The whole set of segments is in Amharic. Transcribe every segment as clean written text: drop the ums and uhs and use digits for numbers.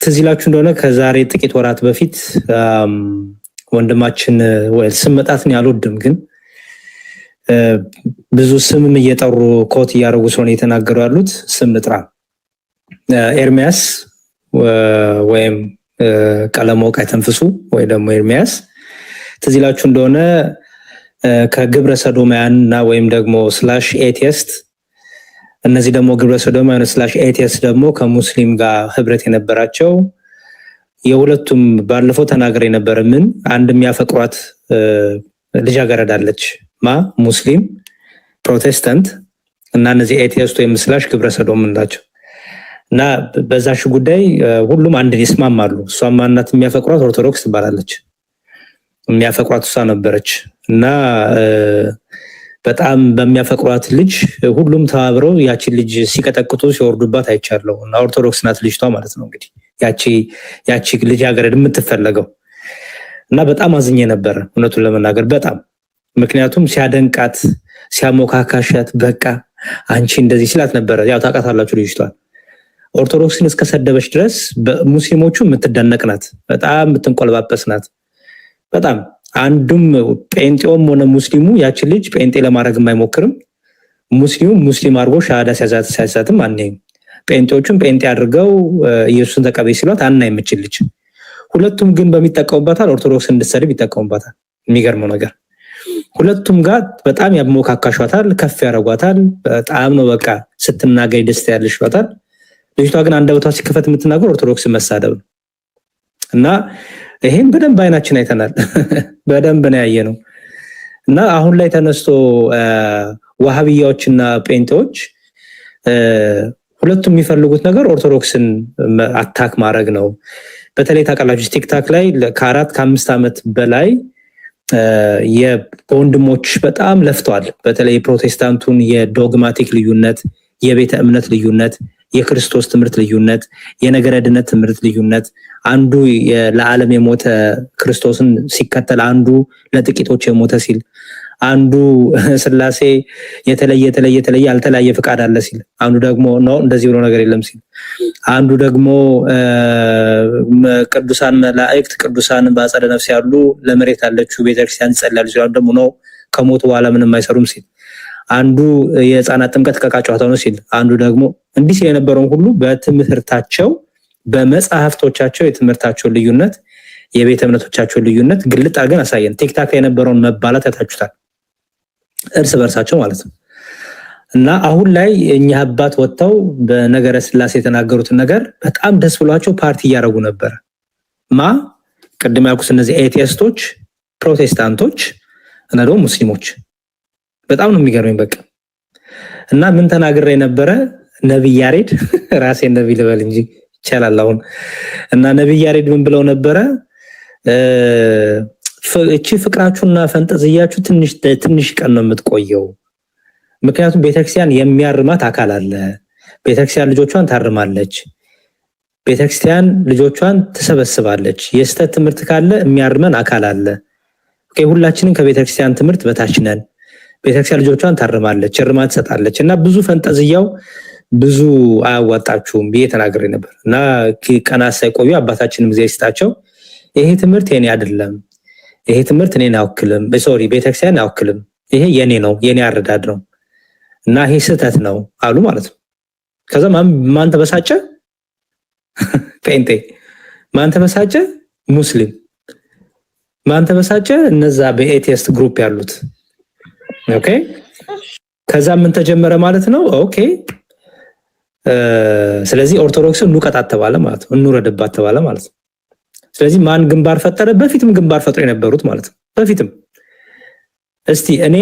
ትዝ ይላችሁ እንደሆነ ከዛሬ ጥቂት ወራት በፊት ወንድማችን ወይ ስም መጣትን ያልወድም ግን ብዙ ስምም እየጠሩ ኮት እያደረጉ ስለሆነ የተናገሩ ያሉት ስም ልጥራ። ኤርሚያስ ወይም ቀለሞቅ አይተንፍሱ ወይ ደግሞ ኤርሚያስ ትዝ ይላችሁ እንደሆነ ከግብረ ሰዶማያን እና ወይም ደግሞ ስላሽ ኤቲስት እነዚህ ደግሞ ግብረ ሰዶማያን ስላሽ ኤቲስት ደግሞ ከሙስሊም ጋር ህብረት የነበራቸው የሁለቱም ባለፈው ተናገረ የነበረ ምን አንድ የሚያፈቅሯት ልጃገረድ አለች ሙስሊም ፕሮቴስታንት እና እነዚህ ኤቲስት ወይም ስላሽ ግብረ ሰዶም እንላቸው እና በዛሽ ጉዳይ ሁሉም አንድ ይስማማሉ። እሷም ማናት የሚያፈቅሯት ኦርቶዶክስ ትባላለች። የሚያፈቅሯት እሷ ነበረች እና በጣም በሚያፈቅሯት ልጅ ሁሉም ተባብረው ያቺን ልጅ ሲቀጠቅጡ ሲወርዱባት አይቻለው እና ኦርቶዶክስ ናት ልጅቷ ማለት ነው። እንግዲህ ያቺ ልጃገረድ የምትፈለገው እና በጣም አዝኜ ነበር እውነቱን ለመናገር በጣም ምክንያቱም ሲያደንቃት ሲያሞካካሻት በቃ አንቺ እንደዚህ ሲላት ነበር። ያው ታውቃታላችሁ ልጅቷ ኦርቶዶክስን እስከሰደበች ድረስ በሙስሊሞቹ የምትደነቅ ናት። በጣም የምትንቆልባበስ ናት። በጣም አንዱም ጴንጤውም ሆነ ሙስሊሙ ያቺ ልጅ ጴንጤ ለማድረግ የማይሞክርም ሙስሊሙ ሙስሊም አድርጎ ሻሃዳ ሲያዛትም አናይም። ጴንጤዎቹም ጴንጤ አድርገው ኢየሱስን ተቀበይ ሲሏት አናይም እቺ ልጅ። ሁለቱም ግን በሚጠቀሙባታል ኦርቶዶክስ እንድትሰድብ ይጠቀሙባታል። የሚገርመው ነገር ሁለቱም ጋር በጣም ያሞካካሿታል፣ ከፍ ያደርጓታል። በጣም ነው በቃ ስትናገኝ ደስ ያለሽዋታል። ልጅቷ ግን አንደበቷ ሲከፈት የምትናገር ኦርቶዶክስ መሳደብ ነው እና ይሄን በደንብ አይናችን አይተናል። በደንብ ነው ያየነው እና አሁን ላይ ተነስቶ ዋሃብያዎችና ጴንጤዎች ሁለቱም የሚፈልጉት ነገር ኦርቶዶክስን አታክ ማድረግ ነው። በተለይ ታውቃላችሁ ቲክታክ ላይ ከ4-5 ዓመት በላይ የወንድሞች በጣም ለፍተዋል። በተለይ ፕሮቴስታንቱን የዶግማቲክ ልዩነት፣ የቤተ እምነት ልዩነት፣ የክርስቶስ ትምህርት ልዩነት፣ የነገረ ድነት ትምህርት ልዩነት፣ አንዱ ለዓለም የሞተ ክርስቶስን ሲከተል አንዱ ለጥቂቶች የሞተ ሲል፣ አንዱ ስላሴ የተለየ ያልተለያየ ፍቃድ አለ ሲል፣ አንዱ ደግሞ ነው እንደዚህ ብሎ ነገር የለም ሲል፣ አንዱ ደግሞ ቅዱሳን መላእክት ቅዱሳን በአጸደ ነፍስ ያሉ ለመሬት ያለችው ቤተክርስቲያን ጸልያሉ ሲል፣ ደግሞ ነው ከሞቱ በኋላ ምንም አይሰሩም ሲል፣ አንዱ የህፃናት ጥምቀት ከቃጫዋታው ነው ሲል፣ አንዱ ደግሞ እንዲህ ሲል የነበረውን ሁሉ በትምህርታቸው በመጽሐፍቶቻቸው የትምህርታቸው ልዩነት የቤተ እምነቶቻቸው ልዩነት ግልጥ አድርገን አሳየን። ቲክታክ ላይ የነበረውን መባላት ያታችሁታል እርስ በርሳቸው ማለት ነው። እና አሁን ላይ እኛ አባት ወጥተው በነገረ ስላሴ የተናገሩትን ነገር በጣም ደስ ብሏቸው ፓርቲ እያደረጉ ነበር። ቅድም ያልኩት እነዚህ ኤቲስቶች፣ ፕሮቴስታንቶች እና ደግሞ ሙስሊሞች በጣም ነው የሚገርመኝ በቃ። እና ምን ተናግሬ ነበረ? ነብይ ያሬድ ራሴን ነብይ ልበል እንጂ ይቻላል አሁን። እና ነብይ ያሬድ ምን ብለው ነበረ? እቺ ፍቅራችሁና ፈንጠዝያችሁ ትንሽ ቀን ነው የምትቆየው። ምክንያቱም ቤተክርስቲያን የሚያርማት አካል አለ። ቤተክርስቲያን ልጆቿን ታርማለች። ቤተክርስቲያን ልጆቿን ትሰበስባለች። የስተት ትምህርት ካለ የሚያርመን አካል አለ። ሁላችንም ከቤተክርስቲያን ትምህርት በታች ነን። ቤተክርስቲያን ልጆቿን ታርማለች፣ እርማት ትሰጣለች እና ብዙ ፈንጠዝያው ብዙ አያዋጣችሁም ብዬ ተናግሬ ነበር። እና ቀናት ሳይቆዩ አባታችንም ጊዜ ይስጣቸው ይሄ ትምህርት የኔ አይደለም፣ ይሄ ትምህርት እኔን አይወክልም፣ ቤተክርስቲያን አይወክልም፣ ይሄ የኔ ነው፣ የኔ አረዳድ ነው እና ይሄ ስህተት ነው አሉ ማለት ነው። ከዛ ማን ተበሳጨ? ጴንጤ። ማን ተበሳጨ? ሙስሊም። ማን ተበሳጨ? እነዛ በኤቲስት ግሩፕ ያሉት። ኦኬ ከዛ ምን ተጀመረ ማለት ነው? ኦኬ ስለዚህ ኦርቶዶክስን እንውቀጣት ተባለ ማለት ነው፣ እንውረድባት ተባለ ማለት ነው። ስለዚህ ማን ግንባር ፈጠረ? በፊትም ግንባር ፈጥሮ የነበሩት ማለት ነው። በፊትም እስቲ እኔ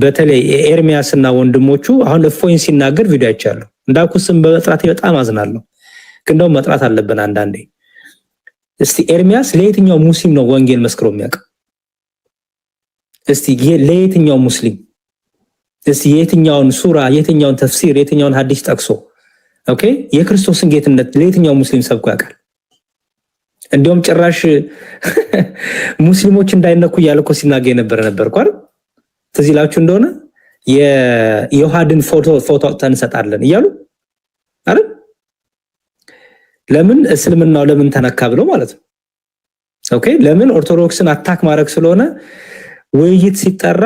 በተለይ ኤርሚያስ እና ወንድሞቹ አሁን እፎይን ሲናገር ቪዲዮ አይቻለሁ። እንዳልኩት ስም በመጥራቴ በጣም አዝናለሁ፣ ግን ደግሞ መጥራት አለብን አንዳንዴ። እስቲ ኤርሚያስ ለየትኛው ሙስሊም ነው ወንጌል መስክሮ የሚያውቅ? እስቲ ለየትኛው ሙስሊም እስቲ የትኛውን ሱራ የትኛውን ተፍሲር የትኛውን ሐዲስ ጠቅሶ ኦኬ የክርስቶስን ጌትነት ለየትኛው ሙስሊም ሰብኮ ያውቃል? እንዲያውም ጭራሽ ሙስሊሞች እንዳይነኩ እያልኮ ሲናገር ነበር አይደል? ትዝ ይላችሁ እንደሆነ የዮሐድን ፎቶ እንሰጣለን እያሉ አይደል? ለምን እስልምናው ለምን ተነካ ብለው ማለት ነው። ኦኬ ለምን ኦርቶዶክስን አታክ ማድረግ ስለሆነ ውይይት ሲጠራ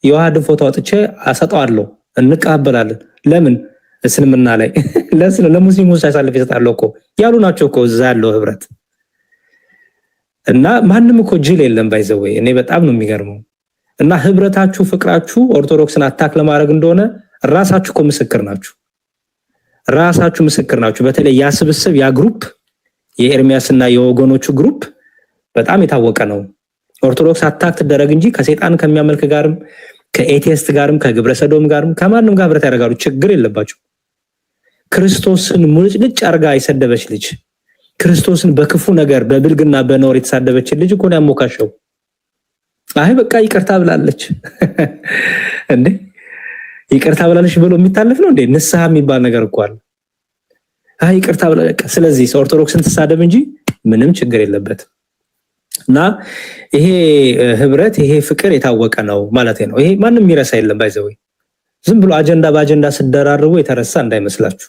የዋሃድን ፎቶ አውጥቼ አሰጣዋለሁ እንቀበላለን። ለምን እስልምና ላይ ለሙስሊሞች ሳይሳለፍ ይሰጣለው እኮ ያሉ ናቸው እኮ እዛ ያለው ህብረት እና ማንም እኮ ጅል የለም ባይዘው። እኔ በጣም ነው የሚገርመው። እና ህብረታችሁ ፍቅራችሁ ኦርቶዶክስን አታክ ለማድረግ እንደሆነ ራሳችሁ እኮ ምስክር ናችሁ። ራሳችሁ ምስክር ናችሁ። በተለይ ያ ስብስብ ያ ግሩፕ የኤርሚያስና የወገኖቹ ግሩፕ በጣም የታወቀ ነው። ኦርቶዶክስ አታክ ትደረግ እንጂ ከሰይጣን ከሚያመልክ ጋርም ከኤቲስት ጋርም ከግብረ ሰዶም ጋርም ከማንም ጋር ህብረት ያደርጋሉ። ችግር የለባቸው። ክርስቶስን ሙልጭልጭ አርጋ የሰደበች ልጅ ክርስቶስን በክፉ ነገር በብልግና በነውር የተሳደበች ልጅ እኮ ነው ያሞካሸው። አይ በቃ ይቅርታ ብላለች እንዴ? ይቅርታ ብላለች ብሎ የሚታለፍ ነው እንዴ? ንስሐ የሚባል ነገር እኮ አለ። አይ ይቅርታ ብላለች። ስለዚህ ኦርቶዶክስን ተሳደብ እንጂ ምንም ችግር የለበትም። እና ይሄ ህብረት ይሄ ፍቅር የታወቀ ነው ማለት ነው። ይሄ ማንም የሚረሳ የለም ባይዘው። ዝም ብሎ አጀንዳ በአጀንዳ ስደራርቡ የተረሳ እንዳይመስላችሁ።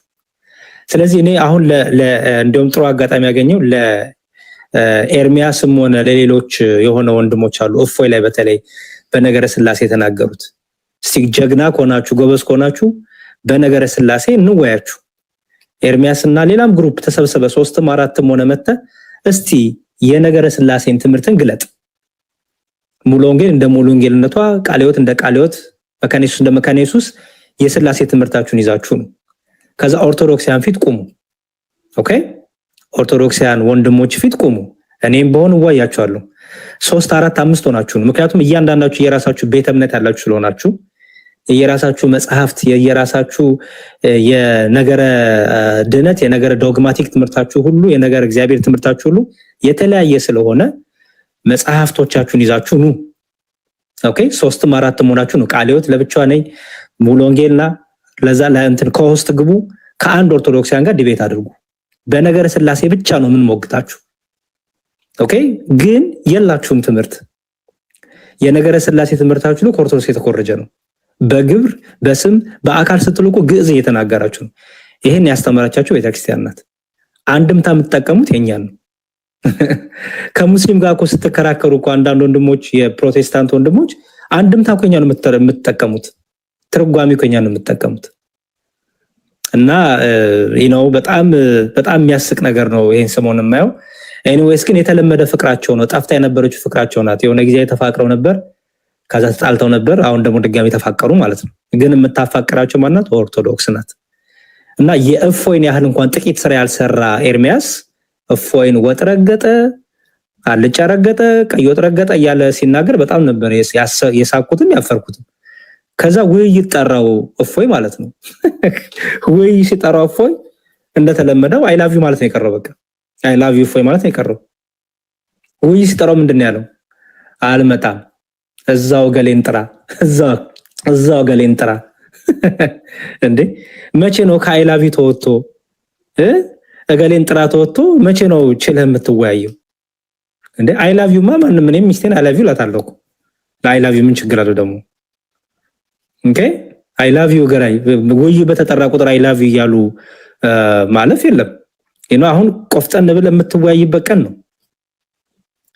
ስለዚህ እኔ አሁን እንደውም ጥሩ አጋጣሚ ያገኘው ለኤርሚያስም ሆነ ለሌሎች የሆነ ወንድሞች አሉ እፎይ ላይ በተለይ በነገረ ስላሴ የተናገሩት። እስቲ ጀግና ከሆናችሁ ጎበዝ ከሆናችሁ በነገረ ስላሴ እንወያችሁ። ኤርሚያስና ሌላም ግሩፕ ተሰብስበ 3ም 4ም ሆነ መተ እስቲ የነገረ ስላሴን ትምህርትን ግለጥ። ሙሉ ወንጌል እንደ ሙሉ ወንጌልነቷ፣ ቃለ ሕይወት እንደ ቃለ ሕይወት፣ መካነ ኢየሱስ እንደ መካነ ኢየሱስ የስላሴ ትምህርታችሁን ይዛችሁ ነው። ከዛ ኦርቶዶክሳውያን ፊት ቁሙ። ኦኬ ኦርቶዶክሳውያን ወንድሞች ፊት ቁሙ። እኔም በሆን እዋያችኋለሁ 3 4 5 ሆናችሁ። ምክንያቱም እያንዳንዳችሁ የራሳችሁ ቤተ እምነት ያላችሁ ስለሆናችሁ የራሳችሁ መጽሐፍት የራሳችሁ የነገረ ድነት የነገረ ዶግማቲክ ትምህርታችሁ ሁሉ የነገረ እግዚአብሔር ትምህርታችሁ ሁሉ የተለያየ ስለሆነ መጽሐፍቶቻችሁን ይዛችሁ ኑ። ኦኬ 3ም 4ም ሆናችሁ ነው። ቃለ ሕይወት ለብቻዋ ነኝ፣ ሙሉ ወንጌልና ለዛ ለእንትን ከሆስት ግቡ። ከአንድ ኦርቶዶክሳውያን ጋር ዲቤት አድርጉ። በነገረ ስላሴ ብቻ ነው ምን ሞግታችሁ። ኦኬ ግን የላችሁም ትምህርት። የነገረ ስላሴ ትምህርታችሁ ነው ከኦርቶዶክስ የተኮረጀ ነው። በግብር በስም በአካል ስትልቁ ግዕዝ እየተናገራችሁ ነው። ይሄን ያስተማራቻችሁ ቤተክርስቲያን ናት። አንድምታ የምትጠቀሙት የኛን ነው። ከሙስሊም ጋር እኮ ስትከራከሩ እኮ አንዳንድ ወንድሞች የፕሮቴስታንት ወንድሞች አንድምታ እኮ የኛን ነው የምትጠቀሙት። ትርጓሜ እኮ የኛን ነው የምትጠቀሙት። እና ነው በጣም የሚያስቅ ነገር ነው ይሄን ሰሞን የማየው። ኤኒዌይስ ግን የተለመደ ፍቅራቸው ነው። ጠፍታ የነበረችው ፍቅራቸው ናት። የሆነ ጊዜ ተፋቅረው ነበር፣ ከዛ ተጣልተው ነበር፣ አሁን ደግሞ ድጋሚ ተፋቀሩ ማለት ነው። ግን የምታፋቅራቸው ማናት? ኦርቶዶክስ ናት። እና የእፎይን ያህል እንኳን ጥቂት ስራ ያልሰራ ኤርሚያስ እፎይን ወጥ ረገጠ፣ አልጫ ረገጠ፣ ቀይ ወጥ ረገጠ እያለ ሲናገር በጣም ነበር የሳኩትም ያፈርኩትም። ከዛ ውይይት ጠራው እፎይ ማለት ነው። ውይይት ሲጠራው እፎይ እንደተለመደው አይ ላቭ ዩ ማለት ነው የቀረው። በቃ አይ ላቭ ዩ እፎይ ማለት ነው የቀረው። ውይይት ሲጠራው ምንድነው ያለው? አልመጣም፣ እዛው ገሌን ጥራ፣ እዛው ገሌን ጥራ። እንዴ መቼ ነው ከአይ ላቭ ዩ ተወጥቶ እገሌን ጥራ ተወጥቶ መቼ ነው ችለህ የምትወያየው? እንዴ አይ ላቭ ዩ ማንም እኔም ሚስቴን አይ ላቭ ዩ እላታለሁ እኮ። ለአይ ላቭ ዩ ምን ችግር አለው ደግሞ? ኦኬ አይ ላቭ ዩ ገራይ ወይ በተጠራ ቁጥር አይ ላቭ ዩ እያሉ ማለፍ የለም። አሁን ቆፍጠን ብለህ የምትወያይበት ቀን ነው።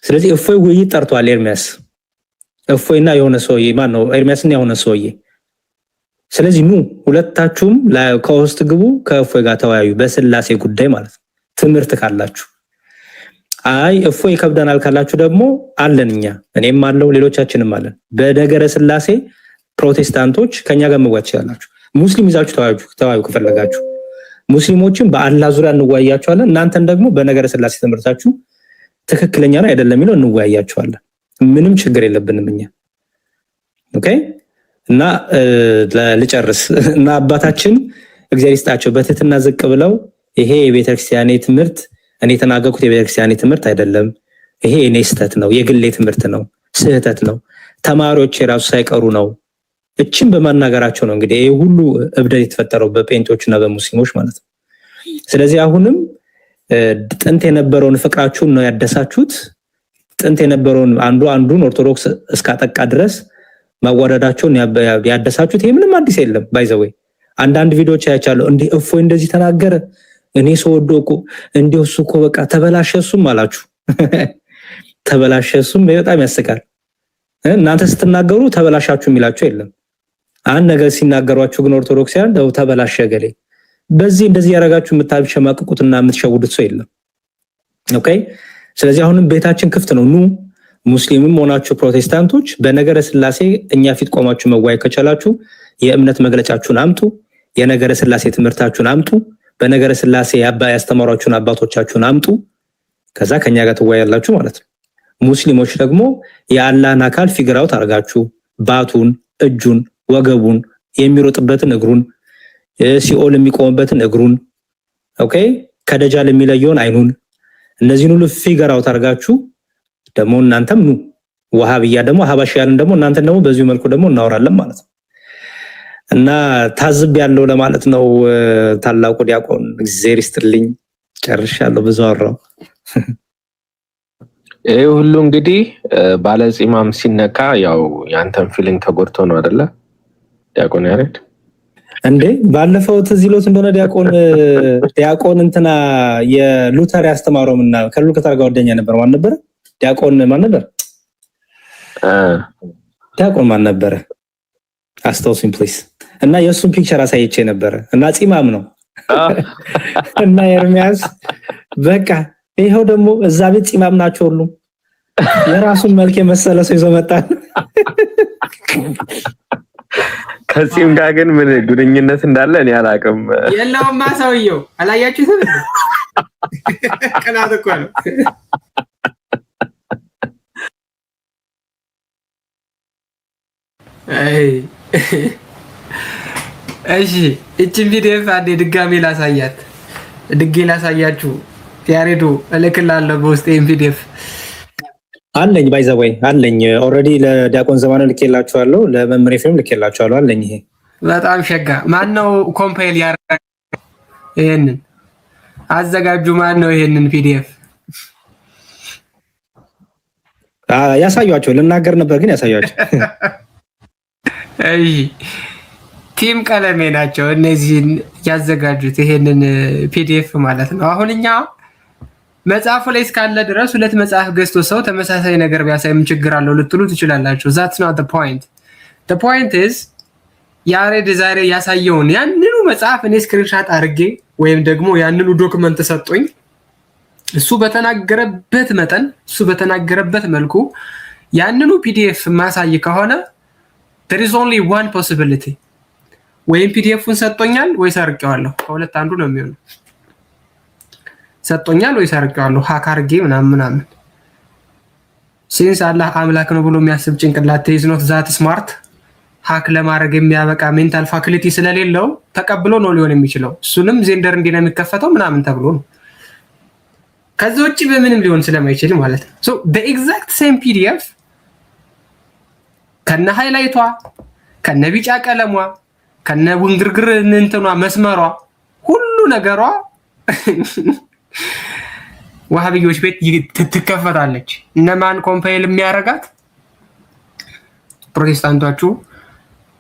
ስለዚህ እፎይ ውይይት ጠርቷል ኤርሚያስ። እፎይና የሆነ ሰውዬ ማን ነው? ኤርሚያስና የሆነ ሰውዬ። ስለዚህ ኑ ሁለታችሁም ከውስጥ ግቡ፣ ከእፎይ ጋር ተወያዩ በስላሴ ጉዳይ ማለት ነው። ትምህርት ካላችሁ አይ እፎይ ይከብደናል ካላችሁ ደግሞ አለን እኛ፣ እኔም አለው ሌሎቻችንም አለን። በነገረ ስላሴ ፕሮቴስታንቶች ከኛ ጋር መዋች ያላችሁ፣ ሙስሊም ይዛችሁ ተወያዩ ከፈለጋችሁ። ሙስሊሞችን በአላህ ዙሪያ እንወያያቸዋለን። እናንተን ደግሞ በነገረ ስላሴ ትምህርታችሁ ትክክለኛ ነው አይደለም የሚለው እንወያያቸዋለን። ምንም ችግር የለብንም እኛ። ኦኬ እና ልጨርስ እና አባታችን እግዚአብሔር ይስጣቸው በትህትና ዝቅ ብለው ይሄ የቤተክርስቲያኔ ትምህርት እኔ የተናገርኩት የቤተክርስቲያኔ ትምህርት አይደለም፣ ይሄ የኔ ስህተት ነው፣ የግሌ ትምህርት ነው፣ ስህተት ነው፣ ተማሪዎች የራሱ ሳይቀሩ ነው። እቺን በማናገራቸው ነው እንግዲህ ይሄ ሁሉ እብደት የተፈጠረው በጴንጤዎችና በሙስሊሞች ማለት ነው። ስለዚህ አሁንም ጥንት የነበረውን ፍቅራችሁን ነው ያደሳችሁት። ጥንት የነበረውን አንዱን ኦርቶዶክስ እስካጠቃ ድረስ ማዋረዳቸውን ያደሳችሁት። ይሄ ምንም አዲስ የለም። ባይዘዌ አንዳንድ ቪዲዮዎች ያያቻለሁ እንዴ እፎይ እንደዚህ ተናገረ እኔ ሰወዶ እኮ እንዲሁ እሱ እኮ በቃ ተበላሸ እሱም አላችሁ። ተበላሸ እሱም በጣም ያስቃል። እናንተ ስትናገሩ ተበላሻችሁ የሚላችሁ የለም። አንድ ነገር ሲናገሯችሁ ግን ኦርቶዶክሳውያን ተበላሸ ገሌ በዚህ እንደዚህ ያረጋችሁ የምታሸማቅቁትና የምትሸውዱት ሰው የለም። ኦኬ። ስለዚህ አሁንም ቤታችን ክፍት ነው። ኑ ሙስሊምም ሆናችሁ ፕሮቴስታንቶች በነገረ ስላሴ እኛ ፊት ቆማችሁ መዋይ ከቻላችሁ የእምነት መግለጫችሁን አምጡ፣ የነገረ ስላሴ ትምህርታችሁን አምጡ፣ በነገረ ስላሴ ያስተማሯችሁን አባቶቻችሁን አምጡ። ከዛ ከኛ ጋር ትወያያላችሁ ማለት ነው። ሙስሊሞች ደግሞ የአላህን አካል ፊግር አውት አድርጋችሁ ባቱን፣ እጁን፣ ወገቡን፣ የሚሮጥበትን እግሩን፣ ሲኦል የሚቆምበትን እግሩን፣ ኦኬ፣ ከደጃል የሚለየውን አይኑን፣ እነዚህን ሁሉ ፊግር አውት አድርጋችሁ ደግሞ እናንተም ኑ ወሃብያ ደግሞ ሀበሻያን ደግሞ እናንተን ደግሞ በዚሁ መልኩ ደግሞ እናወራለን ማለት ነው። እና ታዝብ ያለው ለማለት ነው። ታላቁ ዲያቆን እግዚአብሔር ይስጥልኝ። ጨርሻለሁ። ብዙ አወራሁ። ይሄ ሁሉ እንግዲህ ባለጺማም ሲነካ ያው ያንተን ፊሊንግ ተጎድቶ ነው አይደለ ዲያቆን ያሬድ? እንዴ ባለፈው ትዝ ይሎት እንደሆነ ዲያቆን እንትና የሉተር ያስተማረው እና ከሉተር ጋር ወደኛ ነበር። ማን ነበር? ዲያቆን ማን ነበር? ዲያቆን ማን ነበር? አስታውሱኝ ፕሊዝ። እና የእሱን ፒክቸር አሳይቼ ነበረ እና ጺማም ነው እና ኤርሚያስ በቃ ይሄው ደግሞ እዛ ቤት ጺማም ናቸው ሁሉ የራሱን መልክ የመሰለ ሰው ይዞ መጣ። ከጺም ጋር ግን ምን ግንኙነት እንዳለ እኔ አላውቅም። የለውማ ሰውየው አላያችሁትም? ቅናት እኮ ነው። እሺ እቺን ቪዲዮ አንዴ ድጋሜ ላሳያችሁ። ያሬዱ እልክላለሁ በውስጥ ፒዲኤፍ አለኝ። ባይዘወይ አለኝ ኦልሬዲ ለዲያቆን ዘማኑ ልኬላችኋለሁ፣ ለመምሬ ፊልም ልኬላችኋለሁ። አለኝ። ይሄ በጣም ሸጋ። ማን ነው ኮምፓይል ያደረገ? ይሄንን አዘጋጁ ማን ነው? ይሄንን ፒዲኤፍ ያሳያቸው። ልናገር ነበር ግን ያሳያቸው። እሺ ቲም ቀለሜ ናቸው እነዚህን ያዘጋጁት ይሄንን ፒዲኤፍ ማለት ነው። አሁን እኛ መጽሐፉ ላይ እስካለ ድረስ ሁለት መጽሐፍ ገዝቶ ሰው ተመሳሳይ ነገር ቢያሳይ ምን ችግር አለው ልትሉ ትችላላችሁ። that's not the point. the point is ያሬድ ዛሬ ያሳየውን ያንኑ መጽሐፍ እኔ ስክሪንሻት አድርጌ ወይም ደግሞ ያንኑ ዶክመንት ሰጥቶኝ እሱ በተናገረበት መጠን እሱ በተናገረበት መልኩ ያንኑ ፒዲኤፍ ማሳይ ከሆነ there is only one possibility. ወይም ፒዲኤፉን ሰጥቶኛል ወይ ሰርቄዋለሁ። ከሁለት አንዱ ነው የሚሆነው። ሰጥቶኛል ወይ ሰርቄዋለሁ ሃክ አድርጌ ምናምን። ሲንስ አላህ አምላክ ነው ብሎ የሚያስብ ጭንቅላት is not that smart ሃክ ለማድረግ የሚያበቃ ሜንታል ፋክሊቲ ስለሌለው ተቀብሎ ነው ሊሆን የሚችለው። እሱንም ዜንደር እንዲህ ነው የሚከፈተው ምናምን ተብሎ ነው። ከዛ ውጪ በምንም ሊሆን ስለማይችል ማለት ነው። so the exact same PDF ከነ ሃይላይቷ ከነ ቢጫ ቀለሟ ከነ ውንግርግር እንትኗ መስመሯ ሁሉ ነገሯ ወሃቢዎች ቤት ትከፈታለች። እነማን ኮምፓይል የሚያረጋት? ፕሮቴስታንቶቹ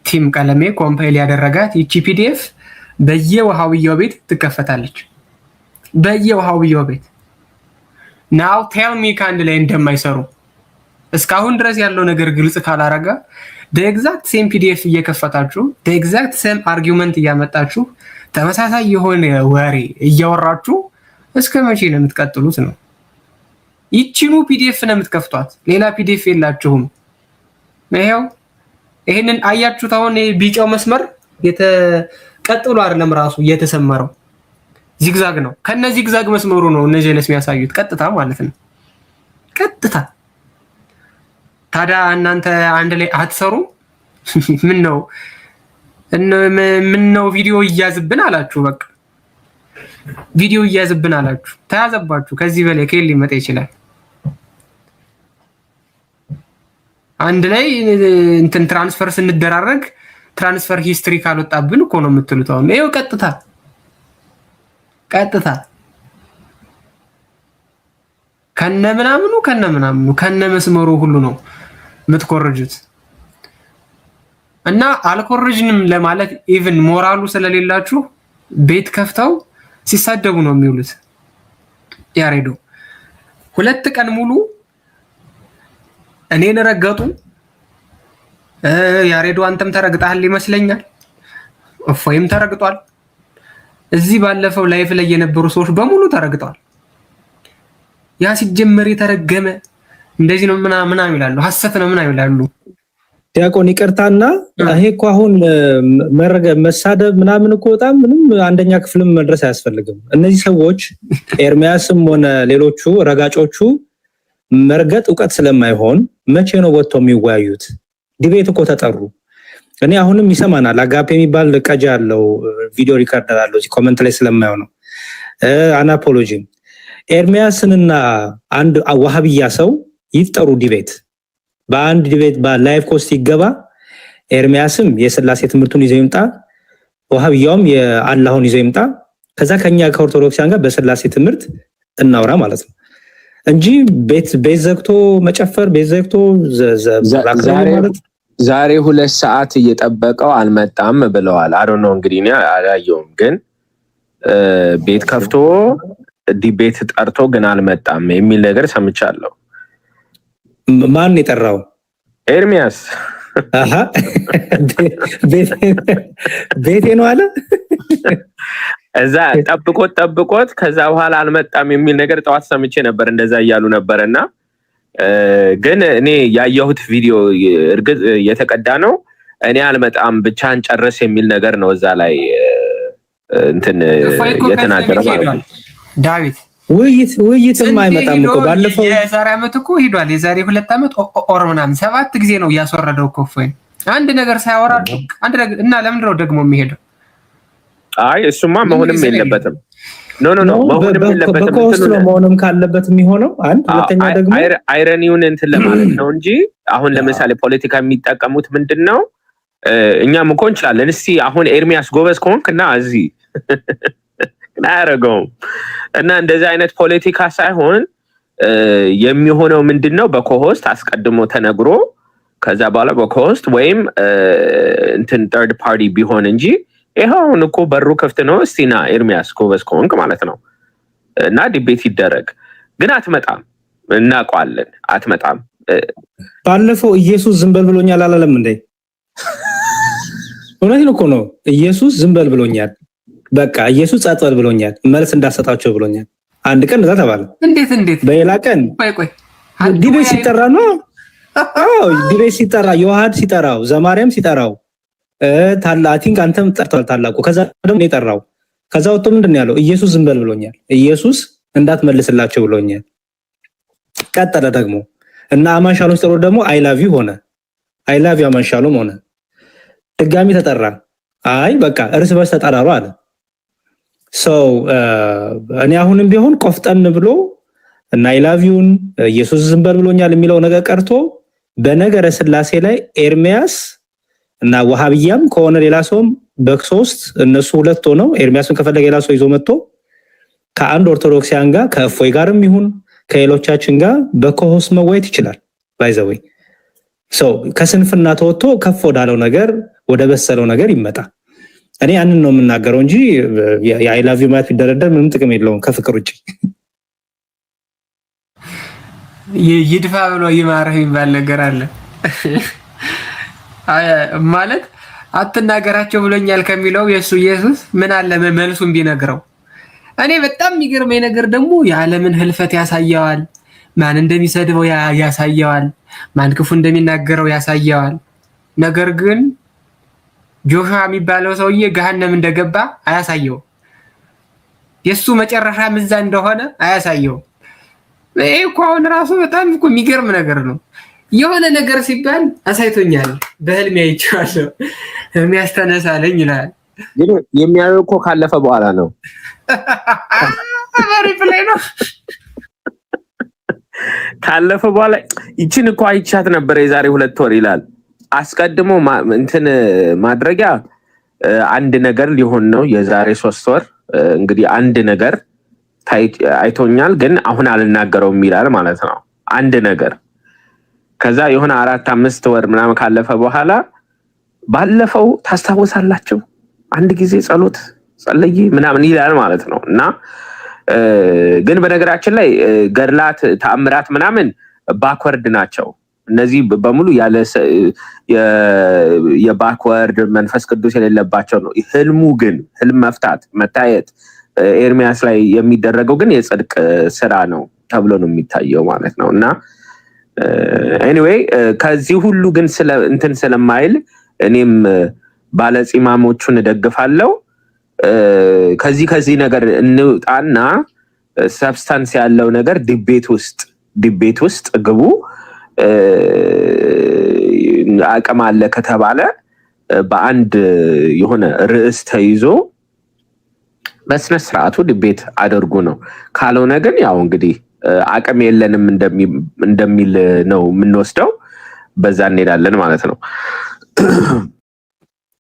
ቲም ቀለሜ ኮምፓይል ያደረጋት ይቺ ፒዲኤፍ በየወሃቢያው ቤት ትከፈታለች። በየወሃቢያው ቤት now tell me ካንድ ላይ እንደማይሰሩ እስካሁን ድረስ ያለው ነገር ግልጽ ካላረጋ the exact same PDF እየከፈታችሁ the exact same argument እያመጣችሁ ተመሳሳይ የሆነ ወሬ እያወራችሁ እስከ መቼ ነው የምትቀጥሉት ነው? ይቺኑ PDF ነው የምትከፍቷት፣ ሌላ PDF የላችሁም። ይሄው ይሄንን አያችሁት? አሁን ቢጫው መስመር የተቀጥሉ አይደለም ራሱ እየተሰመረው ዚግዛግ ነው። ከነዚህ ዚግዛግ መስመሩ ነው እነዚህ ለስ የሚያሳዩት ቀጥታ ማለት ነው። ቀጥታ ታዲያ እናንተ አንድ ላይ አትሰሩ? ምን ነው ቪዲዮ ይያዝብን አላችሁ። በቃ ቪዲዮ ይያዝብን አላችሁ፣ ተያዘባችሁ። ከዚህ በላይ ከየት ሊመጣ ይችላል? አንድ ላይ እንትን ትራንስፈር ስንደራረግ ትራንስፈር ሂስትሪ ካልወጣብን እኮ ነው የምትሉት። አሁን ይሄው ቀጥታ ከነምናምኑ ከነመስመሩ ሁሉ ነው የምትኮርጁት። እና አልኮርጅንም ለማለት ኢቭን ሞራሉ ስለሌላችሁ ቤት ከፍተው ሲሳደቡ ነው የሚውሉት። ያሬዶ 2 ቀን ሙሉ እኔን ረገጡ። ያሬዶ አንተም ተረግጣል ይመስለኛል፣ እፎይም ተረግጧል። እዚህ ባለፈው ላይፍ ላይ የነበሩ ሰዎች በሙሉ ተረግጠዋል። ያ ሲጀመር የተረገመ እንደዚህ ነው ምናምን ይላሉ፣ ሐሰት ነው ምናምን ይላሉ። ዲያቆን ይቅርታና ይሄ እኮ አሁን መሳደብ ምናምን እኮ በጣም ምንም አንደኛ ክፍልም መድረስ አያስፈልግም። እነዚህ ሰዎች ኤርሚያስም ሆነ ሌሎቹ ረጋጮቹ መርገጥ እውቀት ስለማይሆን መቼ ነው ወጥተው የሚወያዩት? ዲቤት እኮ ተጠሩ። እኔ አሁንም ይሰማናል። አጋፔ የሚባል ቀጃ ያለው ቪዲዮ ሪከርደር አለው እዚህ ኮመንት ላይ ስለማየው ነው። አናፖሎጂ ኤርሚያስንና አንድ ዋሃብያ ሰው ይፍጠሩ ዲቤት፣ በአንድ ዲቤት በላይቭ ኮስት ይገባ። ኤርሚያስም የሥላሴ ትምህርቱን ይዘው ይምጣ፣ ዋሃብያውም የአላሁን ይዘው ይምጣ። ከዛ ከኛ ከኦርቶዶክሳን ጋር በሥላሴ ትምህርት እናውራ ማለት ነው እንጂ ቤት ዘግቶ መጨፈር፣ ቤት ዘግቶ ማለት ዛሬ 2 ሰዓት እየጠበቀው አልመጣም ብለዋል። አይ ዶንት ኖ እንግዲህ እኔ አላየውም፣ ግን ቤት ከፍቶ ዲቤት ጠርቶ ግን አልመጣም የሚል ነገር ሰምቻለሁ። ማን የጠራው? ኤርሚያስ። አሃ ቤቴ ነው አለ። እዛ ጠብቆት ከዛ በኋላ አልመጣም የሚል ነገር ጠዋት ሰምቼ ነበር። እንደዛ እያሉ ነበርና ግን እኔ ያየሁት ቪዲዮ እርግጥ የተቀዳ ነው። እኔ አልመጣም ብቻን ጨርስ የሚል ነገር ነው እዛ ላይ እንትን የተናገረ ማለት ነው። ዳዊት ውይይትም አይመጣም እኮ ባለፈው የዛሬ ዓመት እኮ ሄዷል። የዛሬ 2 ዓመት ኦር ምናምን 7 ጊዜ ነው ያስወረደው እኮ እፎይ። አንድ ነገር ሳያወራ አንድ ነገር እና ለምንድን ነው ደግሞ የሚሄደው? አይ እሱማ መሆንም የለበትም። ኖ መሆንም የለበትም። በኮስት ነው መሆንም ካለበት የሚሆነው። አንድ ሁለተኛ ደግሞ አይረኒውን እንትን ለማለት ነው እንጂ አሁን ለምሳሌ ፖለቲካ የሚጠቀሙት ምንድነው? እኛም እኮ እንችላለን። እስቲ አሁን ኤርሚያስ ጎበዝ ከሆንክና እዚህ አያረገውም እና እንደዚህ አይነት ፖለቲካ ሳይሆን የሚሆነው ምንድነው? በኮሆስት አስቀድሞ ተነግሮ ከዛ በኋላ በኮሆስት ወይም እንትን ተርድ ፓርቲ ቢሆን እንጂ ይሄውን እኮ በሩ ክፍት ነው። እስቲና ኤርሚያስ ጎበዝ ከሆንክ ማለት ነው እና ዲቤት ይደረግ። ግን አትመጣም፣ እናውቀዋለን። አትመጣም። ባለፈው ኢየሱስ ዝም በል ብሎኛል አላለም እንዴ? እውነቴን እኮ ነው። ኢየሱስ ዝም በል ብሎኛል። በቃ ኢየሱስ ጸጥ በል ብሎኛል። መልስ እንዳሰጣቸው ብሎኛል። አንድ ቀን እዛ ተባለ። እንዴት በሌላ ቀን ቆይ ዲቤት ሲጠራ ነው። አዎ ዲቤት ሲጠራ ዮሐድ ሲጠራው ዘማርያም ሲጠራው አይ ቲንክ አንተም ጠርተሃል ታላቁ። ከዛ ደግሞ የጠራው ከዛ ወጥቶ ምንድነው ያለው? ኢየሱስ ዝም በል ብሎኛል። ኢየሱስ እንዳትመልስላቸው ብሎኛል። ቀጠለ ደግሞ እና አማን ሻሎም ሲጠሩ ደግሞ አይ ላቭ ዩ ሆነ። አይ ላቭ ዩ አማን ሻሎም ሆነ። ድጋሚ ተጠራ። አይ በቃ እርስ በርስ ተጠራሩ አለ። ሰው እኔ አሁንም ቢሆን ቆፍጠን ብሎ እና አይ ላቭ ዩን ኢየሱስ ዝም በል ብሎኛል የሚለው ነገር ቀርቶ በነገረ ሥላሴ ላይ ኤርሚያስ እና ወሃብያም ከሆነ ሌላ ሰውም በሶስት እነሱ 2 ሆነው ኤርሚያስን ከፈለገ ሌላ ሰው ይዞ መጥቶ ከአንድ ኦርቶዶክሲያን ጋር ከእፎይ ጋርም ይሁን ከሌሎቻችን ጋር በኮሆስ መወያየት ይችላል። ባይዘወይ ሰው ከስንፍና ተወጥቶ ከፍ ወዳለው ነገር ወደ በሰለው ነገር ይመጣ። እኔ ያንን ነው የምናገረው እንጂ የአይ ላቭ ዩ ማለት ቢደረደር ምንም ጥቅም የለውም ከፍቅር ውጪ። ይድፋ ብሎ ይማርህ የሚባል ነገር አለ ማለት አትናገራቸው ብሎኛል ከሚለው የሱ ኢየሱስ ምን አለ መልሱን ቢነግረው። እኔ በጣም የሚገርመኝ ነገር ደግሞ የዓለምን ህልፈት ያሳየዋል። ማን እንደሚሰድበው ያሳየዋል። ማን ክፉ እንደሚናገረው ያሳየዋል። ነገር ግን ጆሹዋ የሚባለው ሰውዬ ገሃነም እንደገባ አያሳየው። የሱ መጨረሻ ምዛ እንደሆነ አያሳየው። ይሄ እኮ አሁን ራሱ በጣም እኮ የሚገርም ነገር ነው። የሆነ ነገር ሲባል አሳይቶኛል፣ በህልሜ አይቼዋለሁ። የሚያስተነሳለኝ ይላል። ግን የሚያየው እኮ ካለፈ በኋላ ነው። ሪፕላይ ነው ካለፈ በኋላ ይችን እኮ አይቻት ነበር የዛሬ 2 ወር ይላል። አስቀድሞ እንትን ማድረጊያ አንድ ነገር ሊሆን ነው። የዛሬ 3 ወር እንግዲህ አንድ ነገር አይቶኛል፣ ግን አሁን አልናገረውም ይላል ማለት ነው። አንድ ነገር ከዛ የሆነ 4-5 ወር ምናምን ካለፈ በኋላ ባለፈው ታስታውሳላችሁ፣ አንድ ጊዜ ጸሎት ጸልይ ምናምን ይላል ማለት ነው። እና ግን በነገራችን ላይ ገድላት ተአምራት ምናምን ባክወርድ ናቸው። እነዚህ በሙሉ ያለ የባክወርድ መንፈስ ቅዱስ የሌለባቸው ነው። ህልሙ ግን ህልም መፍታት መታየት ኤርሚያስ ላይ የሚደረገው ግን የጽድቅ ስራ ነው ተብሎ ነው የሚታየው ማለት ነው። እና ኤኒዌይ ከዚህ ሁሉ ግን እንትን ስለማይል እኔም ባለጺማሞቹን እደግፋለሁ። ከዚህ ነገር እንውጣና ሰብስታንስ ያለው ነገር ዲቤት ውስጥ ግቡ። አቅም አለ ከተባለ በአንድ የሆነ ርዕስ ተይዞ በስነ ስርዓቱ ዲቤት አድርጉ ነው። ካልሆነ ግን ያው እንግዲህ አቅም የለንም እንደሚል ነው የምንወስደው። በዛ እንሄዳለን ማለት ነው።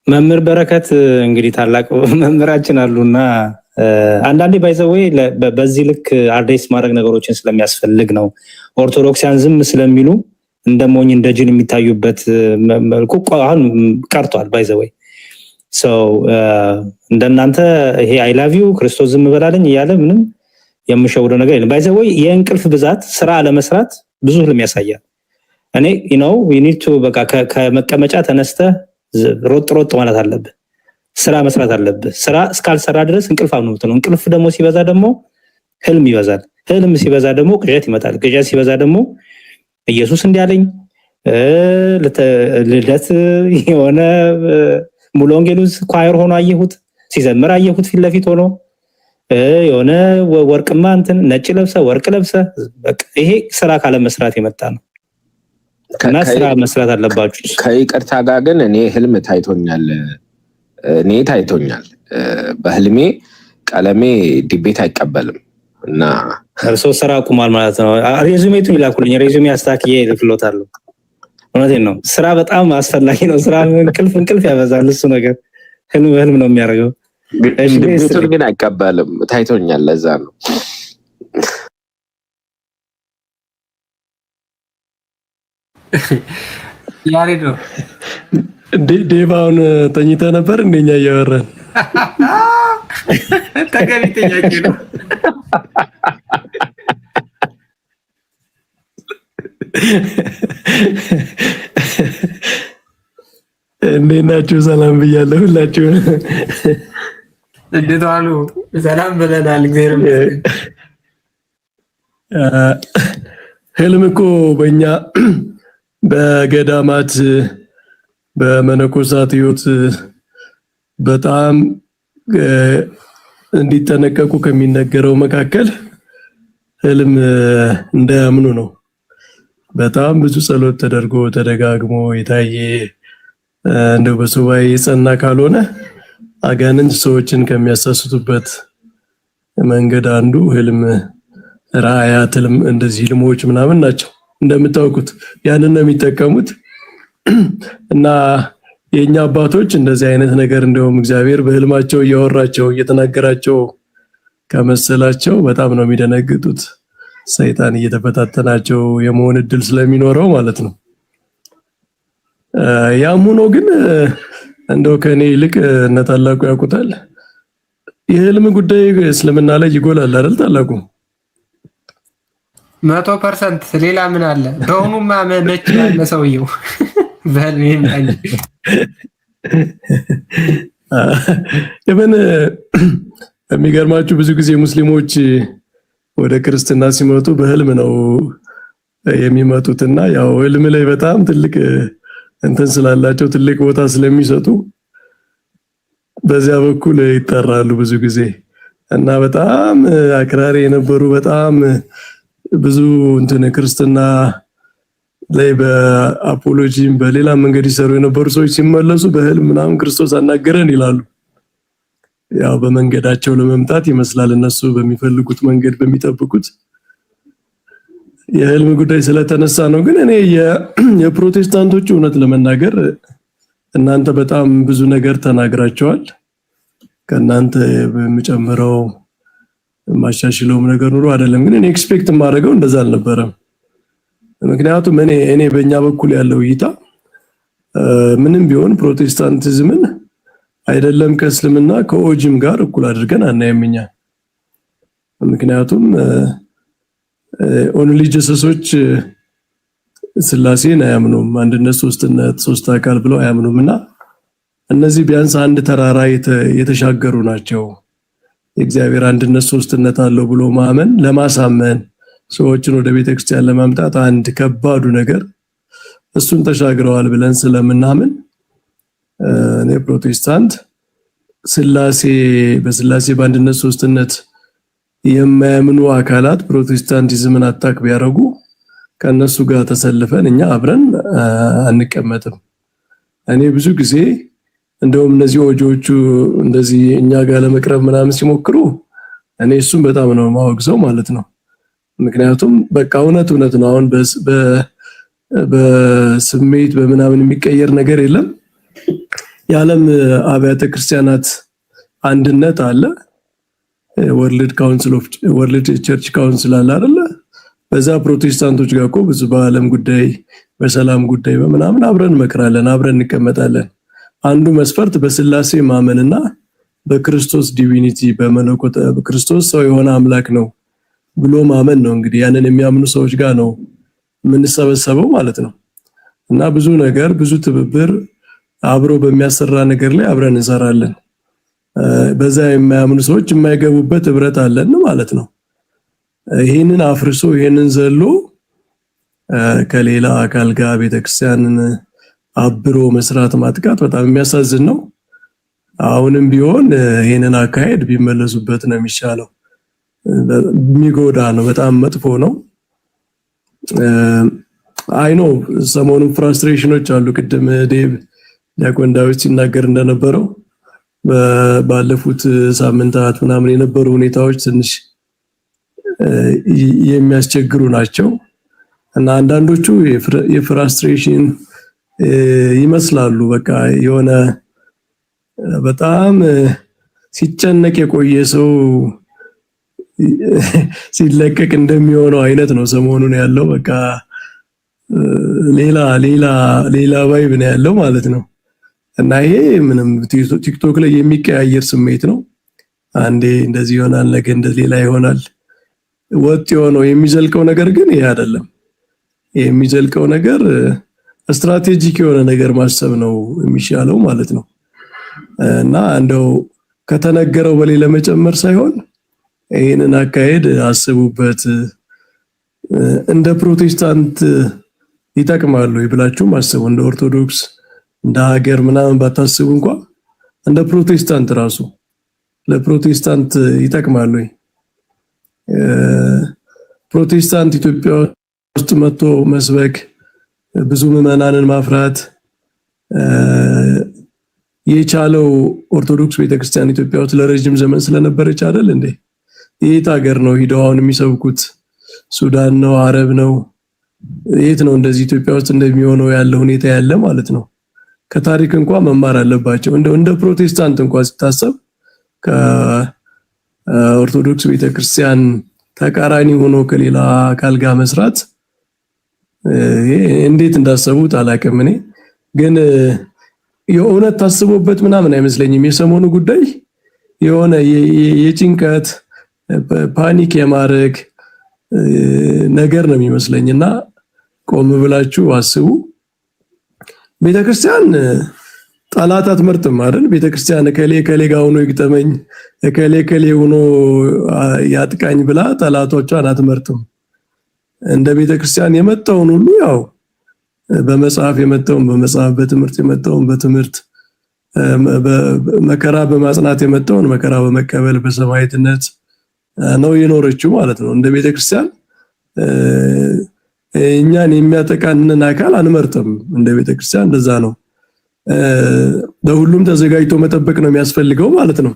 መምህር በረከት እንግዲህ ታላቅ መምህራችን አሉና አንዳንዴ ባይዘወይ በዚህ ልክ አድሬስ ማድረግ ነገሮችን ስለሚያስፈልግ ነው። ኦርቶዶክሲያን ዝም ስለሚሉ እንደሞኝ እንደጅን የሚታዩበት መልኩ አሁን ቀርቷል። ባይዘወይ እንደናንተ ይሄ አይ ላቭ ዩ ክርስቶስ ዝም በላለኝ እያለ ምንም የምሸውደው ነገር የለም። ባይዘወይ የእንቅልፍ ብዛት ስራ አለመስራት ብዙ ህልም ያሳያል። እኔ we need to በቃ ከመቀመጫ ተነስተህ ሮጥ ማለት አለብህ። ስራ መስራት አለብህ። ስራ እስካልሰራ ድረስ እንቅልፍ አምኑት ነው። እንቅልፍ ደግሞ ሲበዛ ደግሞ ህልም ይበዛል። ህልም ሲበዛ ደግሞ ቅዠት ይመጣል። ቅዠት ሲበዛ ደግሞ ኢየሱስ እንዲያለኝ ልደት የሆነ ሙሉ ወንጌሉስ ኳየር ሆኖ አየሁት፣ ሲዘምር አየሁት ፊት ለፊት ሆኖ የሆነ ወርቅማ እንትን ነጭ ለብሰ ወርቅ ለብሰ በቃ ይሄ ስራ ካለ መስራት የመጣ ነው። እና ስራ መስራት አለባችሁ። ከይቅርታ ጋር ግን እኔ ህልም ታይቶኛል። በህልሜ ቀለሜ ዲቤት አይቀበልም እና እርሶ ስራ አቁሟል ማለት ነው። ሬዙሜቱን ይላኩልኝ። ሬዙሜ አስተካክዬ ልክሎታለሁ። እውነቴን ነው። ስራ በጣም አስፈላጊ ነው። ስራ እንቅልፍ ያበዛል። እሱ ነገር ህልም ነው የሚያደርገው። ዲቤቱን ግን አይቀበልም። ታይቶኛል። ለዛ ነው ያሬድ ነው ዴቫውን ተኝተ ነበር እንደኛ እያወራን ተገቢ ጥያቄ ነው። እንዴት ናችሁ? ሰላም ብያለሁ ሁላችሁ። እንዴት ዋሉ? ሰላም ብለናል። እግዚአብሔር ይመስገን። ህልም እኮ በእኛ በገዳማት በመነኮሳት ህይወት በጣም እንዲጠነቀቁ ከሚነገረው መካከል ህልም እንደምኑ ነው። በጣም ብዙ ጸሎት ተደርጎ ተደጋግሞ የታየ እንደው በሱባኤ የጸና ካልሆነ አጋንንት ሰዎችን ከሚያሳስቱበት መንገድ አንዱ ህልም ራእያት፣ ህልም እንደዚህ ህልሞች ምናምን ናቸው። እንደምታውቁት ያንን ነው የሚጠቀሙት እና የኛ አባቶች እንደዚህ አይነት ነገር እንደውም እግዚአብሔር በህልማቸው እያወራቸው እየተናገራቸው ከመሰላቸው በጣም ነው የሚደነግጡት። ሰይጣን እየተፈታተናቸው የመሆን እድል ስለሚኖረው ማለት ነው። ያም ሆኖ ግን እንደው ከኔ ይልቅ እነ ታላቁ ያውቁታል። የህልም ጉዳይ እስልምና ላይ ይጎላል አይደል? ታላቁ 100% ሌላ ምን አለ? በእውኑማ መች ያለ ሰውየው በህልሜም ላይ የሚገርማችሁ ብዙ ጊዜ ሙስሊሞች ወደ ክርስትና ሲመጡ በህልም ነው የሚመጡትና ያው ህልም ላይ በጣም ትልቅ እንትን ስላላቸው ትልቅ ቦታ ስለሚሰጡ በዚያ በኩል ይጠራሉ ብዙ ጊዜ እና በጣም አክራሪ የነበሩ በጣም ብዙ እንትን ክርስትና ላይ በአፖሎጂም በሌላ መንገድ ይሰሩ የነበሩ ሰዎች ሲመለሱ በህልም ምናምን ክርስቶስ አናገረን ይላሉ። ያው በመንገዳቸው ለመምጣት ይመስላል እነሱ በሚፈልጉት መንገድ በሚጠብቁት የህልም ጉዳይ ስለተነሳ ነው። ግን እኔ የፕሮቴስታንቶች እውነት ለመናገር እናንተ በጣም ብዙ ነገር ተናግራቸዋል። ከናንተ በሚጨምረው ማሻሽለውም ነገር ኑሮ አይደለም። ግን እኔ ኤክስፔክት ማድረገው እንደዛ አልነበረም። ምክንያቱም እኔ በእኛ በኩል ያለው እይታ ምንም ቢሆን ፕሮቴስታንቲዝምን አይደለም ከእስልምና ከኦጂም ጋር እኩል አድርገን አናየምኛ። ምክንያቱም ኦንሊ ጂሰሶች ስላሴን አያምኑም፣ አንድነት ሶስትነት ሶስት አካል ብለው አያምኑምና እነዚህ ቢያንስ አንድ ተራራ የተሻገሩ ናቸው። የእግዚአብሔር አንድነት ሶስትነት አለው ብሎ ማመን ለማሳመን ሰዎችን ወደ ቤተክርስቲያን ለማምጣት አንድ ከባዱ ነገር እሱን ተሻግረዋል ብለን ስለምናምን እኔ ፕሮቴስታንት በስላሴ በአንድነት ሶስትነት የማያምኑ አካላት ፕሮቴስታንቲዝምን አታክ ቢያረጉ ከነሱ ጋር ተሰልፈን እኛ አብረን አንቀመጥም። እኔ ብዙ ጊዜ እንደውም እነዚህ ወጆቹ እንደዚህ እኛ ጋር ለመቅረብ ምናምን ሲሞክሩ እኔ እሱም በጣም ነው ማወግዘው ማለት ነው። ምክንያቱም በቃ እውነት ነው። አሁን በስሜት በምናምን የሚቀየር ነገር የለም። የዓለም አብያተ ክርስቲያናት አንድነት አለ። ወርልድ ቸርች ካውንስል አለ አይደለ? በዛ ፕሮቴስታንቶች ጋር እኮ ብዙ በዓለም ጉዳይ በሰላም ጉዳይ በምናምን አብረን መክራለን፣ አብረን እንቀመጣለን። አንዱ መስፈርት በስላሴ ማመንና በክርስቶስ ዲቪኒቲ በመለኮት ክርስቶስ ሰው የሆነ አምላክ ነው ብሎ ማመን ነው። እንግዲህ ያንን የሚያምኑ ሰዎች ጋር ነው የምንሰበሰበው ማለት ነው። እና ብዙ ነገር ብዙ ትብብር አብሮ በሚያሰራ ነገር ላይ አብረን እንሰራለን። በዛ የማያምኑ ሰዎች የማይገቡበት ህብረት አለን ማለት ነው። ይሄንን አፍርሶ ይሄንን ዘሎ ከሌላ አካል ጋር ቤተክርስቲያንን አብሮ መስራት ማጥቃት በጣም የሚያሳዝን ነው። አሁንም ቢሆን ይሄንን አካሄድ ቢመለሱበት ነው የሚሻለው። የሚጎዳ ነው፣ በጣም መጥፎ ነው። አይኖ ሰሞኑን ፍራስትሬሽኖች አሉ። ቅድም ዴቭ ዲያቆን ዳዊት ሲናገር እንደነበረው ባለፉት ሳምንታት ምናምን የነበሩ ሁኔታዎች ትንሽ የሚያስቸግሩ ናቸው እና አንዳንዶቹ የፍራስትሬሽን ይመስላሉ። በቃ የሆነ በጣም ሲጨነቅ የቆየ ሰው ሲለቀቅ እንደሚሆነው አይነት ነው ሰሞኑን ያለው። በቃ ሌላ ቫይብ ነው ያለው ማለት ነው። እና ይሄ ምንም ቲክቶክ ላይ የሚቀያየር ስሜት ነው። አንዴ እንደዚህ ይሆናል፣ ነገ እንደዚህ ሌላ ይሆናል። ወጥ የሆነው የሚዘልቀው ነገር ግን ይሄ አይደለም። የሚዘልቀው ነገር ስትራቴጂክ የሆነ ነገር ማሰብ ነው የሚሻለው ማለት ነው። እና እንደው ከተነገረው በላይ ለመጨመር ሳይሆን ይሄንን አካሄድ አስቡበት። እንደ ፕሮቴስታንት ይጠቅማሉ ይብላችሁ ማሰቡ። እንደ ኦርቶዶክስ እንደ ሀገር ምናምን ባታስቡ እንኳን እንደ ፕሮቴስታንት ራሱ ለፕሮቴስታንት ይጠቅማሉ። ፕሮቴስታንት ኢትዮጵያ ውስጥ መጥቶ መስበክ፣ ብዙ ምዕመናንን ማፍራት የቻለው ኦርቶዶክስ ቤተክርስቲያን ኢትዮጵያ ውስጥ ለረጅም ዘመን ስለነበረች አይደል እንዴ? የት ሀገር ነው ሂደው አሁን የሚሰብኩት? ሱዳን ነው? አረብ ነው? የት ነው እንደዚህ ኢትዮጵያ ውስጥ እንደሚሆነው ያለ ሁኔታ ያለ ማለት ነው። ከታሪክ እንኳን መማር አለባቸው። እንደ ፕሮቴስታንት እንኳን ሲታሰብ ከኦርቶዶክስ ቤተክርስቲያን ተቃራኒ ሆኖ ከሌላ አካል ጋር መስራት እንዴት እንዳሰቡት አላውቅም። እኔ ግን የእውነት ታስቦበት ምናምን አይመስለኝም። የሰሞኑ ጉዳይ የሆነ የጭንቀት ፓኒክ የማድረግ ነገር ነው የሚመስለኝና ቆም ብላችሁ አስቡ። ቤተክርስቲያን ጠላት አትመርጥም አይደል? ቤተክርስቲያን ከሌ ጋር ሆኖ ይግጠመኝ ከሌ ሆኖ ያጥቃኝ ብላ ጠላቶቿን አትመርጥም። እንደ ቤተክርስቲያን የመጣውን ሁሉ ያው በመጽሐፍ የመጣውን በመጽሐፍ በትምህርት የመጣውን በትምህርት መከራ በማጽናት የመጣውን መከራ በመቀበል በሰማዕትነት ነው የኖረችው ማለት ነው። እንደ ቤተክርስቲያን እኛን የሚያጠቃንን አካል አንመርጥም። እንደ ቤተክርስቲያን እንደዛ ነው። ለሁሉም ተዘጋጅቶ መጠበቅ ነው የሚያስፈልገው ማለት ነው።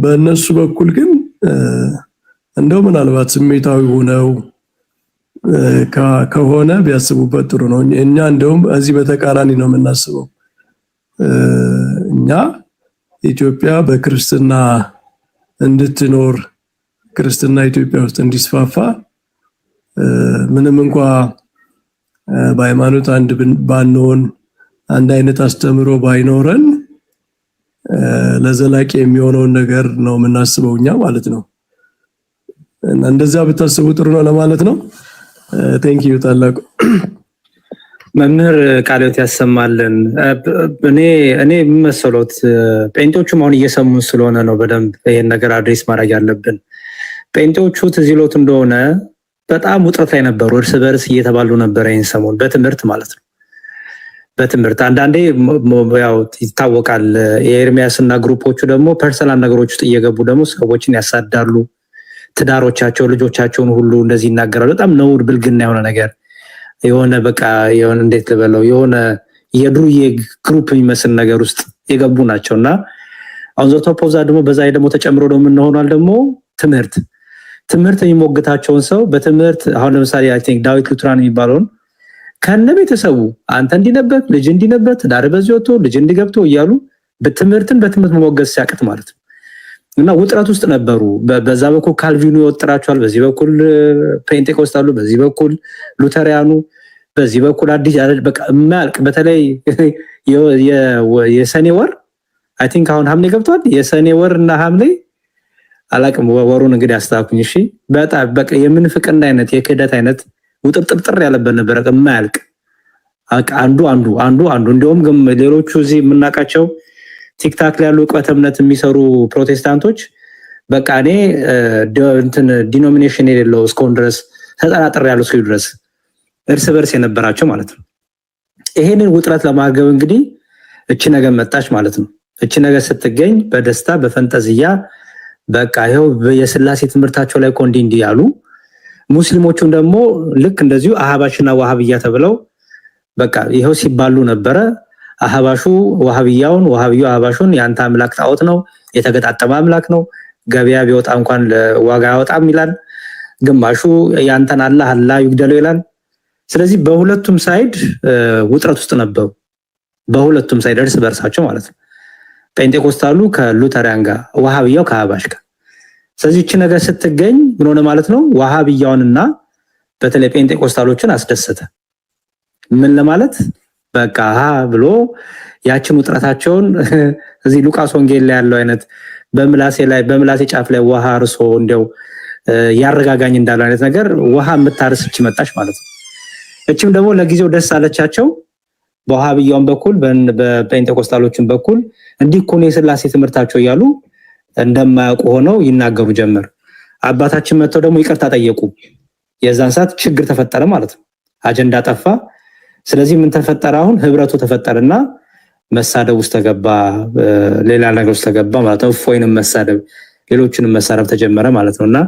በእነሱ በኩል ግን እንደው ምናልባት ስሜታዊ ሆነው ከሆነ ቢያስቡበት ጥሩ ነው። እኛ እንደውም እዚህ በተቃራኒ ነው የምናስበው። እኛ ኢትዮጵያ በክርስትና እንድትኖር ክርስትና ኢትዮጵያ ውስጥ እንዲስፋፋ ምንም እንኳን በሃይማኖት አንድ ባንሆን አንድ አይነት አስተምሮ ባይኖረን ለዘላቂ የሚሆነውን ነገር ነው የምናስበው እኛ ማለት ነው። እና እንደዛ ብታስቡ ጥሩ ነው ለማለት ነው። ቴንክ ዩ ታላቁ መምህር ቃልዮት ያሰማልን። እኔ መሰሎት ጴንጤዎቹም አሁን እየሰሙን ስለሆነ ነው በደንብ ይሄን ነገር አድሬስ ማድረግ ያለብን። ጴንጤዎቹ ትዝ ይሎት እንደሆነ በጣም ውጥረት ላይ ነበሩ፣ እርስ በርስ እየተባሉ ነበር ይህን ሰሞን በትምህርት ማለት ነው። በትምህርት አንዳንዴ ያው ይታወቃል የኤርሚያስና ግሩፖቹ ደግሞ ፐርሰናል ነገሮች ውስጥ እየገቡ ደግሞ ሰዎችን ያሳዳሉ፣ ትዳሮቻቸው ልጆቻቸውን ሁሉ እንደዚህ ይናገራሉ። በጣም ነውር ብልግና የሆነ ነገር የሆነ በቃ የሆነ እንዴት ልበለው የሆነ የዱርዬ ግሩፕ የሚመስል ነገር ውስጥ የገቡ ናቸውና አሁን ዘቶፖዛ ደግሞ በዛ ላይ ደግሞ ተጨምሮ ደግሞ ምን ሆኗል ደግሞ ትምህርት የሚሞግታቸውን ሰው በትምህርት አሁን ለምሳሌ አይ ቲንክ ዳዊት ሉትራን የሚባለውን ከነ ቤተሰቡ አንተ እንዲነበት ልጅ እንዲነበት ዳር በዚህ ወጥቶ ልጅ እንዲገብቶ እያሉ በትምህርት መሞገስ ሲያቅት ማለት ነው። እና ውጥረት ውስጥ ነበሩ። በዛ በኩል ካልቪኑ ይወጥራቸዋል፣ በዚህ በኩል ፔንቴኮስታሉ፣ በዚህ በኩል ሉተሪያኑ፣ በዚህ በኩል አዲስ በቃ ማልቅ በተለይ የሰኔ ወር አይ ቲንክ አሁን ሐምሌ ገብቷል። የሰኔ ወር እና ሐምሌ አላቅም ወሩን እንግዲህ አስተካክኝ እሺ። በጣም በቃ የምንፍቅና አይነት የክህደት አይነት ውጥርጥር ያለበት ነበር ማልቅ አንዱ እንደውም ግን ሌሎቹ እዚህ የምናውቃቸው ቲክታክ ላይ ያሉ ዕውቀተ እምነት የሚሰሩ ፕሮቴስታንቶች በቃ እኔ እንትን ዲኖሚኔሽን የሌለው እስካሁን ድረስ ተጠራጥሬ ያለው እስኪ ድረስ እርስ በርስ የነበራቸው ማለት ነው። ይሄንን ውጥረት ለማርገብ እንግዲህ እቺ ነገር መጣች ማለት ነው። እቺ ነገር ስትገኝ በደስታ በፈንጠዝያ በቃ ይሄው የሥላሴ ትምህርታቸው ላይ እንዲህ ያሉ ሙስሊሞቹም ደግሞ ልክ እንደዚሁ አህባሽና ወሃብያ ተብለው በቃ ይሄው ሲባሉ ነበረ። አህባሹ ወሃብያውን፣ ወሃብያው አህባሹን ያንተ አምላክ ጣዖት ነው፣ የተገጣጠመ አምላክ ነው፣ ገበያ ቢወጣ እንኳን ዋጋ ያወጣም ይላል። ግማሹ ያንተን አላህ ይግደለው ይላል። ስለዚህ በሁለቱም ሳይድ ውጥረት ውስጥ ነበሩ። በሁለቱም ሳይድ እርስ በርሳቸው ማለት ነው። ጴንጤኮስታሉ ከሉተሪያን ጋር፣ ወሃብያው ከአህባሽ ጋር። ስለዚህ እቺ ነገር ስትገኝ ምን ሆነ ማለት ነው? ወሃብያውንና በተለይ ጴንጤኮስታሎችን አስደሰተ። ምን ለማለት በቃ ብሎ ያችን ውጥረታቸውን እዚህ ሉቃስ ወንጌል ላይ ያለው አይነት በምላሴ ጫፍ ላይ ውሃ እርሶ እንደው ያረጋጋኝ እንዳለው አይነት ነገር ውሃ የምታርስ እቺ መጣች ማለት ነው። እቺም ደግሞ ለጊዜው ደስ አለቻቸው። በወሃብያውን በኩል በጴንጤኮስታሎችን በኩል እንዲህ እኮ ነው የሥላሴ ትምህርታቸው እያሉ እንደማያውቁ ሆነው ይናገሩ ጀመር። አባታችን መጥተው ደግሞ ይቅርታ ጠየቁ። የዛን ሰዓት ችግር ተፈጠረ ማለት ነው። አጀንዳ ጠፋ። ስለዚህ ምን ተፈጠረ? አሁን ህብረቱ ተፈጠረና መሳደብ ውስጥ ተገባ፣ ሌላ ነገር ውስጥ ተገባ ማለት ነው። እፎይንም መሳደብ፣ ሌሎችንም መሳደብ ተጀመረ ማለት ነውና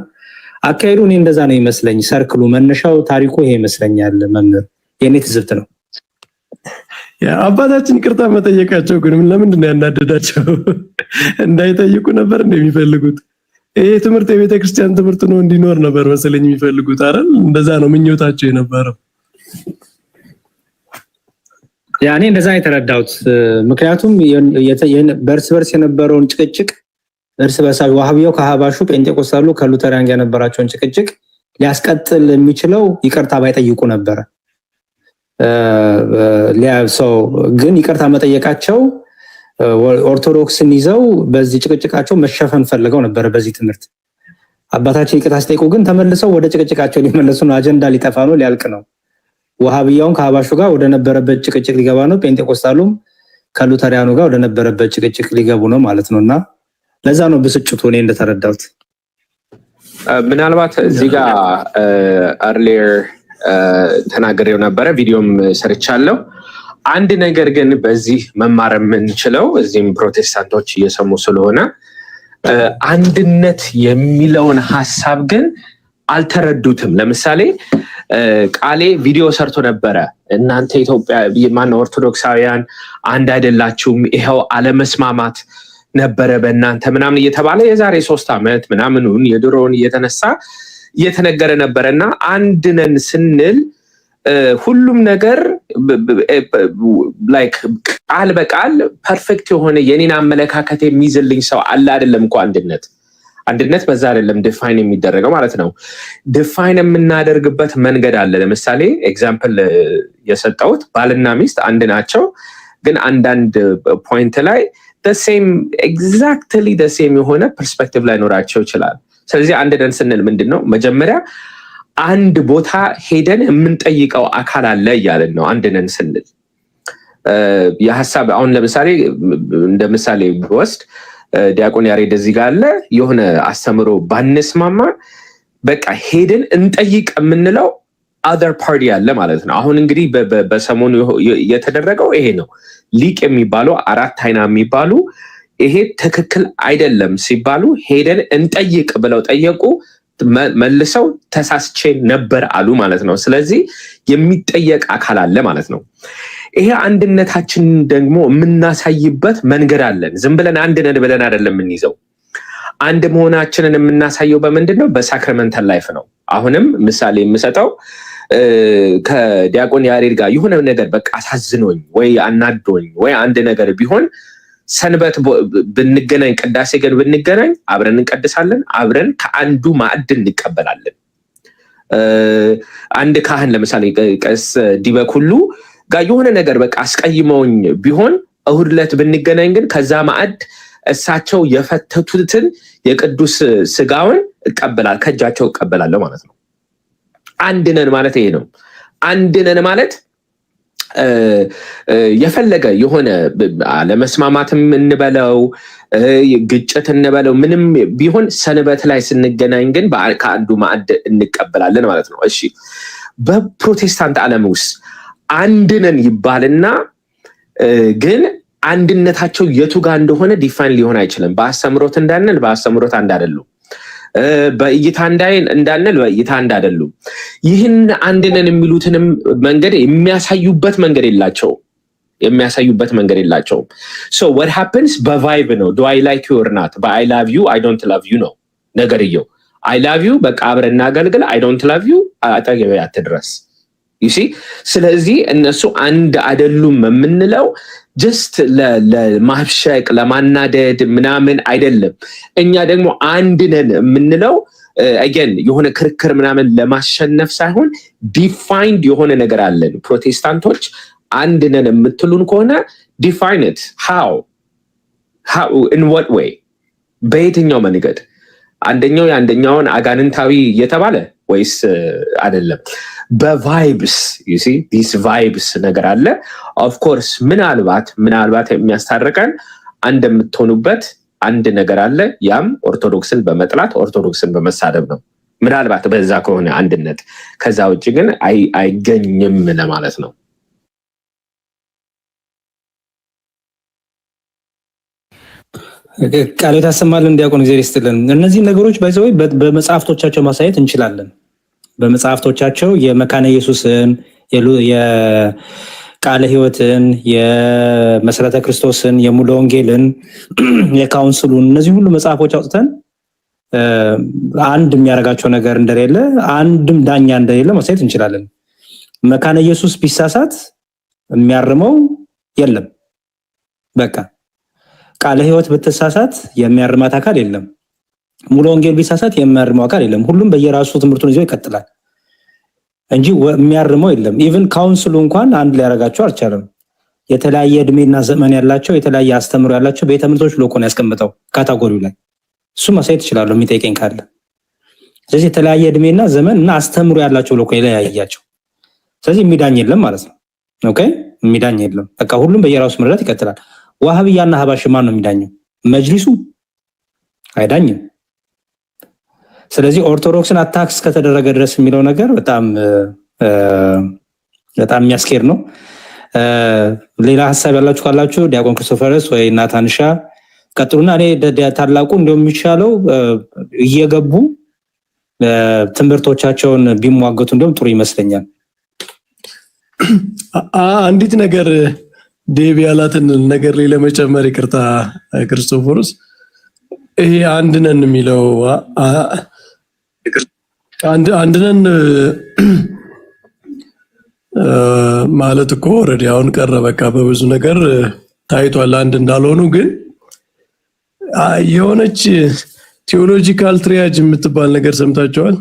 አካሄዱ እኔ እንደዛ ነው ይመስለኝ። ሰርክሉ መነሻው ታሪኩ ይሄ ይመስለኛል። መምህር የኔ ትዝብት ነው። አባታችን ይቅርታ መጠየቃቸው ግን ለምንድን ነው ያናደዳቸው? እንዳይጠይቁ ነበር እንደሚፈልጉት። ይሄ ትምህርት የቤተ ክርስቲያን ትምህርት ነው እንዲኖር ነበር መሰለኝ የሚፈልጉት አይደል? እንደዛ ነው ምኞታቸው የነበረው። ያኔ እንደዛ የተረዳሁት ምክንያቱም በርስ በርስ የነበረውን ጭቅጭቅ እርስ በርሳዊ ወሃብያው ከአህባሹ፣ ጴንጤኮስታሉ ከሉተሪያን ጋር የነበራቸውን ጭቅጭቅ ሊያስቀጥል የሚችለው ይቅርታ ባይጠይቁ ነበረ። ግን ይቅርታ መጠየቃቸው ኦርቶዶክስን ይዘው በዚህ ጭቅጭቃቸው መሸፈን ፈልገው ነበረ። በዚህ ትምህርት አባታችን ይቅርታ ሲጠይቁ ግን ተመልሰው ወደ ጭቅጭቃቸው ሊመለሱ ነው። አጀንዳ ሊጠፋ ነው፣ ሊያልቅ ነው። ወሃብያውን ከአህባሹ ጋር ወደ ነበረበት ጭቅጭቅ ሊገባ ነው። ጴንጤኮስታሉም ከሉተሪያኑ ጋር ወደ ነበረበት ጭቅጭቅ ሊገቡ ነው ማለት ነውና ለዛ ነው ብስጭቱ እኔ እንደተረዳሁት። ምናልባት እዚህ ጋር አርሊየር ተናግሬው ነበረ፣ ቪዲዮም ሰርቻለሁ። አንድ ነገር ግን በዚህ መማር የምንችለው እዚህም ፕሮቴስታንቶች እየሰሙ ስለሆነ አንድነት የሚለውን ሀሳብ ግን አልተረዱትም። ለምሳሌ ቃሌ ቪዲዮ ሰርቶ ነበረ። እናንተ ኢትዮጵያ ማነው ኦርቶዶክሳውያን አንድ አይደላችሁም፣ ይሄው አለመስማማት ነበረ በእናንተ ምናምን እየተባለ የዛሬ 3 ዓመት ምናምኑን የድሮውን እየተነሳ እየተነገረ ነበረና አንድ ነን ስንል ሁሉም ነገር ላይክ ቃል በቃል ፐርፌክት የሆነ የኔን አመለካከት የሚይዝልኝ ሰው አለ አይደለም እኮ አንድነት በዛ አይደለም ዲፋይን የሚደረገው ማለት ነው። ዲፋይን የምናደርግበት መንገድ አለ። ለምሳሌ ኤግዛምፕል የሰጠሁት ባልና ሚስት አንድ ናቸው። ግን አንዳንድ ፖይንት ላይ ኤግዛክትሊ ሴም የሆነ ፐርስፔክቲቭ ላይ ኖራቸው ይችላል። ስለዚህ አንድ ነን ስንል ምንድነው መጀመሪያ አንድ ቦታ ሄደን የምንጠይቀው አካል አለ እያልን ነው። አንድ ነን ስንል የሐሳብ አሁን ለምሳሌ እንደ ምሳሌ ወስድ ዲያቆን ያሬድ እዚህ ጋር አለ የሆነ አስተምሮ ባንስማማ በቃ ሄደን እንጠይቅ የምንለው other party አለ ማለት ነው። አሁን እንግዲህ በሰሞኑ የተደረገው ይሄ ነው። ሊቅ የሚባሉ አራት አይና የሚባሉ ይሄ ትክክል አይደለም ሲባሉ ሄደን እንጠይቅ ብለው ጠየቁ። መልሰው ተሳስቼ ነበር አሉ ማለት ነው። ስለዚህ የሚጠየቅ አካል አለ ማለት ነው። ይሄ አንድነታችን ደግሞ የምናሳይበት መንገድ አለን። ዝም ብለን አንድ ነን ብለን አይደለም የምንይዘው። አንድ መሆናችንን የምናሳየው በምንድነው? በሳክራመንታል ላይፍ ነው። አሁንም ምሳሌ የምሰጠው ከዲያቆን ያሬድ ጋር የሆነ ነገር በቃ አሳዝኖኝ ወይ አናዶኝ ወይ አንድ ነገር ቢሆን ሰንበት ብንገናኝ ቅዳሴ ግን ብንገናኝ አብረን እንቀድሳለን፣ አብረን ከአንዱ ማዕድ እንቀበላለን። አንድ ካህን ለምሳሌ ቀስ ዲበኩሉ ጋር የሆነ ነገር በቃ አስቀይመውኝ ቢሆን እሁድ ዕለት ብንገናኝ ግን ከዛ ማዕድ እሳቸው የፈተቱትን የቅዱስ ስጋውን እቀበላለሁ፣ ከእጃቸው እቀበላለሁ ማለት ነው። አንድ ነን ማለት ይሄ ነው። አንድ ነን ማለት የፈለገ የሆነ አለመስማማትም እንበለው ግጭት እንበለው ምንም ቢሆን ሰንበት ላይ ስንገናኝ ግን ከአንዱ ማዕድ እንቀበላለን ማለት ነው። እሺ በፕሮቴስታንት ዓለም ውስጥ አንድ ነን ይባልና ግን አንድነታቸው የቱ ጋር እንደሆነ ዲፋይን ሊሆን አይችልም። በአስተምሮት እንዳንል በአስተምሮት አንድ አይደሉም፣ በእይታ እንዳንል በእይታ አንድ አይደሉም። ይህን አንድ ነን የሚሉትንም መንገድ የሚያሳዩበት መንገድ የላቸውም። so what happens በቫይብ ነው። do I like you or not? I love you I don't love you ነው ነገርየው። I love you በቃ አብረን እናገልግል፣ I don't love you አጠገቤ አትድረስ። you see ስለዚህ እነሱ አንድ አይደሉም የምንለው ጀስት ለማብሸቅ ለማናደድ ምናምን አይደለም። እኛ ደግሞ አንድ ነን የምንለው again የሆነ ክርክር ምናምን ለማሸነፍ ሳይሆን ዲፋይንድ የሆነ ነገር አለን። ፕሮቴስታንቶች አንድ ነን የምትሉን ከሆነ ዲፋይን it how in what way በየትኛው መንገድ አንደኛው የአንደኛውን አጋንንታዊ የተባለ ወይስ አይደለም? በቫይብስ you see these vibes ነገር አለ። of course ምናልባት የሚያስታርቀን አንድ የምትሆኑበት አንድ ነገር አለ። ያም ኦርቶዶክስን በመጥላት ኦርቶዶክስን በመሳደብ ነው። ምናልባት በዛ ከሆነ አንድነት፣ ከዛ ውጭ ግን አይገኝም ለማለት ነው። ቃል ታሰማልን ዲያቆን እግዚአብሔር ይስጥልን። እነዚህ ነገሮች ባይዘው በመጽሐፍቶቻቸው ማሳየት እንችላለን። በመጽሐፍቶቻቸው የመካነ ኢየሱስን የቃለ ሕይወትን የመሰረተ ክርስቶስን የሙሉ ወንጌልን የካውንስሉን እነዚህ ሁሉ መጽሐፎች አውጥተን አንድ የሚያደርጋቸው ነገር እንደሌለ አንድም ዳኛ እንደሌለ ማሳየት እንችላለን። መካነ ኢየሱስ ቢሳሳት የሚያርመው የለም። በቃ ቃለ ሕይወት ብትሳሳት የሚያርማት አካል የለም። ሙሉ ወንጌል ቢሳሳት የሚያርመው አካል የለም። ሁሉም በየራሱ ትምህርቱን ይዞ ይቀጥላል እንጂ የሚያርመው የለም። ኢቭን ካውንስሉ እንኳን አንድ ሊያደርጋቸው አልቻለም። የተለያየ እድሜና ዘመን ያላቸው የተለያየ አስተምሮ ያላቸው ቤተ እምነቶች ብሎ እኮ ነው ያስቀምጠው ካታጎሪው ላይ። እሱ ማሳየት ይችላል የሚጠይቀኝ ካለ። ስለዚህ የተለያየ እድሜና ዘመን እና አስተምሮ ያላቸው ብሎ እኮ ይለያያቸው። ስለዚህ የሚዳኝ የለም ማለት ነው። ኦኬ የሚዳኝ የለም። በቃ ሁሉም በየራሱ ምርረት ይቀጥላል። ዋሃብያና ሀባሽ ማን ነው የሚዳኘው? መጅሊሱ አይዳኝም። ስለዚህ ኦርቶዶክስን አታክስ ከተደረገ ድረስ የሚለው ነገር በጣም የሚያስኬድ ነው። ሌላ ሀሳብ ያላችሁ ካላችሁ ዲያቆን ክርስቶፈርስ ወይ ናታንሻ ቀጥሉና እኔ ታላቁ እንደው የሚቻለው እየገቡ ትምህርቶቻቸውን ቢሟገቱ እንደውም ጥሩ ይመስለኛል። አንዲት ነገር ዴቪ ያላትን ነገር ላይ ለመጨመር ይቅርታ ክርስቶፎርስ፣ ይሄ አንድ ነን የሚለው አንድ ነን ማለት እኮ ኦልሬዲ አሁን ቀረ በቃ በብዙ ነገር ታይቷል አንድ እንዳልሆኑ። ግን የሆነች ቴዎሎጂካል ትሪያጅ የምትባል ነገር ሰምታችኋል?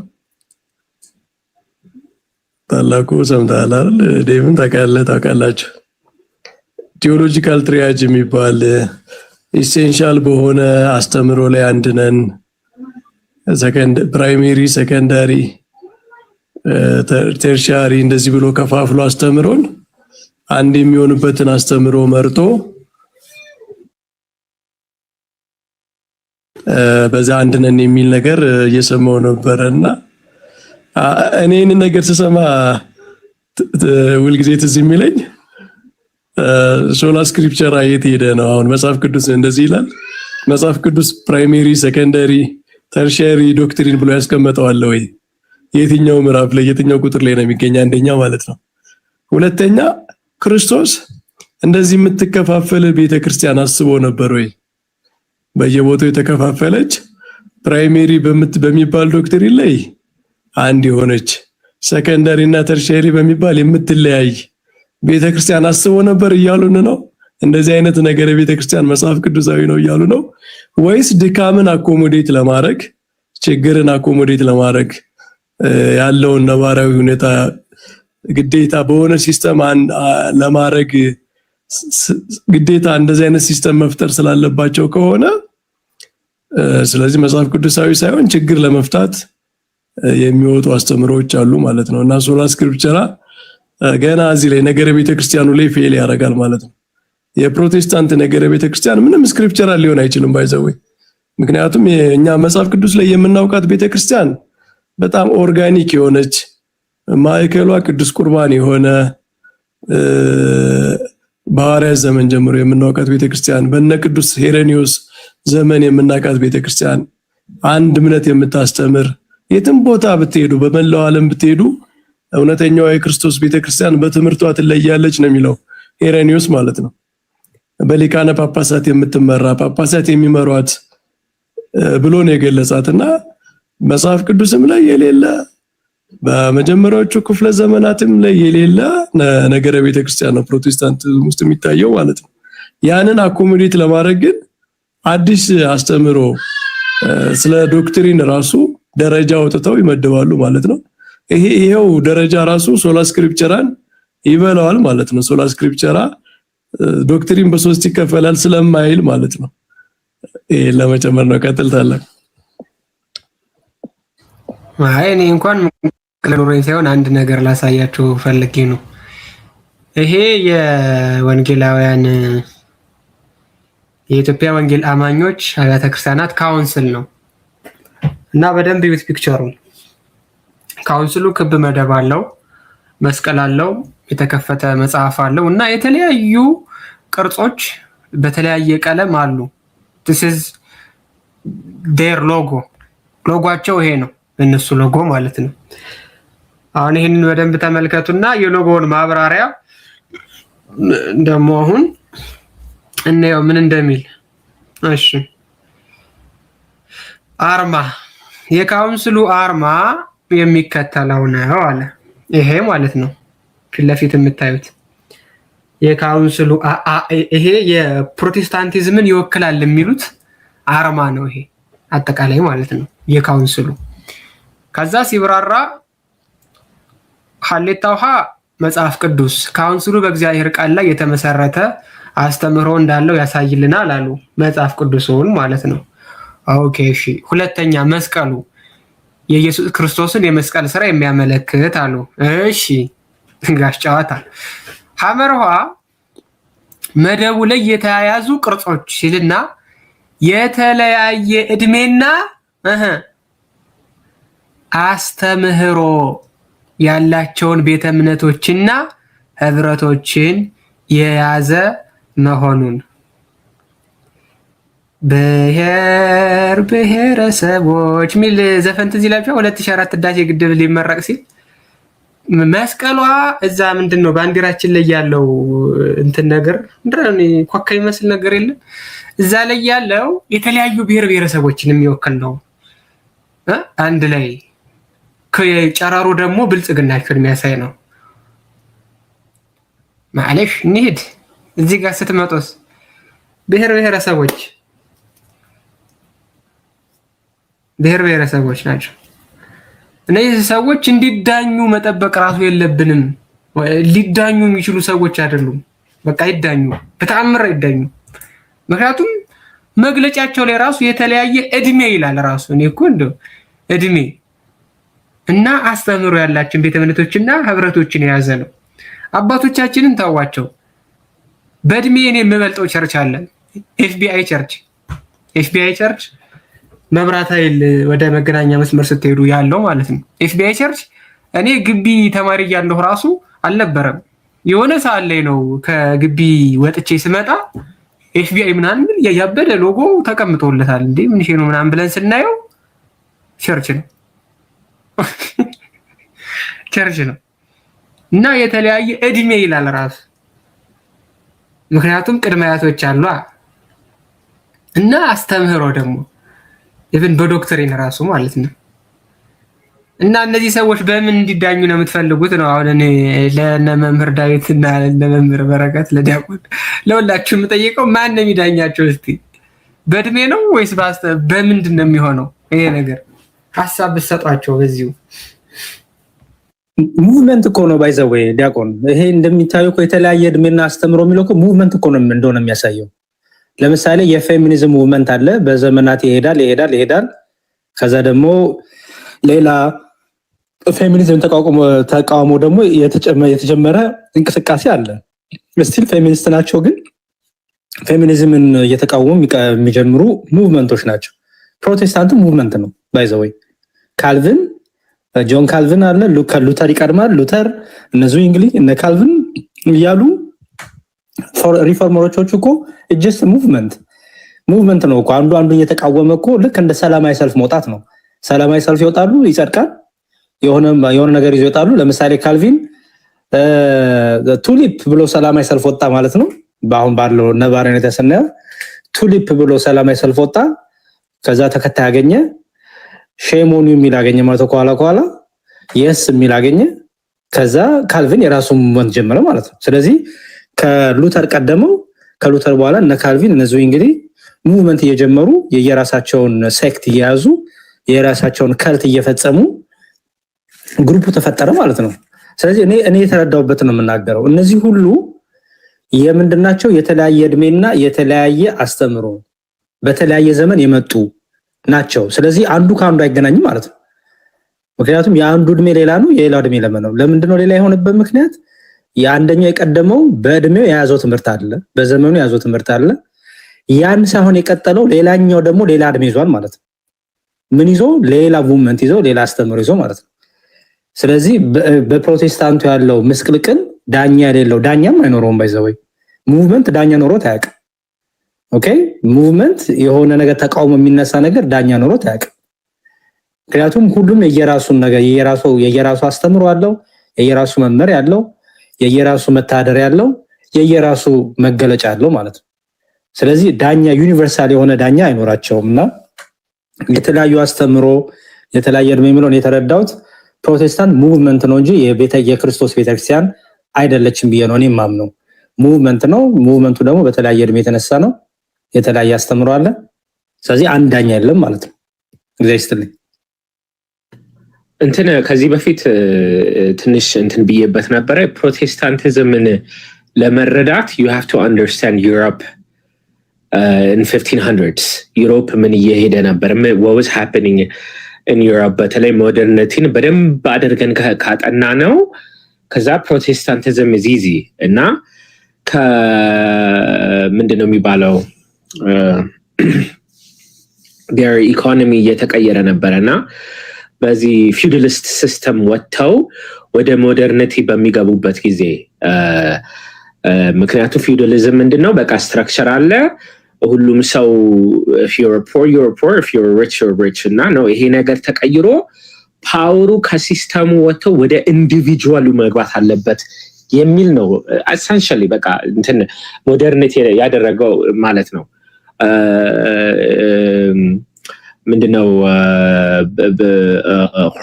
ታላቁ ሰምታላል? ዴቪን ታውቃላችሁ? ቴዎሎጂካል ትሪያጅ የሚባል ኢሴንሻል በሆነ አስተምሮ ላይ አንድነን ፕራይሜሪ፣ ሰከንዳሪ፣ ተርሻሪ እንደዚህ ብሎ ከፋፍሎ አስተምሮን አንድ የሚሆንበትን አስተምሮ መርጦ በዛ አንድነን የሚል ነገር እየሰማው ነበርና እኔን ነገር ስሰማ ሁልጊዜ ትዝ የሚለኝ ሶላ ስክሪፕቸር አየት ሄደ ነው። አሁን መጽሐፍ ቅዱስ እንደዚህ ይላል። መጽሐፍ ቅዱስ ፕራይሜሪ፣ ሰከንዳሪ፣ ተርሻሪ ዶክትሪን ብሎ ያስቀመጠዋል ወይ? የትኛው ምዕራፍ ላይ የትኛው ቁጥር ላይ ነው የሚገኝ? አንደኛ ማለት ነው። ሁለተኛ ክርስቶስ እንደዚህ የምትከፋፈል ቤተክርስቲያን አስቦ ነበር ወይ? በየቦታው የተከፋፈለች ፕራይሜሪ በሚባል ዶክትሪን ላይ አንድ የሆነች ሰከንዳሪ እና ተርሻሪ በሚባል የምትለያይ ቤተክርስቲያን አስቦ ነበር እያሉን ነው? እንደዚህ አይነት ነገር የቤተክርስቲያን መጽሐፍ ቅዱሳዊ ነው እያሉ ነው ወይስ ድካምን አኮሞዴት ለማድረግ ችግርን አኮሞዴት ለማድረግ ያለውን ነባራዊ ሁኔታ ግዴታ በሆነ ሲስተም ለማድረግ ግዴታ እንደዚህ አይነት ሲስተም መፍጠር ስላለባቸው ከሆነ ስለዚህ መጽሐፍ ቅዱሳዊ ሳይሆን ችግር ለመፍታት የሚወጡ አስተምሮች አሉ ማለት ነው። እና ሶላ ስክሪፕቸራ ገና እዚህ ላይ ነገረ ቤተክርስቲያኑ ላይ ፌል ያደርጋል ማለት ነው። የፕሮቴስታንት ነገረ ቤተክርስቲያን ምንም ስክሪፕቸራል ሊሆን አይችልም ባይዘው። ምክንያቱም የኛ መጽሐፍ ቅዱስ ላይ የምናውቃት ቤተክርስቲያን በጣም ኦርጋኒክ የሆነች ማዕከሏ ቅዱስ ቁርባን የሆነ በሐዋርያት ዘመን ጀምሮ የምናውቃት ቤተክርስቲያን በእነ ቅዱስ ሄሬኒዮስ ዘመን የምናውቃት ቤተክርስቲያን አንድ እምነት የምታስተምር የትም ቦታ ብትሄዱ በመላው ዓለም ብትሄዱ እውነተኛው የክርስቶስ ቤተክርስቲያን በትምህርቷ ትለያለች ነው የሚለው ሄሬኒዮስ ማለት ነው። በሊቃነ ጳጳሳት የምትመራ ጳጳሳት የሚመሯት ብሎ ነው የገለጻትና መጽሐፍ ቅዱስም ላይ የሌለ በመጀመሪያዎቹ ክፍለ ዘመናትም ላይ የሌለ ነገረ ቤተክርስቲያን ነው ፕሮቴስታንት ውስጥ የሚታየው ማለት ነው። ያንን አኮሞዴት ለማድረግ ግን አዲስ አስተምሮ ስለ ዶክትሪን ራሱ ደረጃ አውጥተው ይመድባሉ ማለት ነው። ይሄው ደረጃ ራሱ ሶላ ስክሪፕቸራን ይበላዋል ማለት ነው። ሶላ ስክሪፕቸራ ዶክትሪን በሶስት ይከፈላል ስለማይል ማለት ነው። ይሄ ለመጨመር ነው። ቀጥልታለ። እኔ እንኳን ለኖሬ ሳይሆን አንድ ነገር ላሳያችሁ ፈልጌ ነው። ይሄ የወንጌላውያን የኢትዮጵያ ወንጌል አማኞች አብያተ ክርስቲያናት ካውንስል ነው እና በደንብ ዩት ፒክቸሩን ካውንስሉ ክብ መደብ አለው፣ መስቀል አለው፣ የተከፈተ መጽሐፍ አለው እና የተለያዩ ቅርጾች በተለያየ ቀለም አሉ። this is their logo ሎጓቸው ይሄ ነው፣ እነሱ ሎጎ ማለት ነው። አሁን ይሄንን በደንብ ተመልከቱና የሎጎውን ማብራሪያ ደግሞ አሁን እንየው ምን እንደሚል። እሺ አርማ የካውንስሉ አርማ የሚከተለው ነው አለ። ይሄ ማለት ነው ፊት ለፊት የምታዩት የካውንስሉ ይሄ የፕሮቴስታንቲዝምን ይወክላል የሚሉት አርማ ነው። ይሄ አጠቃላይ ማለት ነው የካውንስሉ። ከዛ ሲብራራ ሐሌታ ውሃ መጽሐፍ ቅዱስ ካውንስሉ በእግዚአብሔር ቃል ላይ የተመሰረተ አስተምህሮ እንዳለው ያሳይልናል አሉ። መጽሐፍ ቅዱስን ማለት ነው። ኦኬ እሺ። ሁለተኛ መስቀሉ የኢየሱስ ክርስቶስን የመስቀል ስራ የሚያመለክት አሉ። እሺ ጋሽ ጨዋታ ሐመርኋ መደቡ ላይ የተያያዙ ቅርጾች ሲልና የተለያየ እድሜና አስተምህሮ ያላቸውን ቤተ እምነቶችና ህብረቶችን የያዘ መሆኑን ብሔር ብሔረሰቦች ሚል ዘፈን ትዝ ይላችኋል። 2004 ህዳሴ ግድብ ሊመረቅ ሲል መስቀሏ እዛ ምንድነው ባንዲራችን ላይ ያለው እንትን ነገር እንደኔ ኮካ ይመስል ነገር የለም እዛ ላይ ያለው የተለያዩ ብሔር ብሔረሰቦችን የሚወክል ነው። አንድ ላይ ከጨራሩ ደግሞ ብልጽግናቸውን የሚያሳይ ነው። ማለሽ እንሂድ እዚህ ጋር ስትመጡስ ብሔር ብሔረሰቦች ናቸው። እነዚህ ሰዎች እንዲዳኙ መጠበቅ ራሱ የለብንም። ሊዳኙ የሚችሉ ሰዎች አይደሉም። በቃ ይዳኙ፣ በተአምር ይዳኙ። ምክንያቱም መግለጫቸው ላይ ራሱ የተለያየ እድሜ ይላል ራሱ። እኔ እኮ እንደው እድሜ እና አስተምሮ ያላችን ቤተ እምነቶችና ህብረቶችን የያዘ ነው። አባቶቻችንን ታዋቸው። በእድሜ እኔ የምበልጠው ቸርች አለ፣ ኤፍቢአይ ቸርች መብራት ኃይል ወደ መገናኛ መስመር ስትሄዱ ያለው ማለት ነው። ኤፍቢአይ ቸርች እኔ ግቢ ተማሪ እያለሁ ራሱ አልነበረም። የሆነ ሰዓት ላይ ነው ከግቢ ወጥቼ ስመጣ ኤፍቢአይ ምናምን ያበደ ሎጎ ተቀምጦለታል። እንዴ ምን ነው ምናምን ብለን ስናየው ቸርች ነው እና የተለያየ እድሜ ይላል ራሱ። ምክንያቱም ቅድመ አያቶች አሉ እና አስተምህሮ ደግሞ ኢቭን በዶክትሪን ራሱ ማለት ነው። እና እነዚህ ሰዎች በምን እንዲዳኙ ነው የምትፈልጉት ነው? አሁን እኔ ለመምህር ዳዊት እና ለመምህር በረከት ለዲያቆን ለሁላችሁ የምጠይቀው ማን ነው የሚዳኛቸው? እስቲ በእድሜ ነው ወይስ በምንድን ነው የሚሆነው? ይሄ ነገር ሀሳብ ብትሰጧቸው። በዚሁ ሙቭመንት እኮ ነው ባይዘው ዲያቆን። ይሄ እንደሚታየው እኮ የተለያየ እድሜና አስተምሮ የሚለው እኮ ሙቭመንት እኮ ነው እንደሆነ የሚያሳየው። ለምሳሌ የፌሚኒዝም ሙቭመንት አለ፣ በዘመናት ይሄዳል። ከዛ ደግሞ ሌላ ፌሚኒዝም ተቃውሞ ደግሞ የተጀመረ እንቅስቃሴ አለ። ስቲል ፌሚኒስት ናቸው፣ ግን ፌሚኒዝምን እየተቃወሙ የሚጀምሩ ሙቭመንቶች ናቸው። ፕሮቴስታንት ሙቭመንት ነው ባይዘወይ። ካልቪን ጆን ካልቪን አለ፣ ሉተር ይቀድማል። ሉተር እነዚህ እንግሊዝ እነ ካልቪን እያሉ ሪፎርመሮቹ እኮ ጀስት ሙቭመንት ነው እኮ። አንዱ እየተቃወመ እኮ ልክ እንደ ሰላማዊ ሰልፍ መውጣት ነው። ሰላማዊ ሰልፍ ይወጣሉ፣ ይጸድቃል፣ የሆነ ነገር ይዘው ይወጣሉ። ለምሳሌ ካልቪን ቱሊፕ ብሎ ሰላማዊ ሰልፍ ወጣ ማለት ነው። በአሁን ባለው ነባራዊነት ያሰናየው ቱሊፕ ብሎ ሰላማዊ ሰልፍ ወጣ። ከዛ ተከታይ አገኘ፣ ሼሞኒ የሚል አገኘ ማለት ከኋላ የስ የሚል አገኘ። ከዛ ካልቪን የራሱን ሙቭመንት ጀመረ ማለት ነው። ስለዚህ ከሉተር ቀደመው፣ ከሉተር በኋላ እነ ካልቪን እነዚህ እንግዲህ ሙቭመንት እየጀመሩ የየራሳቸውን ሴክት እየያዙ የራሳቸውን ከልት እየፈጸሙ ግሩፕ ተፈጠረ ማለት ነው። ስለዚህ እኔ የተረዳሁበት ነው የምናገረው። እነዚህ ሁሉ የምንድናቸው? የተለያየ እድሜና የተለያየ አስተምሮ በተለያየ ዘመን የመጡ ናቸው። ስለዚህ አንዱ ከአንዱ አይገናኝም ማለት ነው። ምክንያቱም የአንዱ እድሜ ሌላ ነው፣ የሌላው እድሜ ለምን ነው? ለምንድነው ሌላ የሆነበት ምክንያት? የአንደኛው የቀደመው በእድሜው የያዘው ትምህርት አለ፣ በዘመኑ የያዘው ትምህርት አለ። ያን ሳይሆን የቀጠለው ሌላኛው ደግሞ ሌላ እድሜ ይዟል ማለት ነው። ምን ይዞ? ሌላ ሙቭመንት ይዞ ሌላ አስተምሮ ይዞ ማለት ነው። ስለዚህ በፕሮቴስታንቱ ያለው ምስቅልቅል ዳኛ የሌለው ዳኛም አይኖረውም። ባይዘወይ ሙቭመንት ዳኛ ኖሮት አያውቅም። ኦኬ ሙቭመንት የሆነ ነገር ተቃውሞ የሚነሳ ነገር ዳኛ ኖሮት አያውቅም። ምክንያቱም ሁሉም የየራሱን ነገር የየራሱ አስተምሮ አለው፣ የየራሱ መመሪያ አለው፣ የየራሱ መታደሪያ አለው፣ የየራሱ መገለጫ አለው ማለት ነው። ስለዚህ ዳኛ ዩኒቨርሳል የሆነ ዳኛ አይኖራቸውም እና የተለያዩ አስተምሮ የተለያየ እድሜ የሚለውን የተረዳሁት ፕሮቴስታንት ሙቭመንት ነው እንጂ የክርስቶስ ቤተክርስቲያን አይደለችም ብዬ ነው እኔ የማምነው። ሙቭመንት ነው። ሙቭመንቱ ደግሞ በተለያየ እድሜ የተነሳ ነው፣ የተለያየ አስተምሮ አለ። ስለዚህ አንድ ዳኛ የለም ማለት ነው። እግዚአብሔር ይስጥልኝ። ከዚህ በፊት ትንሽ ብዬበት ነበረ። ፕሮቴስታንቲዝምን ለመረዳት you have to understand Europe in 1500s ዩሮፕ ምን እየሄደ ነበር፣ what was happening in Europe። በተለይ ሞደርኒቲን በደንብ አድርገን ካጠና ነው ከዛ ፕሮቴስታንቲዝም is easy እና ምንድነው የሚባለው their economy እየተቀየረ ነበርና በዚህ ፊውዳሊስት ሲስተም ወጥተው ወደ ሞደርኒቲ በሚገቡበት ጊዜ ምክንያቱም ፊውዳሊዝም ምንድነው? በቃ ስትራክቸር አለ፣ ሁሉም ሰው if you're poor you're poor, if you're rich you're rich እና ነው ይሄ ነገር ተቀይሮ ፓወሩ ከሲስተሙ ወጥቶ ወደ ኢንዲቪጁዋሉ መግባት አለበት የሚል ነው። essentially በቃ ሞደርኒቲ ያደረገው ማለት ነው። ምንድነው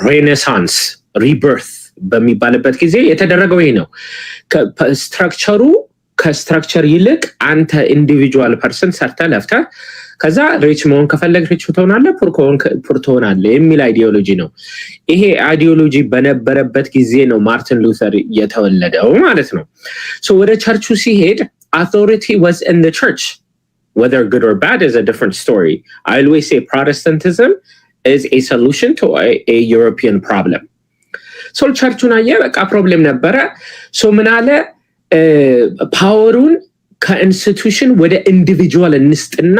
ሬኔሳንስ ሪበርት በሚባልበት ጊዜ የተደረገው ይሄ ነው። ከስትራክቸር ይልቅ አንተ ኢንዲቪጁዋል ፐርሰን ሰርተ ለፍተ ከዛ ሪች መሆን ከፈለግ ሪች ትሆናለህ፣ ፑር ትሆናለህ የሚል አይዲዮሎጂ ነው። ይሄ አይዲዮሎጂ በነበረበት ጊዜ ነው ማርቲን ሉተር የተወለደው ማለት ነው። ሶ ወደ ቸርቹ ሲሄድ authority was in the church, whether good or bad is a different story. I always say Protestantism is a solution to a European problem. So ቸርቹን አየ፣ በቃ ፕሮብሌም ነበረ። ሶ ምን አለ ፓወሩን ከኢንስቲቱሽን ወደ ኢንዲቪጁዋል እንስጥና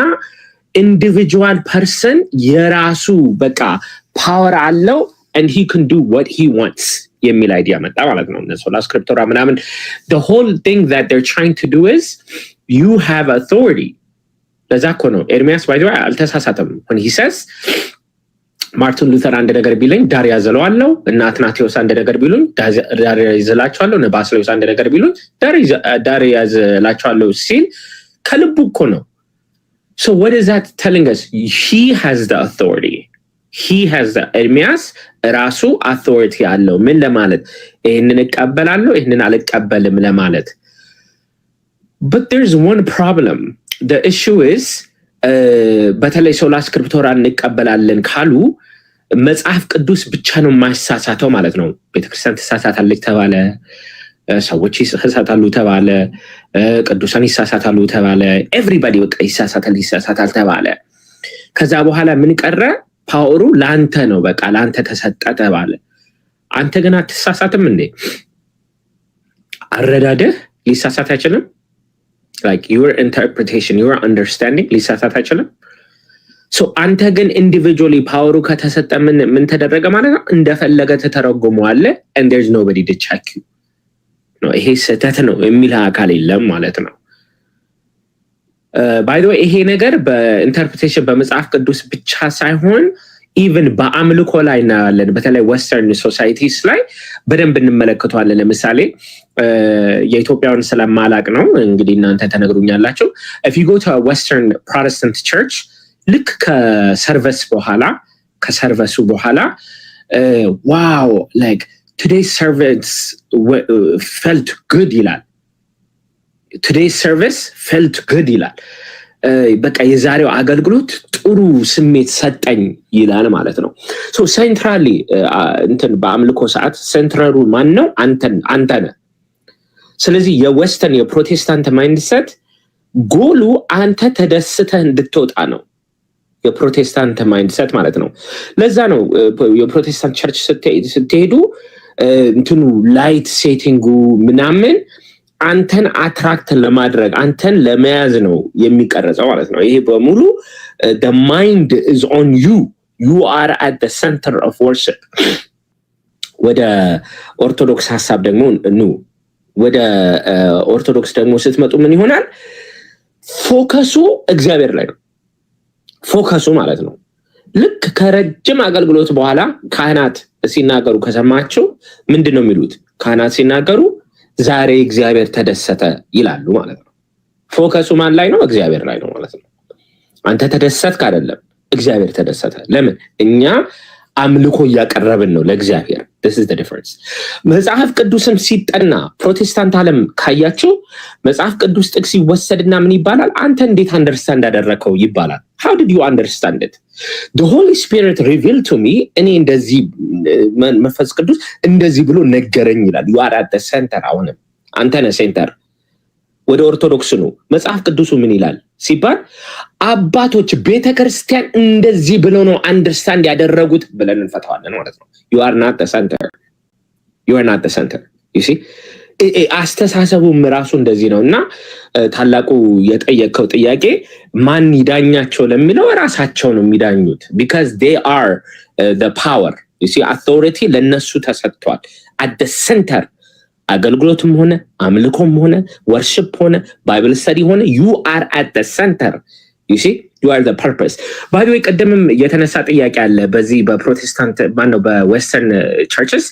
ኢንዲቪጁዋል ፐርሰን የራሱ በቃ ፓወር አለው and he can do what he wants የሚል አይዲያ መጣ ማለት ነው። ሶላ ስክሪፕቱራ ምናምን the whole thing that they're trying to do is you have authority. ለዛ እኮ ነው ኤርሚያስ ባይ ዘ ወይ አልተሳሳተም when he says ማርቲን ሉተር አንድ ነገር ቢለኝ ዳር ያዘለዋለሁ እና አትናቴዎስ አንድ ነገር ቢሉኝ ዳር ያዘላቸዋለሁ እና ባስሌዎስ አንድ ነገር ቢሉኝ ዳር ያዘላቸዋለሁ ሲል ከልቡ እኮ ነው። So what is that telling us? He has the authority. He has the ኤርሚያስ ራሱ አውቶሪቲ አለው። ምን ለማለት ይሄንን እቀበላለሁ ይሄንን አልቀበልም ለማለት። But there's one problem. The issue is በተለይ ሶላ ስክሪፕቱራ እንቀበላለን ካሉ መጽሐፍ ቅዱስ ብቻ ነው የማይሳሳተው ማለት ነው። ቤተክርስቲያን ትሳሳታለች ተባለ፣ ሰዎች ይሳሳታሉ ተባለ፣ ቅዱሳን ይሳሳታሉ ተባለ፣ ኤቭሪባዲ በቃ ይሳሳታል ተባለ። ከዛ በኋላ ምን ቀረ? ፓወሩ ላንተ ነው፣ በቃ ላንተ ተሰጠ ተባለ። አንተ ግን አትሳሳትም እንዴ? አረዳድህ ሊሳሳት አይችልም? like your interpretation, your understanding ሊሳሳት አይችልም? so አንተ ግን individually ፓወሩ ከተሰጠ ምን ተደረገ ማለት ነው? እንደፈለገ ተተረጎመዋለህ and there's nobody to check you ነው። ይሄ ስህተት ነው የሚል አካል የለም ማለት ነው። by the way ይሄ ነገር በኢንተርፕሬቴሽን በመጽሐፍ ቅዱስ ብቻ ሳይሆን ኢቭን በአምልኮ ላይ እናያለን። በተለይ ዌስተርን ሶሳይቲስ ላይ በደንብ እንመለከተዋለን። ለምሳሌ የኢትዮጵያውን ስለማላቅ ነው እንግዲህ እናንተ ተነግሩኛላችሁ። if you go to a western protestant church ልክ ከሰርቨሱ በኋላ wow like today's service felt good ይላል። today's service felt good ይላል። በቃ የዛሬው አገልግሎት ጥሩ ስሜት ሰጠኝ ይላል ማለት ነው። ሶ ሴንትራሊ እንትን በአምልኮ ሰዓት ሴንትራሉ ማን ነው? አንተ ነህ። ስለዚህ የዌስተርን የፕሮቴስታንት ማይንድሰት ጎሉ አንተ ተደስተህ እንድትወጣ ነው። የፕሮቴስታንት ማይንድሰት ማለት ነው። ለዛ ነው የፕሮቴስታንት ቸርች ስትሄዱ እንትኑ ላይት ሴቲንጉ ምናምን አንተን አትራክት ለማድረግ አንተን ለመያዝ ነው የሚቀረጸው ማለት ነው። ይሄ በሙሉ the mind is on you. You are at the center of worship. ወደ ኦርቶዶክስ ሐሳብ ደግሞ ወደ ኦርቶዶክስ ደግሞ ስትመጡ ምን ይሆናል? ፎከሱ እግዚአብሔር ላይ ነው። ፎከሱ ማለት ነው። ልክ ከረጅም አገልግሎት በኋላ ካህናት ሲናገሩ ከሰማችሁ ምንድነው የሚሉት? ካህናት ሲናገሩ ዛሬ እግዚአብሔር ተደሰተ ይላሉ ማለት ነው። ፎከሱ ማን ላይ ነው? እግዚአብሔር ላይ ነው ማለት ነው። አንተ ተደሰትክ አይደለም፣ እግዚአብሔር ተደሰተ። ለምን? እኛ አምልኮ እያቀረብን ነው ለእግዚአብሔር። this is the difference. መጽሐፍ ቅዱስም ሲጠና ፕሮቴስታንት ዓለም ካያችሁ መጽሐፍ ቅዱስ ጥቅስ ይወሰድና ምን ይባላል? አንተ እንዴት አንደርስታንድ አደረከው ይባላል። how did you understand it? the Holy Spirit revealed to me እኔ እንደዚህ መንፈስ ቅዱስ እንደዚህ ብሎ ነገረኝ ይላል። you are at the center። አሁንም አንተ ነህ ሴንተር። ወደ ኦርቶዶክስ ነው መጽሐፍ ቅዱሱ ምን ይላል ሲባል አባቶች ቤተክርስቲያን እንደዚህ ብለው ነው አንደርስታንድ ያደረጉት ብለን እንፈታዋለን ማለት ነው። you are not the center. you are not the center. you see አስተሳሰቡም ራሱ እንደዚህ ነው። እና ታላቁ የጠየቀው ጥያቄ ማን ይዳኛቸው ለሚለው ራሳቸው ነው የሚዳኙት because they are the power. you see authority ለነሱ ተሰጥቷል at the center. አገልግሎትም ሆነ አምልኮም ሆነ ወርሺፕ ሆነ ባይብል ስተዲ ሆነ you are at the center. you see you are the purpose. by the way ቀደምም የተነሳ ጥያቄ አለ በዚህ በፕሮቴስታንት ማነው በዌስተርን ቸርችስ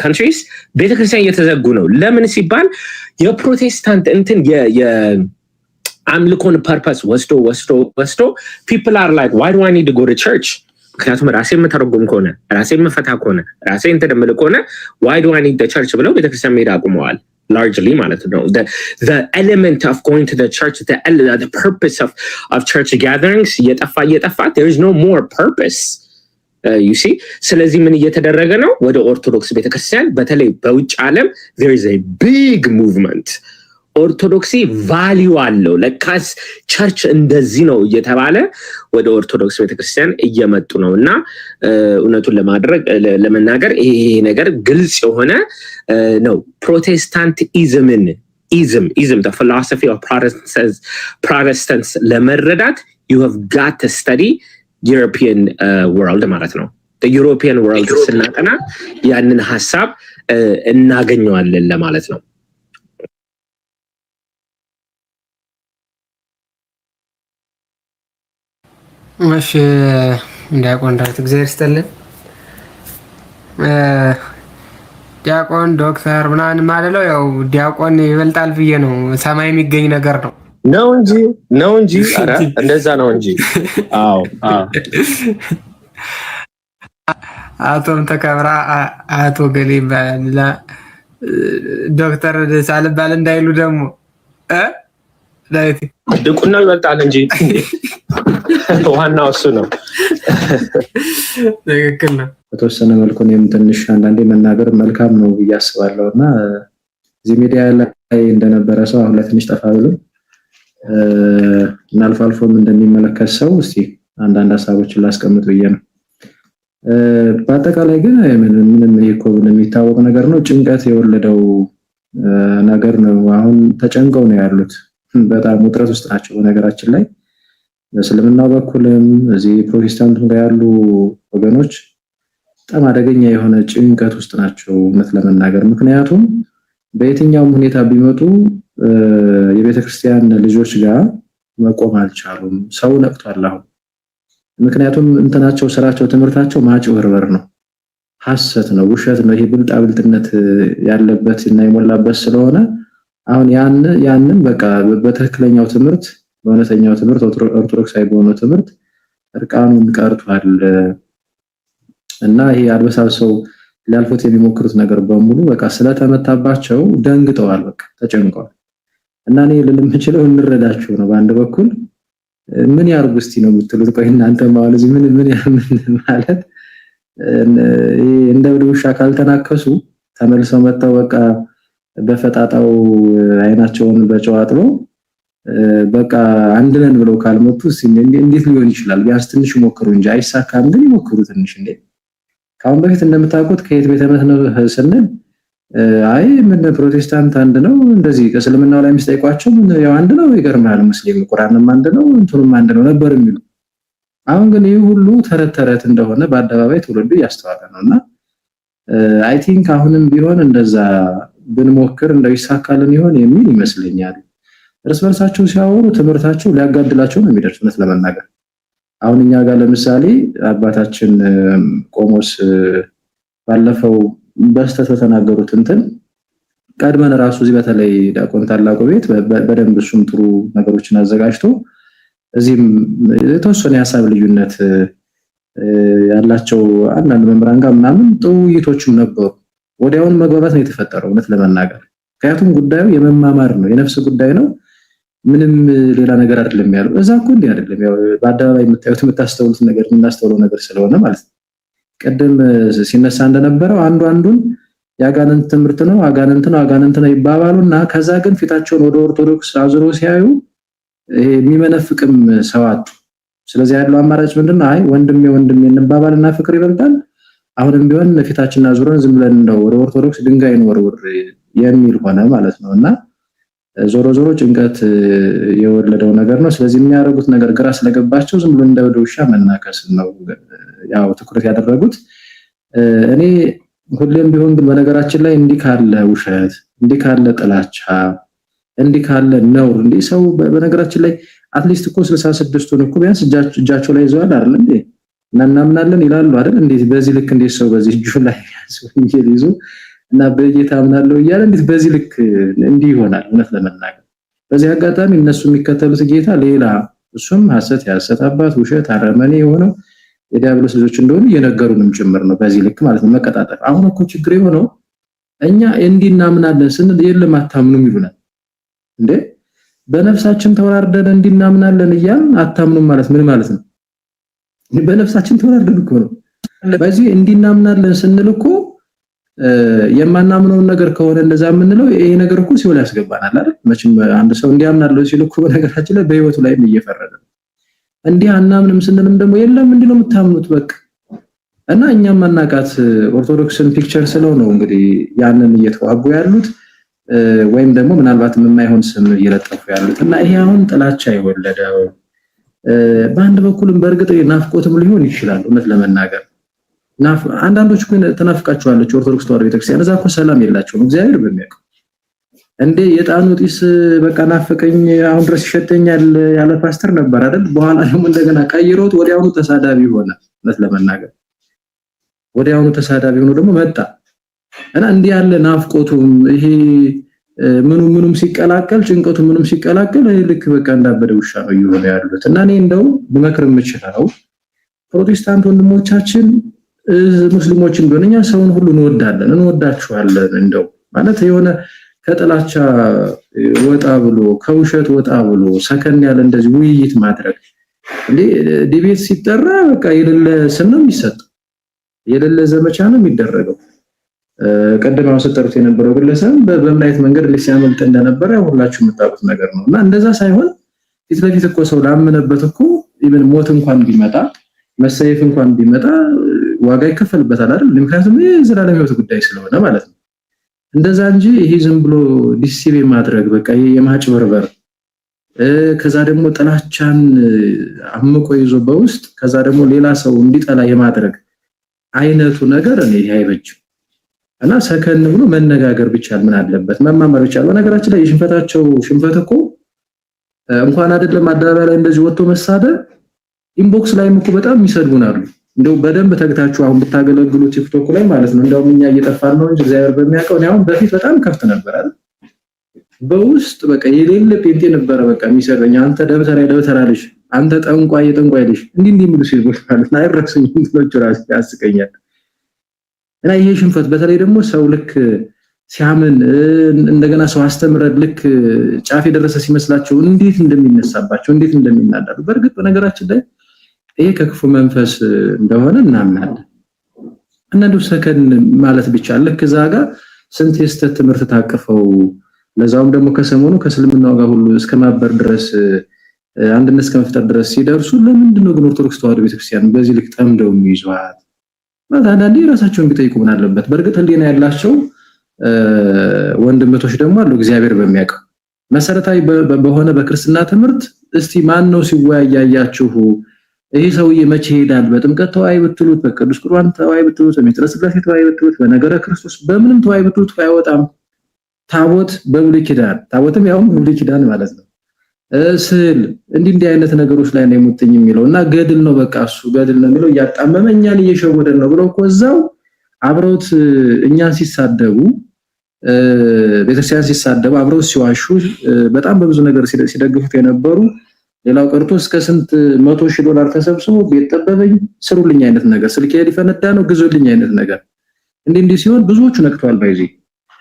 countries ቤተክርስቲያን እየተዘጉ ነው። ለምን ሲባል የፕሮቴስታንት እንትን የአምልኮን ፐርፐስ ወስዶ people are like why do I need to go to church? ምክንያቱም ራሴ የምተረጉም ከሆነ ራሴ የምፈታ ከሆነ ራሴ እንትን የምል ከሆነ why do I need the church ብለው ቤተክርስቲያን መሄድ አቁመዋል። largely ማለት ነው the element of going to the church, the purpose of church gatherings እየጠፋ there is no more purpose. You see, ስለዚህ ምን እየተደረገ ነው? ወደ ኦርቶዶክስ ቤተክርስቲያን በተለይ በውጭ ዓለም there is a big movement. ኦርቶዶክሲ ቫልዩ አለው ለካስ ቸርች እንደዚህ ነው እየተባለ ወደ ኦርቶዶክስ ቤተክርስቲያን እየመጡ ነውና እውነቱን ለመናገር ይሄ ነገር ግልጽ የሆነ ነው። ፕሮቴስታንቲዝምን the philosophy of Protestants ለመረዳት you have got to study European world ማለት ነው። the European world ስናጠና ያንን ሐሳብ እናገኘዋለን ለማለት ነው። እሺ ዲያቆን ዳዊት እግዚአብሔር ይስጥልን። ዲያቆን ዶክተር ምናምን ማለለው ያው ዲያቆን ይበልጣል ብዬ ነው። ሰማይ የሚገኝ ነገር ነው እንጂ አረ እንደዛ ነው እንጂ። አዎ አቶም ተከብራ አቶ ገሌ ባላ ዶክተር ሳልባል እንዳይሉ ደግሞ ዳዊት ድቁና ይበልጣል እንጂ ዋናው እሱ ነው። ትክክል ነው። በተወሰነ መልኩ እኔም ትንሽ አንዳንዴ መናገር መልካም ነው ብዬ አስባለሁና እዚህ ሚዲያ ላይ እንደነበረ ሰው አሁን ለትንሽ ጠፋ ብሎ እና አልፎም እንደሚመለከት ሰው እስቲ አንዳንድ ሐሳቦችን ላስቀምጥ ብዬ ነው። በአጠቃላይ ግን ምንም ይኮብን የሚታወቅ ነገር ነው። ጭንቀት የወለደው ነገር ነው። አሁን ተጨንቀው ነው ያሉት። በጣም ውጥረት ውስጥ ናቸው። በነገራችን ላይ በእስልምናው በኩልም እዚህ ፕሮቴስታንቱ ጋር ያሉ ወገኖች በጣም አደገኛ የሆነ ጭንቀት ውስጥ ናቸው እውነት ለመናገር። ምክንያቱም በየትኛውም ሁኔታ ቢመጡ የቤተክርስቲያን ልጆች ጋር መቆም አልቻሉም። ሰው ነቅቷል አሁን። ምክንያቱም እንትናቸው ስራቸው ትምህርታቸው ማጭበርበር ነው፣ ሐሰት ነው፣ ውሸት ነው። ይሄ ብልጣብልጥነት ያለበት እና የሞላበት ስለሆነ አሁን ያንን በቃ በትክክለኛው ትምህርት በእውነተኛው ትምህርት ኦርቶዶክሳዊ በሆነው ትምህርት እርቃኑን ቀርቷል እና ይሄ አልበሳሰው ሊያልፉት የሚሞክሩት ነገር በሙሉ በቃ ስለተመታባቸው ደንግጠዋል፣ በቃ ተጨንቀዋል። እና እኔ ልምችለው እንረዳቸው ነው። በአንድ በኩል ምን ያርጉ እስቲ ነው የምትሉት? ቆይ እናንተ ማለት እዚህ ምን ማለት እንደ ውሻ ካልተናከሱ ተመልሰው መጣው በቃ በፈጣጣው አይናቸውን በጨዋጥሎ በቃ አንድ ነን ብለው ካልመጡ እንዴት ሊሆን ይችላል? ቢያንስ ትንሽ ሞክሩ እንጂ አይሳካም። ግን ይሞክሩ ትንሽ እንዴ። ካሁን በፊት እንደምታውቁት ከየት ቤተ እምነት ነው ስንል አይ ምን ፕሮቴስታንት አንድ ነው እንደዚህ ከእስልምናው ላይ የሚስጠይቋቸው ምን ያው አንድ ነው ይገርማል፣ ሙስሊም ቁርአንም አንድ ነው እንትኑም አንድ ነው ነበር የሚሉ። አሁን ግን ይሄ ሁሉ ተረት እንደሆነ በአደባባይ ትውልዱ ያስተዋለ ነውና አይ ቲንክ አሁንም ቢሆን እንደዛ ብንሞክር እንደው ይሳካልን ይሆን የሚል ይመስለኛል። እርስ በርሳቸው ሲያወሩ ትምህርታቸው ሊያጋድላቸው ነው የሚደርሱት ለመናገር። አሁን እኛ ጋር ለምሳሌ አባታችን ቆሞስ ባለፈው በስተት ተናገሩት እንትን ቀድመን ራሱ እዚህ በተለይ ዲያቆን ታላቁ ቤት በደንብ እሱም ጥሩ ነገሮችን አዘጋጅቶ እዚህም የተወሰነ የሐሳብ ልዩነት ያላቸው አንዳንድ መምህራን ጋር ምናምን ጥሩ ውይይቶችም ነበሩ። ወዲያውኑ መግባባት ነው የተፈጠረው እውነት ለመናገር። ምክንያቱም ጉዳዩ የመማማር ነው፣ የነፍስ ጉዳይ ነው፣ ምንም ሌላ ነገር አይደለም ያለው። እዛ እኮ እንዲህ አይደለም ያው በአደባባይ የምታዩት የምታስተውሉት ነገር የምናስተውለው ነገር ስለሆነ ማለት ነው። ቀደም ሲነሳ እንደነበረው አንዱን ያጋንንት ትምህርት ነው አጋንንት ነው ይባባሉና ከዛ ግን ፊታቸውን ወደ ኦርቶዶክስ አዙሮ ሲያዩ የሚመነፍቅም ሰው አጡ። ስለዚህ ያለው አማራጭ ምንድነው? አይ ወንድሜ እንባባልና ፍቅር ይበልጣል፣ አሁንም ቢሆን ፊታችንን አዙረን ዝም ብለን እንደው ወደ ኦርቶዶክስ ድንጋይ እንወርውር የሚል ሆነ ማለት ነውና ዞሮ ጭንቀት የወለደው ነገር ነው። ስለዚህ የሚያደርጉት ነገር ግራ ስለገባቸው ዝም ብሎ እንደ ውሻ መናከስ ነው ያው ትኩረት ያደረጉት። እኔ ሁሌም ቢሆን ግን በነገራችን ላይ እንዲህ ካለ ውሸት፣ እንዲህ ካለ ጥላቻ፣ እንዲህ ካለ ነውር እንዲህ ሰው በነገራችን ላይ አትሊስት እኮ 66ቱን እኮ ቢያንስ እጃቸው ላይ ይዘዋል አይደል እንዴ? እናምናለን ይላሉ አይደል? እንዴት በዚህ ልክ እንዴት ሰው በዚህ እጁ ላይ ወንጌል ይዞ እና በጌታ አምናለሁ እያለ እንዴት በዚህ ልክ እንዲህ ይሆናል? እውነት ለመናገር በዚህ አጋጣሚ እነሱ የሚከተሉት ጌታ ሌላ፣ እሱም ሐሰት ያሰት አባት ውሸት አረመኔ የሆነው የዲያብሎስ ልጆች እንደሆኑ እየነገሩንም ጭምር ነው። በዚህ ልክ ማለት ነው መቀጣጠር። አሁን እኮ ችግር የሆነው እኛ እንዲናምናለን ስንል የለም አታምኑም ይሉናል። እንዴ በነፍሳችን ተወራርደን እንዲናምናለን እያልን አታምኑም ማለት ምን ማለት ነው? በነፍሳችን ተወራርደን እኮ ነው። በዚህ እንዲናምናለን ስንል እኮ የማናምነውን ነገር ከሆነ እንደዛ የምንለው ይሄ ነገር እኮ ሲወል ያስገባናል አይደል? መቼም አንድ ሰው እንዲያምናለው ሲል እኮ በነገራችን ላይ በህይወቱ ላይም እየፈረደ ነው። እንዲህ አናምንም ስንልም ደግሞ የለም እንዲህ ነው የምታምኑት በቃ እና እኛም ማናቃት ኦርቶዶክስን ፒክቸር ስለው ነው እንግዲህ ያንን እየተዋጉ ያሉት ወይም ደግሞ ምናልባት የማይሆን ስም እየለጠፉ ያሉት እና ይሄ አሁን ጥላቻ የወለደው በአንድ በኩልም በእርግጥ ናፍቆትም ሊሆን ይችላል እውነት ለመናገር አንዳንዶች ግን ተናፍቃቸዋለች ኦርቶዶክስ ተዋሕዶ ቤተክርስቲያን እዛ እኮ ሰላም የላቸውም እግዚአብሔር በሚያውቀው እንዴ የጣኑ ጢስ በቃ ናፈቀኝ አሁን ድረስ ይሸተኛል ያለ ፓስተር ነበር አይደል በኋላ ደግሞ እንደገና ቀይሮት ወዲያውኑ ተሳዳቢ ሆነ እውነት ለመናገር ወዲያውኑ ተሳዳቢ ሆኖ ደግሞ መጣ እና እንዲህ ያለ ናፍቆቱም ይሄ ምኑም ሲቀላቀል ጭንቀቱ ምኑም ሲቀላቀል ልክ በቃ እንዳበደ ውሻ ነው ይሆነ ያሉት እና እኔ እንደው በመክር የምችለው ፕሮቴስታንት ወንድሞቻችን ሙስሊሞችን ቢሆንኛ ሰውን ሁሉ እንወዳችኋለን እንደው ማለት የሆነ ከጥላቻ ወጣ ብሎ ከውሸት ወጣ ብሎ ሰከን ያለ እንደዚህ ውይይት ማድረግ እንዴ ዲቤት ሲጠራ በቃ የሌለ ስም ነው የሚሰጠው የሌለ ዘመቻ ነው የሚደረገው ቀደማው ሰጠሩት የነበረው ግለሰብ በምን አይነት መንገድ ሊያመልጥ እንደነበረ ሁላችሁም የምታውቁት ነገር ነውና እንደዛ ሳይሆን ፊት ለፊት እኮ ሰው ላመነበት እኮ ኢቭን ሞት እንኳን ቢመጣ መሰየፍ እንኳን ቢመጣ ዋጋ ይከፈልበታል አይደል ምክንያቱም የዘላለም ህይወት ጉዳይ ስለሆነ ማለት ነው እንደዛ እንጂ ይሄ ዝም ብሎ ዲሲቪ ማድረግ በቃ ይሄ የማጭበርበር ከዛ ደግሞ ጥላቻን አምቆ ይዞ በውስጥ ከዛ ደግሞ ሌላ ሰው እንዲጠላ የማድረግ አይነቱ ነገር እኔ አይበጅም እና ሰከን ብሎ መነጋገር ብቻ ምን አለበት መማማር ብቻ በነገራችን ላይ የሽንፈታቸው ሽንፈት እኮ እንኳን አይደለም አደባባይ ላይ እንደዚህ ወጥቶ መሳደብ ኢንቦክስ ላይም እኮ በጣም የሚሰድቡናሉ እንደው በደንብ ተግታችሁ አሁን ብታገለግሉ ቲክቶክ ላይ ማለት ነው እንደው እኛ እየጠፋን ነው እንጂ እግዚአብሔር በሚያውቀው ነው አሁን በፊት በጣም ከፍት ነበር አይደል በውስጥ በቃ የሌለ ጴንጤ ነበር በቃ የሚሰደኝ አንተ ደብተራልሽ አንተ ጠንቋይ ልሽ እንዲህ የሚሉ ሲሉት ማለት አይረክስኝ እንትሎች ራስ ያስቀኛል እና ይሄ ሽንፈት በተለይ ደግሞ ሰው ልክ ሲያምን እንደገና ሰው አስተምረድ ልክ ጫፍ የደረሰ ሲመስላቸው እንዴት እንደሚነሳባቸው እንዴት እንደሚናደዱ በእርግጥ በነገራችን ላይ ይሄ ከክፉ መንፈስ እንደሆነ እናምናለን እና እንደው ሰከን ማለት ብቻ ልክ ዛጋ ስንት የስተት ትምህርት ታቀፈው ለዛውም ደግሞ ከሰሞኑ ከእስልምናው ጋር ሁሉ እስከማበር ድረስ አንድነት እስከመፍጠር ድረስ ሲደርሱ ለምንድነው ግን ኦርቶዶክስ ተዋሕዶ ቤተክርስቲያን በዚህ ልክ ጠምደው የሚይዟት ማለት አንዳንዴ ራሳቸውን ቢጠይቁ ምን አለበት በእርግጥ ህሊና ያላቸው ወንድምቶች ደግሞ አሉ እግዚአብሔር በሚያውቀው መሰረታዊ በሆነ በክርስትና ትምህርት እስቲ ማን ነው ሲወያያያችሁ ይሄ ሰውዬ መቼ ሄዳል በጥምቀት ተዋይ ብትሉት በቅዱስ ቁርባን ተዋይ ብትሉት በሚስጥረ ሥላሴ ተዋይ ብትሉት በነገረ ክርስቶስ በምንም ተዋይ ብትሉት አይወጣም ታቦት በብሉይ ኪዳን ታቦትም ያው በብሉይ ኪዳን ማለት ነው ስል እንዲህ አይነት ነገሮች ላይ ነው የሙጥኝ የሚለውና ገድል ነው በቃ እሱ ገድል ነው የሚለው ያጣመመ እኛን እየሸወደን ነው ብለው ኮዛው አብረውት እኛን ሲሳደቡ ቤተክርስቲያን ሲሳደቡ አብረው ሲዋሹ በጣም በብዙ ነገር ሲደግፉት የነበሩ ሌላው ቀርቶ እስከ ስንት $100,000 ተሰብስቦ ቤት ጠበበኝ ስሩልኝ አይነት ነገር ስልኬ ሊፈነዳ ነው ግዙልኝ አይነት ነገር እንዲህ ሲሆን ብዙዎቹ ነክተዋል ባይዚ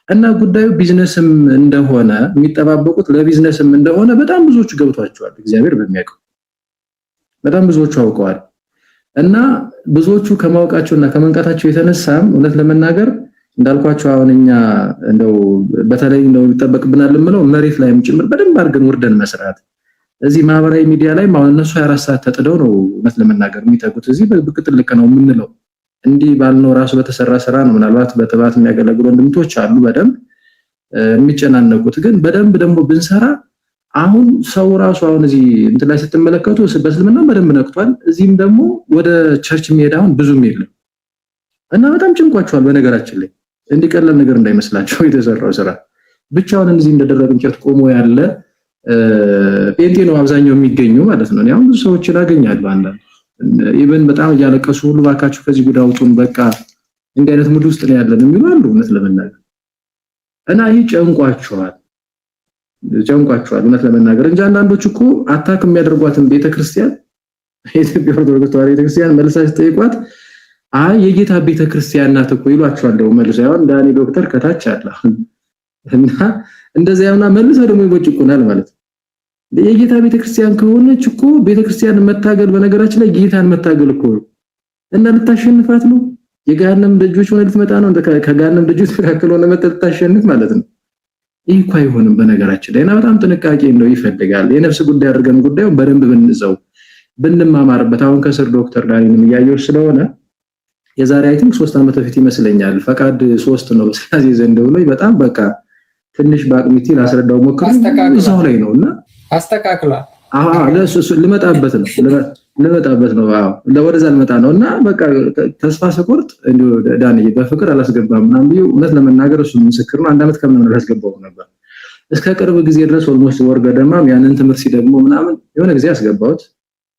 እና ጉዳዩ ቢዝነስም እንደሆነ የሚጠባበቁት ለቢዝነስም እንደሆነ በጣም ብዙዎቹ ገብቷቸዋል እግዚአብሔር በሚያውቀው በጣም ብዙዎቹ አውቀዋል እና ብዙዎቹ ከማወቃቸውና ከመንቃታቸው የተነሳም እውነት ለመናገር እንዳልኳቸው አሁንኛ እንደው በተለይ እንደው ይተበቅብናል ምለው መሬት ላይም ጭምር በደንብ አድርገን ወርደን መስራት እዚህ ማህበራዊ ሚዲያ ላይ ማው እነሱ 24 ሰዓት ተጥደው ነው እውነት ለመናገር የሚተጉት እዚህ በብቅጥልቅ ነው የምንለው እንዲህ ባልነው ራሱ በተሰራ ስራ ነው ምናልባት በተባት የሚያገለግሉ ወንድሞች አሉ በደንብ የሚጨናነቁት ግን በደንብ ደግሞ ብንሰራ አሁን ሰው ራሱ አሁን እዚህ እንት ላይ ስትመለከቱ በእስልምና በደንብ ነክቷል እዚህም ደግሞ ወደ ቸርች የሚሄድ አሁን ብዙም የለም እና በጣም ጭንቋቸዋል በነገራችን ላይ እንዲቀለል ነገር እንዳይመስላቸው የተሰራው ስራ ብቻውን እዚህ እንደደረቀ እንጨት ቆሞ ያለ ጴንጤ ነው አብዛኛው የሚገኘው ማለት ነው ያው ብዙ ሰዎች ያገኛሉ አንዳንድ ኢቭን በጣም ያለቀሱ ሁሉ ባካችሁ ከዚህ ጉዳውቱን በቃ እንዲህ አይነት ሙድ ውስጥ ነው ያለን የሚሉ አሉ እውነት ለመናገር እና ይሄ ጨንቋቸዋል እውነት ለመናገር እንጂ አንዳንዶች እኮ አታክ የሚያደርጓትን ቤተክርስቲያን የኢትዮጵያ ኦርቶዶክስ ተዋሕዶ ቤተክርስቲያን መልሳች ጠይቋት አይ የጌታ ቤተክርስቲያን ናት እኮ ይሏቸዋል። ደግሞ መልሰው ያው ዳኒ ዶክተር ከታች አለ እና እንደዛ ያውና መልሰው ደግሞ ይቦጭቁናል ማለት ነው። የጌታ ቤተክርስቲያን ከሆነች እኮ ቤተክርስቲያን መታገል በነገራችን ላይ ጌታን መታገል እኮ እና ልታሸንፋት ነው። የገሃነም ደጆች ሆነ ልትመጣ ነው። ከገሃነም ደጆች መካከል ሆነ ልታሸንፍ ማለት ነው። ይህ እኮ አይሆንም በነገራችን ላይ እና በጣም ጥንቃቄ ነው ይፈልጋል። የነፍስ ጉዳይ አድርገን ጉዳዩን በደንብ ብንዘው ብንማማርበት። አሁን ከስር ዶክተር ዳኒንም እያየሁ ስለሆነ የዛሬ አይ ቲንክ 3 ዓመት በፊት ይመስለኛል ፈቃድ 3 ነው ስለዚህ ዘንድ ብሎ በጣም በቃ ትንሽ በአቅሚቲ ላስረዳው ሞክሮ እዛው ላይ ነውና አስተካክሏል። ልመጣበት ነው ለወደዛ ልመጣ ነውና በቃ ተስፋ ሰቆርጥ እንዴ ዳንዬ በፍቅር አላስገባም ምናምን ቢዩ እውነት ለመናገር እሱ ምስክር ነው። 1 ዓመት ከምናምን አላስገባው ነበር እስከ ቅርብ ጊዜ ድረስ ኦልሞስት ወር ገደማ ያንን ትምህርት ሲደግሞ ምናምን የሆነ ጊዜ አስገባሁት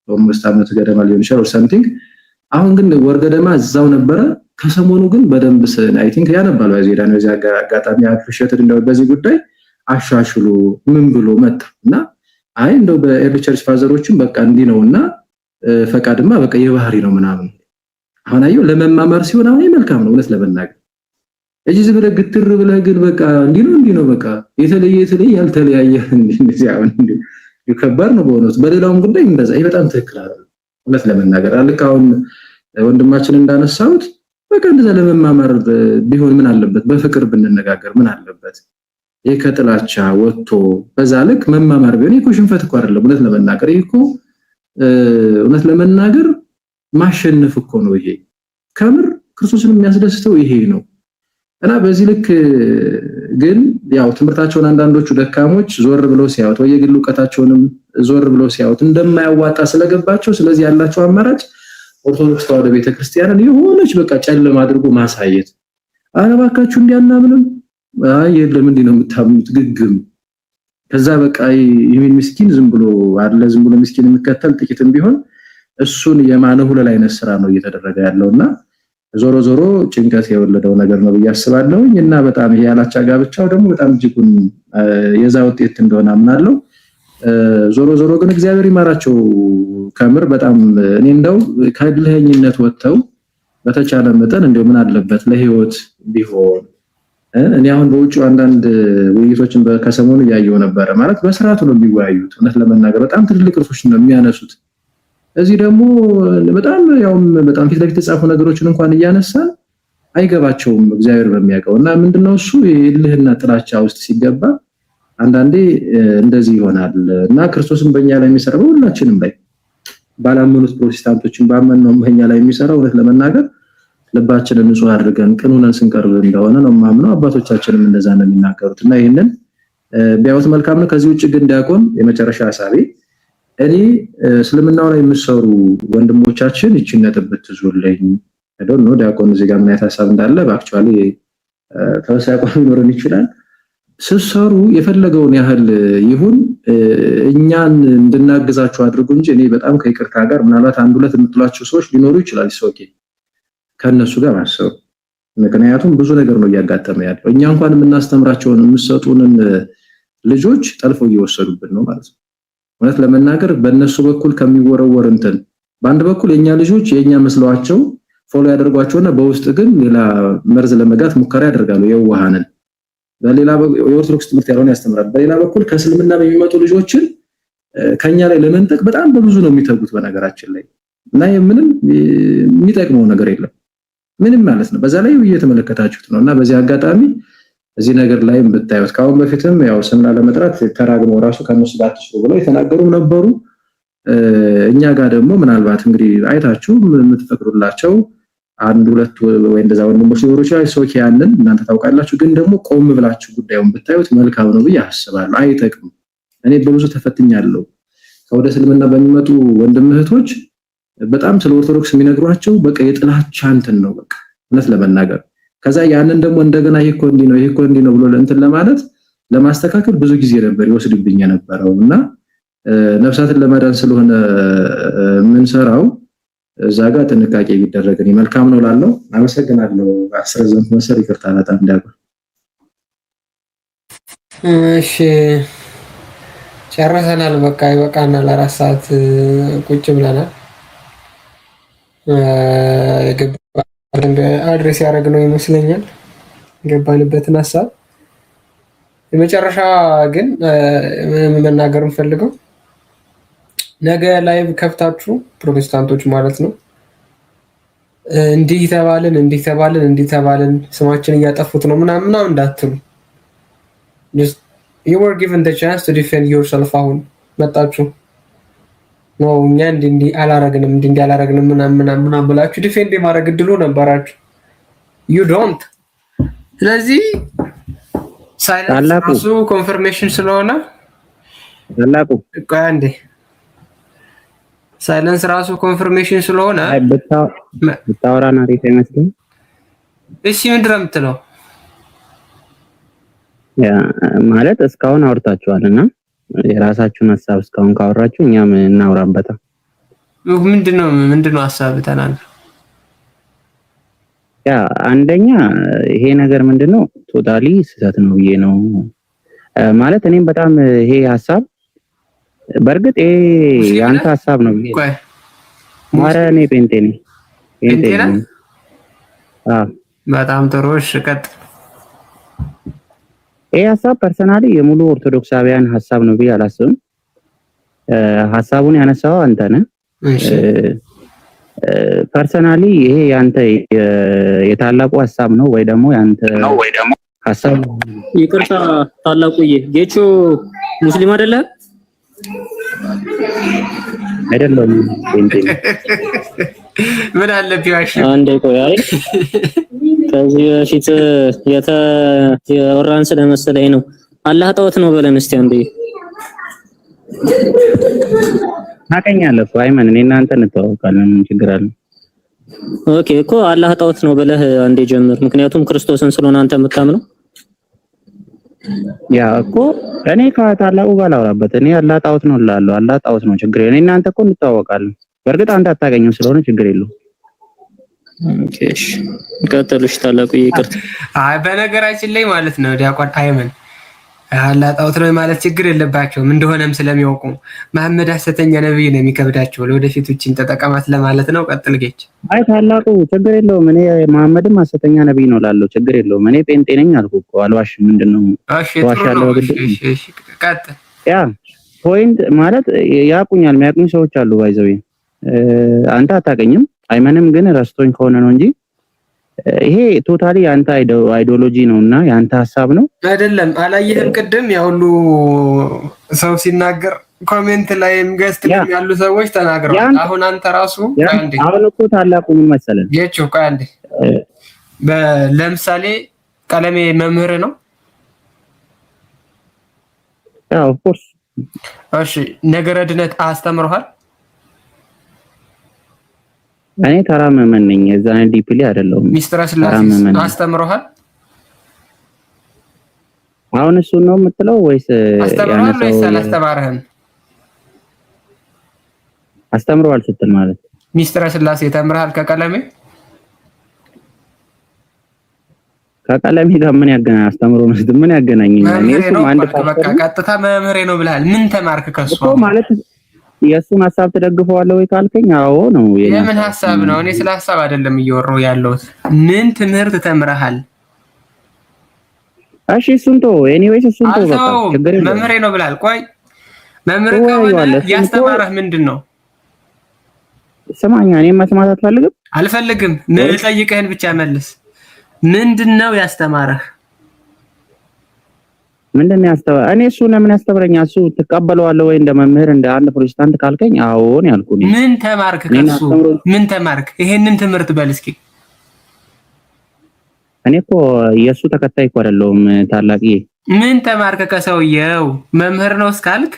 ኦልሞስት ዓመት ገደማ ሊሆን ይችላል ሰምቲንግ። አሁን ግን ወር ገደማ እዛው ነበረ። ከሰሞኑ ግን በደንብ አይ ቲንክ ያነባለው ያዜዳ ነው። እዚያ አጋጣሚ አፕሪሺየትድ እንደው በዚህ ጉዳይ አሻሽሉ ምን ብሎ መጣና አይ እንደው በኤርሊ ቸርች ፋዘሮችም በቃ እንዲህ ነውና ፈቃድማ በቃ የባህሪ ነው ምናምን። አሁን አየው ለመማማር ሲሆን አሁን መልካም ነው እውነት ለመናገር እጂ ዝም ብለህ ግትር ብለህ ግን በቃ እንዲህ ነው በቃ የተለየ ያልተለያየ እንደዚህ አሁን ይከበር ነው በእውነት። በሌላውም ጉዳይ እንደዛ ይሄ በጣም ትክክል አይደለም እውነት ለመናገር። አልካውን ወንድማችን እንዳነሳውት በቃ እንደዛ ለመማማር ቢሆን ምን አለበት? በፍቅር ብንነጋገር ምን አለበት? ይሄ ከጥላቻ ወጥቶ በዛ ልክ መማማር ቢሆን ይሄ ሽንፈት እኮ አይደለም እውነት ለመናገር። ይሄ እኮ እውነት ለመናገር ማሸነፍ እኮ ነው። ይሄ ከምር ክርስቶስን የሚያስደስተው ይሄ ነው። እና በዚህ ልክ ግን ያው ትምህርታቸውን አንዳንዶቹ ደካሞች ዞር ብለው ሲያዩት ወይ የግል ዕውቀታቸውንም ዞር ብለው ሲያዩት እንደማያዋጣ ስለገባቸው ስለዚህ ያላቸው አማራጭ ኦርቶዶክስ ተዋሕዶ ቤተክርስቲያንን የሆነች በቃ ጨለማ አድርጎ ማሳየት። አረባካችሁ እንዲያናምንም የለም እንዲህ ነው የምታምኑት ግግም። ከዛ በቃ ይሄን ምስኪን ዝም ብሎ ምስኪን የሚከተል ጥቂትም ቢሆን እሱን የማነሁለል አይነት ስራ ነው እየተደረገ ያለውና ዞሮ ዞሮ ጭንቀት የወለደው ነገር ነው ብያስባለሁ። እና በጣም ይሄ ያላቻ ጋብቻው ደግሞ በጣም እጅጉን የዛ ውጤት እንደሆነ አምናለሁ። ዞሮ ግን እግዚአብሔር ይማራቸው ከምር በጣም እኔ እንደው ከድልህኝነት ወጥተው በተቻለ መጠን እንደው ምን አለበት ለህይወት ቢሆን እኔ አሁን በውጭ አንዳንድ ውይይቶችን ከሰሞኑ ያየው ነበር ማለት በስርዓቱ ነው የሚወያዩት እውነት ለመናገር በጣም ትልልቅ ርዕሶች ነው የሚያነሱት። እዚህ ደግሞ በጣም ፊት ለፊት የተጻፉ ነገሮችን እንኳን እያነሳን አይገባቸውም እግዚአብሔር በሚያውቀውና ምንድነው እሱ የልህና ጥላቻ ውስጥ ሲገባ አንዳንዴ እንደዚህ ይሆናል እና ክርስቶስን በእኛ ላይ የሚሰራው ሁላችንም ላይ ባላመኑት ፕሮቴስታንቶችን ባመነው በእኛ ላይ የሚሰራው እውነት ለመናገር ልባችንን ንጹህ አድርገን ቅን ሆነን ስንቀርብ እንደሆነ ነው ማምነው። አባቶቻችንም እንደዛ ነው የሚናገሩትና ይሄንን ቢያውት መልካም ነው። ከዚህ ውጭ ግን ዲያቆን የመጨረሻ ሐሳቤ እኔ እስልምናው ላይ የሚሰሩ ወንድሞቻችን እቺን ነጥብ ብትዙልኝ I don't know ዲያቆን እዚህ ጋር ምን አይነት ሐሳብ እንዳለ ባክቹአሊ ተወሳይቆም ሊኖር ይችላል። ስሰሩ የፈለገውን ያህል ይሁን እኛን እንድናግዛችሁ አድርጉ እንጂ እኔ በጣም ከይቅርታ ጋር ምናልባት አንድ ሁለት የምትሏቸው ሰዎች ሊኖሩ ይችላል ኦኬ ከነሱ ጋር ማሰሩ። ምክንያቱም ብዙ ነገር ነው እያጋጠመ ያለው። እኛ እንኳን የምናስተምራቸውን የምሰጡንን ልጆች ጠልፈው እየወሰዱብን ነው ማለት ነው። እውነት ለመናገር በእነሱ በኩል ከሚወረወር እንትን በአንድ በኩል የኛ ልጆች የኛ መስሏቸው ፎሎ ያደርጓቸውና በውስጥ ግን ሌላ መርዝ ለመጋት ሙከራ ያደርጋሉ የዋሃንን። በሌላ የኦርቶዶክስ ትምህርት ያለውን ያስተምራል። በሌላ በኩል ከእስልምና የሚመጡ ልጆችን ከኛ ላይ ለመንጠቅ በጣም በብዙ ነው የሚተጉት በነገራችን ላይ እና ምንም የሚጠቅመው ነገር የለም ምንም ማለት ነው። በዛ ላይ እየተመለከታችሁት ነውና በዚህ አጋጣሚ እዚህ ነገር ላይ ብታዩት ካሁን በፊትም ያው ስምና ለመጥራት ተራግመው ራሱ ከነሱ ጋር ተሽሎ ብለው የተናገሩ ነበሩ። እኛ ጋር ደግሞ ምናልባት እንግዲህ አይታችሁ የምትፈቅዱላቸው አንድ ሁለት ወይ እንደዛ ወንድሞች ሊኖሩ ይችላል ሶኪ ያንን እናንተ ታውቃላችሁ። ግን ደግሞ ቆም ብላችሁ ጉዳዩን ብታዩት መልካም ነው ብዬ አስባለሁ። አይጠቅም እኔ በብዙ ተፈትኛለሁ ከወደ እስልምና በሚመጡ ወንድም እህቶች በጣም ስለ ኦርቶዶክስ የሚነግሯቸው በቃ የጥላቻ እንትን ነው በቃ እውነት ለመናገር ከዛ ያንን ደግሞ እንደገና ይሄ እኮ እንዲህ ነው ብሎ እንትን ለማለት ለማስተካከል ብዙ ጊዜ ነበር ይወስድብኝ የነበረውና ነፍሳትን ለማዳን ስለሆነ ምን ሰራው እዛ ጋር ጥንቃቄ ቢደረግኝ መልካም ነው ላለው አመሰግናለሁ። አስረዘም መሰር ይቅርታ በጣም እንዳልኩ። እሺ ጨርሰናል። በቃ ይበቃናል። 4 ሰዓት ቁጭ ብለናል። አድሬስ ያደረግነው ይመስለኛል ገባንበትን ሀሳብ። የመጨረሻ ግን መናገር የምፈልገው ነገ ላይቭ ከፍታችሁ ፕሮቴስታንቶች ማለት ነው እንዲህ ተባልን ስማችን እያጠፉት ነው ምናምን እንዳትሉ። you were given the chance to defend yourself። አሁን መጣችሁ ነው እኛ እንዲህ አላረግንም ምናምን ብላችሁ ዲፌንድ የማድረግ እድሉ ነበራችሁ። you don't። ስለዚህ ሳይለንስ ራሱ ኮንፈርሜሽን ስለሆነ አንዴ ሳይለንስ ራሱ ኮንፈርሜሽን ስለሆነ ብታወራና አሪፍ አይመስልም? እሺ ምንድን ነው የምትለው? ማለት እስካሁን አውርታችኋል እና የራሳችሁን ሀሳብ እስካሁን ካወራችሁ እኛም እናውራበታ። ምንድነው ሀሳብ ተናገር። አንደኛ ይሄ ነገር ምንድነው ቶታሊ ስህተት ነው ብዬ ነው ማለት እኔም በጣም ይሄ ሀሳብ በእርግጥ ያንተ ሀሳብ ነው ብዬ ማረ እኔ ጴንጤ ነኝ። በጣም ጥሩ። እሺ ቀጥል። ይሄ ሀሳብ ፐርሰናሊ የሙሉ ኦርቶዶክሳውያን ሀሳብ ነው ብዬ አላስብም። ሀሳቡን ያነሳው አንተ ነህ። ፐርሰናሊ ይሄ ያንተ የታላቁ ሀሳብ ነው ወይ ደግሞ ያንተ ሀሳብ? ይቅርታ ታላቁዬ፣ ጌቾ ሙስሊም አይደለ? አይደለም። ምን አለ ቢዋሽ አንዴ ቆይ። አይ ከዚህ በፊት የወራን ስለመሰለኝ ነው። አላህ ጣዖት ነው በለን እስቲ አንዴ። ታውቀኛለህ እኮ አይመን፣ እኔ እናንተ እንተዋወቃለን። ምን ችግር አለ? ኦኬ እኮ አላህ ጣዖት ነው ብለህ አንዴ ጀምር። ምክንያቱም ክርስቶስን ስለሆነ አንተ የምታምነው። ያ እኮ እኔ ከታላቁ ጋር ላውራበት። እኔ አላህ ጣዖት ነው እላለሁ። አላህ ጣዖት ነው ችግር የለም። እኔ እናንተ እኮ እንተዋወቃለን። በእርግጥ አንተ አታውቀኝም ስለሆነ ችግር የለውም። ኦኬ እሺ ቀጥልሽ ታላቁ። ይቅርታ። አይ በነገራችን ላይ ማለት ነው ዲያቆን አይመን አላህ ጣዖት ነው ማለት ችግር የለባቸውም እንደሆነም ስለሚያውቁ መሐመድ ሐሰተኛ ነብይ ነው የሚከብዳቸው። ለወደፊት እቺን ተጠቀማት ለማለት ነው። ቀጥል ጌች። አይ ታላቁ ችግር የለውም። እኔ መሐመድም ሐሰተኛ ነብይ ነው ላለው ችግር የለውም። እኔ ጴንጤ ነኝ አልኩ እኮ አልዋሽም። ምንድነው ዋሻለሁ? እሺ ቀጥል። ያ ፖይንት ማለት ያቁኛል፣ የሚያቁኝ ሰዎች አሉ። ባይዘው አንተ አታውቀኝም፣ አይመንም ግን ረስቶኝ ከሆነ ነው እንጂ ይሄ ቶታሊ ያንተ አይዲዮሎጂ ነውና ያንተ ሐሳብ ነው አይደለም። አላየህም? ቅድም ያ ሁሉ ሰው ሲናገር ኮሜንት ላይም ገስት ላይ ያሉ ሰዎች ተናግረዋል። አሁን አንተ ራሱ አንዴ አሁን እኮ ታላቁ ምን መሰለህ የቹ አንዴ ለምሳሌ ቀለሜ መምህር ነው። ያው ኦፍ ኮርስ እሺ ነገረ ድነት አስተምሮሃል? እኔ ተራ መመን ነኝ። እዛን ዲፕሊ አይደለም። ሚስተር ስላሴ አስተምሮሃል? አሁን እሱ ነው የምትለው ወይስ አስተምሮሃል ወይስ አላስተማረህም? አስተምሮሃል ስትል ማለት ሚስተር ስላሴ ተምረሃል ከቀለሜ? ከቀለሜ ጋር ምን ያገናኝ? አስተምሮ ነው ምን ያገናኘኛል? እኔ አንድ በቃ ቀጥታ መምህሬ ነው ብለሃል። ምን ተማርክ ከሱ? እኮ ማለት የሱን ሐሳብ ተደግፈዋለህ ወይ ካልከኝ አዎ ነው። የምን ሐሳብ ነው? እኔ ስለ ሐሳብ አይደለም እየወራሁ ያለሁት። ምን ትምህርት ተምረሃል? እሺ እሱን ተው። ኤኒዌይስ እሱን ተው በቃ ችግር የለም። መምህሬ ነው ብለሃል። ቆይ መምህር ከሆነ ያስተማረህ ምንድን ነው? ስማኛ፣ እኔ መስማት አትፈልግም? አልፈልግም። ምን ጠይቀህን ብቻ መልስ። ምንድነው ያስተማረህ? ምንድነው ያስተማረህ? እኔ እሱ ለምን ያስተምረኛል? እሱ ትቀበለዋለህ ወይ እንደ መምህር እንደ አንድ ፕሮቴስታንት ካልከኝ አዎ ነው ያልኩኝ። ምን ተማርክ ከሱ? ምን ተማርክ? ይሄንን ትምህርት በል እስኪ። እኔ እኮ የሱ ተከታይ እኮ አይደለሁም ታላቅዬ። ምን ተማርክ ከሰውየው? መምህር ነው እስካልክ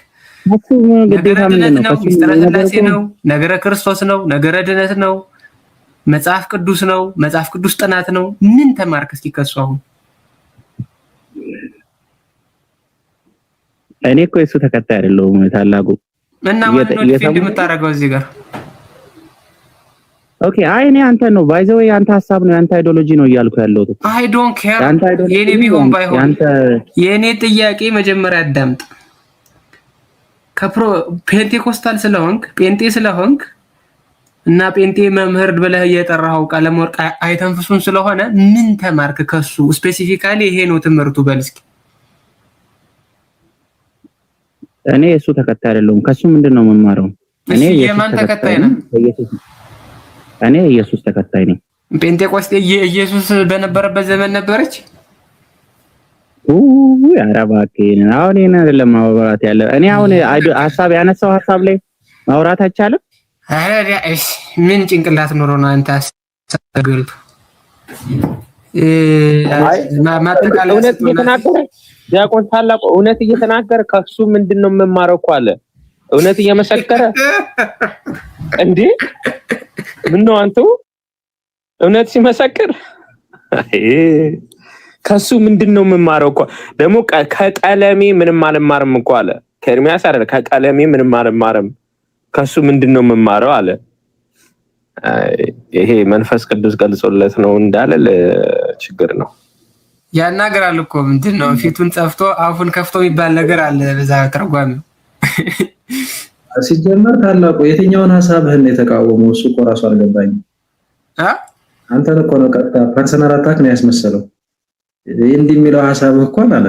እሱ ግዴታ ምንድን ነው? ሚስጥረ ሥላሴ ነው? ነገረ ክርስቶስ ነው? ነገረ ድነት ነው? መጽሐፍ ቅዱስ ነው? መጽሐፍ ቅዱስ ጥናት ነው? ምን ተማርክ እስኪ ከሱ? አሁን እኔ እኮ የሱ ተከታይ አይደለሁም ታላቁ። እና ማን ነው ዲፌንድ የምታደርገው እዚህ ጋር? ኦኬ አይ እኔ አንተ ነው ባይ ዘ ወይ አንተ ሐሳብ ነው ያንተ አይዲዮሎጂ ነው እያልኩ ያለሁት። አይ ዶንት ኬር የኔ ቢሆን ባይሆን የኔ ጥያቄ መጀመሪያ አዳምጥ። ፔንቴኮስታል ስለሆንክ ጴንጤ ስለሆንክ እና ጴንጤ መምህር ብለህ እየጠራኸው ቀለመወርቅ አይተንፍሱን ስለሆነ ምን ተማርክ ከሱ? ስፔሲፊካሊ ይሄ ነው ትምህርቱ በል እስኪ። እኔ እሱ ተከታይ አይደለሁም። ከሱ ምንድነው መማረው? እኔ የማን ተከታይ ነኝ? እኔ ኢየሱስ ተከታይ ነኝ። ጴንጤቆስጤ ኢየሱስ በነበረበት ዘመን ነበረች? እባክህ አሁን ይሄን አይደለም ማውራት ያለ። እኔ አሁን ሐሳብ ያነሳው ሐሳብ ላይ ማውራት አይቻልም። እሺ ምን ጭንቅላት ኖሮ ነው አንተ አስተገልጡ? እውነት እየተናገረ ዲያቆን ታላቁ እውነት እየተናገረ ከሱ ምንድነው መማረው እኮ አለ። እውነት እየመሰከረ እንዴ ምን ነው አንተ እውነት ሲመሰክር ከሱ ምንድነው መማረው እኮ ደግሞ ከቀለሜ ምንም አልማርም እኮ አለ። ከኤርሚያስ አይደል ከቀለሜ ምንም አልማርም ከሱ ምንድነው መማረው አለ። ይሄ መንፈስ ቅዱስ ገልጾለት ነው እንዳለ ችግር ነው። ያናገራል እኮ ምንድነው ፊቱን ጸፍቶ አፉን ከፍቶ የሚባል ነገር አለ በዛ ተርጓሚው። ሲጀመር ታላቁ የትኛውን ሐሳብህን የተቃወመው? እሱ እኮ ራሱ አልገባኝም። አንተን እኮ ነው ቀጥታ ፐርሰናል አታክ ነው ያስመሰለው። እንዲህ የሚለው ሐሳብህ እኮ አለ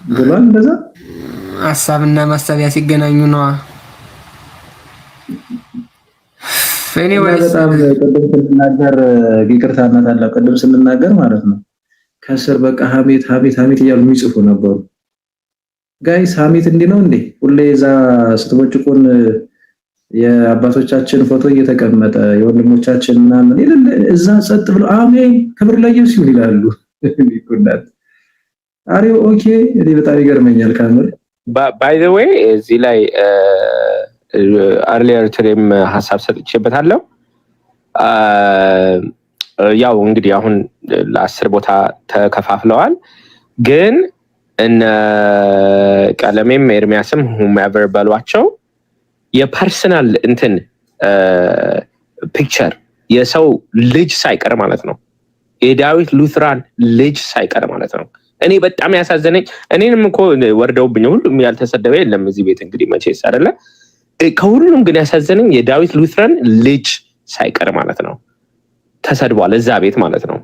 ብሏል። እንደዛ ሐሳብና ማሰቢያ ሲገናኙ ነው። በጣም ቅድም ስንናገር ይቅርታና ታላቅ ቅድም ስንናገር ማለት ነው ከስር በቃ ሀሜት እያሉ የሚጽፉ ነበሩ። ጋይስ ሀሜት እንዲህ ነው እንዴ? ሁሌ እዛ ስትቦጭቁን የአባቶቻችን ፎቶ እየተቀመጠ የወንድሞቻችን ምናምን እዛ ጸጥ ብሎ አሜን ክብር ለኢየሱስ ይሁን ይላሉ። ይቆዳል አሪው ኦኬ። እኔ በጣም ይገርመኛል ካምር ባይ ዘ ዌይ እዚህ ላይ አርሊየር ትሬም ሐሳብ ሰጥቼበታለሁ። ያው እንግዲህ አሁን ለ10 ቦታ ተከፋፍለዋል። ግን እነ ቀለሜም ኤርሚያስም whomever በሏቸው የፐርሰናል እንትን ፒክቸር የሰው ልጅ ሳይቀር ማለት ነው የዳዊት ሉትራን ልጅ ሳይቀር ማለት ነው። እኔ በጣም ያሳዘነኝ እኔንም እኮ ወርደውብኝ ሁሉም ያልተሰደበ የለም እዚህ ቤት እንግዲህ መቼስ አይደለ። ከሁሉም ግን ያሳዘነኝ የዳዊት ሉትራን ልጅ ሳይቀር ማለት ነው ተሰድቧል እዛ ቤት ማለት ነው።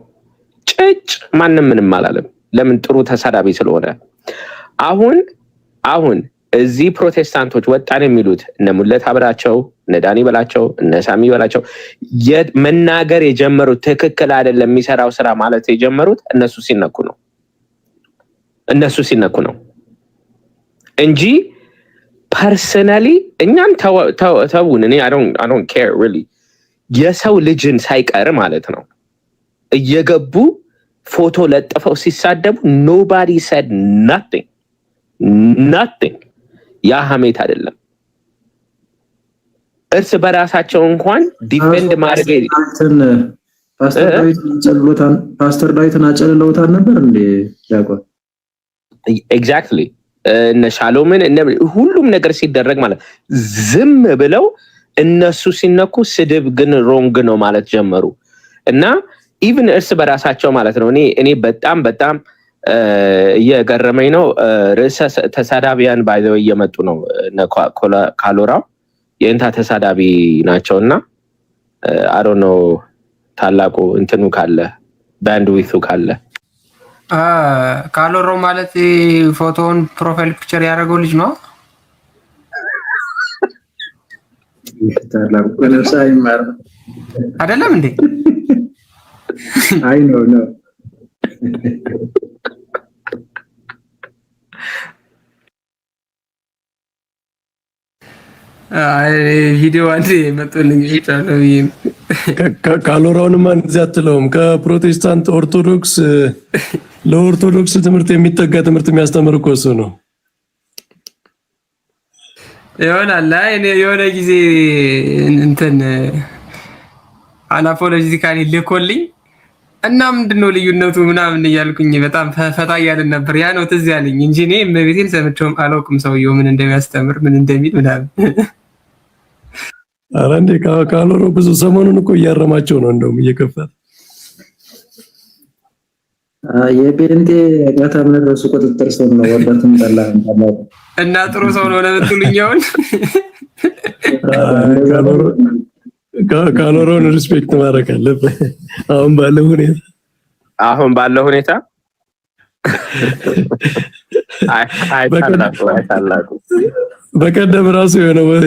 ጭጭ ማንም ምንም አላለም። ለምን? ጥሩ ተሳዳቢ ስለሆነ። አሁን እዚህ ፕሮቴስታንቶች ወጣን የሚሉት እነ ሙለት አብራቸው እነ ዳኒ በላቸው እነ ሳሚ በላቸው መናገር የጀመሩት ትክክል አይደለም የሚሰራው ስራ ማለት የጀመሩት እነሱ ሲነኩ ነው እንጂ ፐርሰናሊ እኛን ተውን። እኔ I don't care really የሰው ልጅን ሳይቀር ማለት ነው እየገቡ ፎቶ ለጥፈው ሲሳደቡ nobody said nothing ያ ሀሜት አይደለም። እርስ በራሳቸው እንኳን ዲፌንድ ማድረግ ፓስተር ዳዊትን አጨልለውታል ነበር እንዴ ያቋ ኤግዛክትሊ እነ ሻሎምን ሁሉም ነገር ሲደረግ ማለት ዝም ብለው እነሱ ሲነኩ ስድብ ግን ሮንግ ነው ማለት ጀመሩ። እና ኢቭን እርስ በራሳቸው ማለት ነው እኔ በጣም እየገረመኝ ነው። ርዕሰ ተሳዳቢያን ባይዘው እየመጡ ነው። ካሎራው የእንታ ተሳዳቢ ናቸውና I don't know ታላቁ እንትኑ ካለ ባንድዊቱ ካለ ካሎራው ማለት ፎቶውን ፕሮፋይል ፒክቸር ያደረገው ልጅ ነው ታላቁ ለሳይ ማር አይደለም እንዴ? አይ ኖ ቪዲዮ አንዴ መጥቶልኝ ይቻላል። ካሎራውንማ እንደዚህ አትለውም። ከፕሮቴስታንት ኦርቶዶክስ ለኦርቶዶክስ ትምህርት የሚጠጋ ትምህርት የሚያስተምር እኮ እሱ ነው ይሆናል። እኔ የሆነ ጊዜ እንትን አናፖሎጂካሊ ልኮልኝ እና ምንድነው ልዩነቱ ምናምን እያልኩኝ በጣም ፈታ እያልን ነበር። ያ ነው ትዝ ያለኝ እንጂ እኔ እመቤቴን ሰምቼውም አላውቅም ሰውየው ምን እንደሚያስተምር ምን እንደሚል ምናምን። ኧረ እንዴ ካሎራው ብዙ ሰሞኑን እኮ እያረማቸው ነው እንደውም እየከፈተ የጴንጤ ጋታ ምን ራሱ ቁጥጥር ሰው ነው ወዳትም ጠላም እና ጥሩ ሰው ነው ለምትሉኛውን ካሎሮን ሪስፔክት ማድረግ አለብህ። አሁን ባለው ሁኔታ ታላቁ በቀደም ራሱ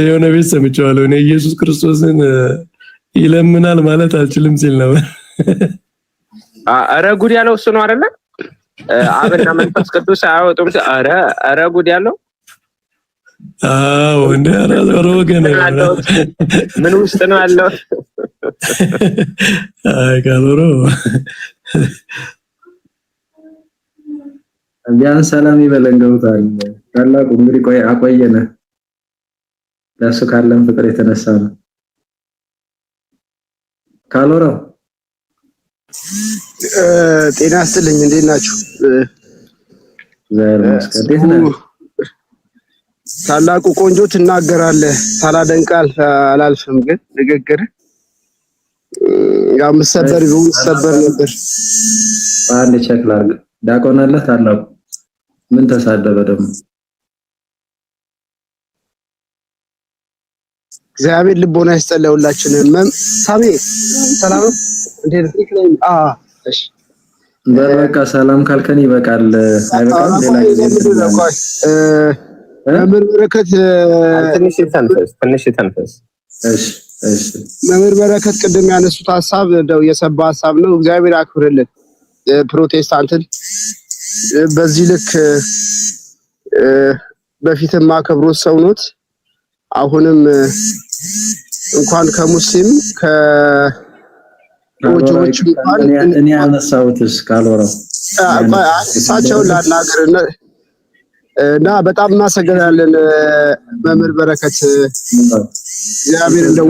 የሆነ ቤት ሰምቼዋለሁ። እኔ ኢየሱስ ክርስቶስን ይለምናል ማለት አልችልም ሲል ነበር። አረ ጉድ ያለው እሱ ነው አይደለ? አብና መንፈስ ቅዱስ አያወጡም። አረ ጉድ ያለው አዎ እንደ ወገን ምን ውስጥ ነው ያለው? ካሎሮ ቢያንስ ሰላም ይበለን ገብቷል። ታላቁ እንግዲህ ቆይ አቆየነ ለሱ ካለን ፍቅር የተነሳ ነው። ካሎሮ ጤና ይስጥልኝ። እንዴት ናችሁ? ታላቁ ቆንጆ ትናገራለህ፣ ሳላደንቃል አላልፍም። ግን ንግግር ያው መሰበር ነበር። አንድ ቼክ ላድርግ። ዳቆን አለ ታላቁ ምን ተሳደበ ደግሞ? እግዚአብሔር ልቦና ይስጠለው ሁላችንም። ሳሚ ሰላም እንዴት ነህ? እሺ በቃ ሰላም ካልከን ይበቃል። አይበቃም? ሌላ ጊዜ መምህር በረከት ትንሽ ተንፈስ። እሺ መምህር በረከት ቅድም ያነሱት ሐሳብ እንደው የሰባ ሐሳብ ነው። እግዚአብሔር ያክብርልን። ፕሮቴስታንትን በዚህ ልክ በፊትም ማከብሮት ሰው ኖት። አሁንም እንኳን ከሙስሊም ከኦጆዎች እንኳን እኔ ያነሳሁትስ ካሎራው እሳቸውን ላናገር እና በጣም እናመሰግናለን መምህር በረከት። እግዚአብሔር እንደው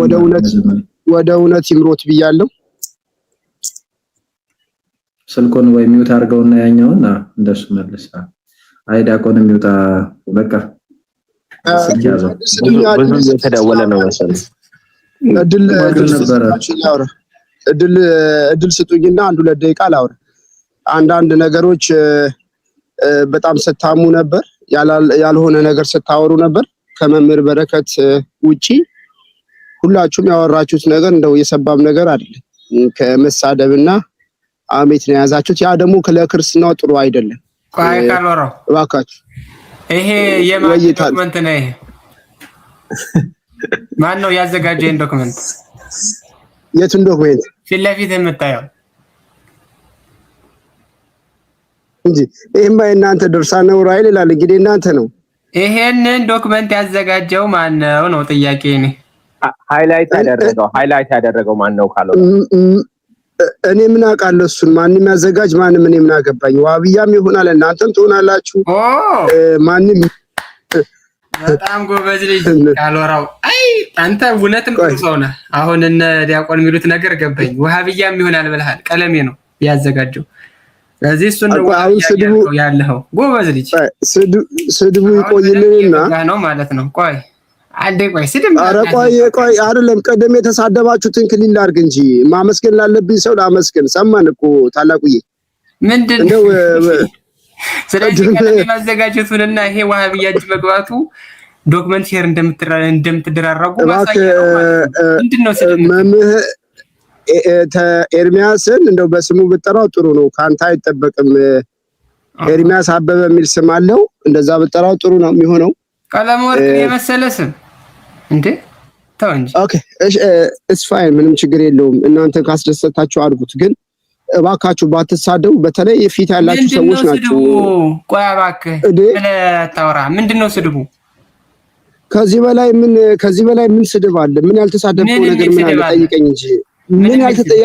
ወደ እውነት ይምሮት ብያለሁ። ስልኩን ወይ ሚውት አድርገውና ያኛውና እንደሱ መልሳ አይ ዲያቆን ሚውታ በቃ ብዙ የተደወለ ነው መሰለኝ። እድል ስጡኝና 1-2 ደቂቃ ላውራ። አንዳንድ ነገሮች በጣም ስታሙ ነበር፣ ያልሆነ ነገር ስታወሩ ነበር። ከመምህር በረከት ውጪ ሁላችሁም ያወራችሁት ነገር እንደው የሰባም ነገር አይደለም። ከመሳደብና አሜት ነው ያዛችሁት። ያ ደግሞ ለክርስትናው ጥሩ አይደለም። ቆይ ካሎሮ እባካችሁ ይሄ የማን ዶክመንት ነው? ይሄ ማን ነው ያዘጋጀው ዶክመንት? የቱን ዶክመንት? ፊት ለፊት የምታየው እንጂ ይሄማ የእናንተ ድርሳነ ዑራኤል ይላል። እንግዲህ እናንተ ነው። ይሄንን ዶክመንት ያዘጋጀው ማን ነው ነው ጥያቄ። እኔ ሃይላይት ያደረገው ማን ነው ካለው እኔ ምን አውቃለሁ? እሱን ማንም ያዘጋጅ ማንም እኔ ምን አገባኝ? ዋብያም ይሆናል እናንተም ትሆናላችሁ። ማንም በጣም ጎበዝ ልጅ ካሎራው። አይ አንተ እውነትም ጥሩ ሰው ነህ። አሁን እነ ዲያቆን የሚሉት ነገር ገባኝ። ዋሃብያም ይሆናል ብለሃል። ቀለሜ ነው ያዘጋጀው። ስለዚህ እሱን ነው ያለው። ጎበዝ ልጅ። ስድቡ ይቆይልንና ነው ማለት ነው። ቆይ አንዴ ቆይ ስድብ ቆይ አይደለም። ቀደም የተሳደባችሁትን ክሊል አድርግ እንጂ ማመስገን ላለብኝ ሰው ላመስገን። ሰማን እኮ ታላቁዬ ምንድነው? ስለዚህ ማዘጋጀቱንና ይሄ ዋሃብያ እጅ መግባቱ ዶክመንት ሼር እንደምትደራረጉ ምንድነው? መምህር ኤርሚያስን እንደው በስሙ ብጠራው ጥሩ ነው። ካንተ አይጠበቅም። ኤርሚያስ አበበ የሚል ስም አለው። እንደዛ ብጠራው ጥሩ ነው የሚሆነው። ቀለም ወርቅ የመሰለ ስም እንዴ? ተው እንጂ። ኦኬ እሺ ፋይን፣ ምንም ችግር የለውም። እናንተ ካስደሰታችሁ አድርጉት። ግን እባካችሁ ባትሳደቡ። በተለይ የፊት ያላችሁ ሰዎች ናችሁ። ቆይ እባክህ ብለህ ታወራ። ምንድነው ስድቡ? ከዚህ በላይ ምን ስድብ አለ? ምን ያልተሳደበው ነገር ምን አለ? ጠይቀኝ እንጂ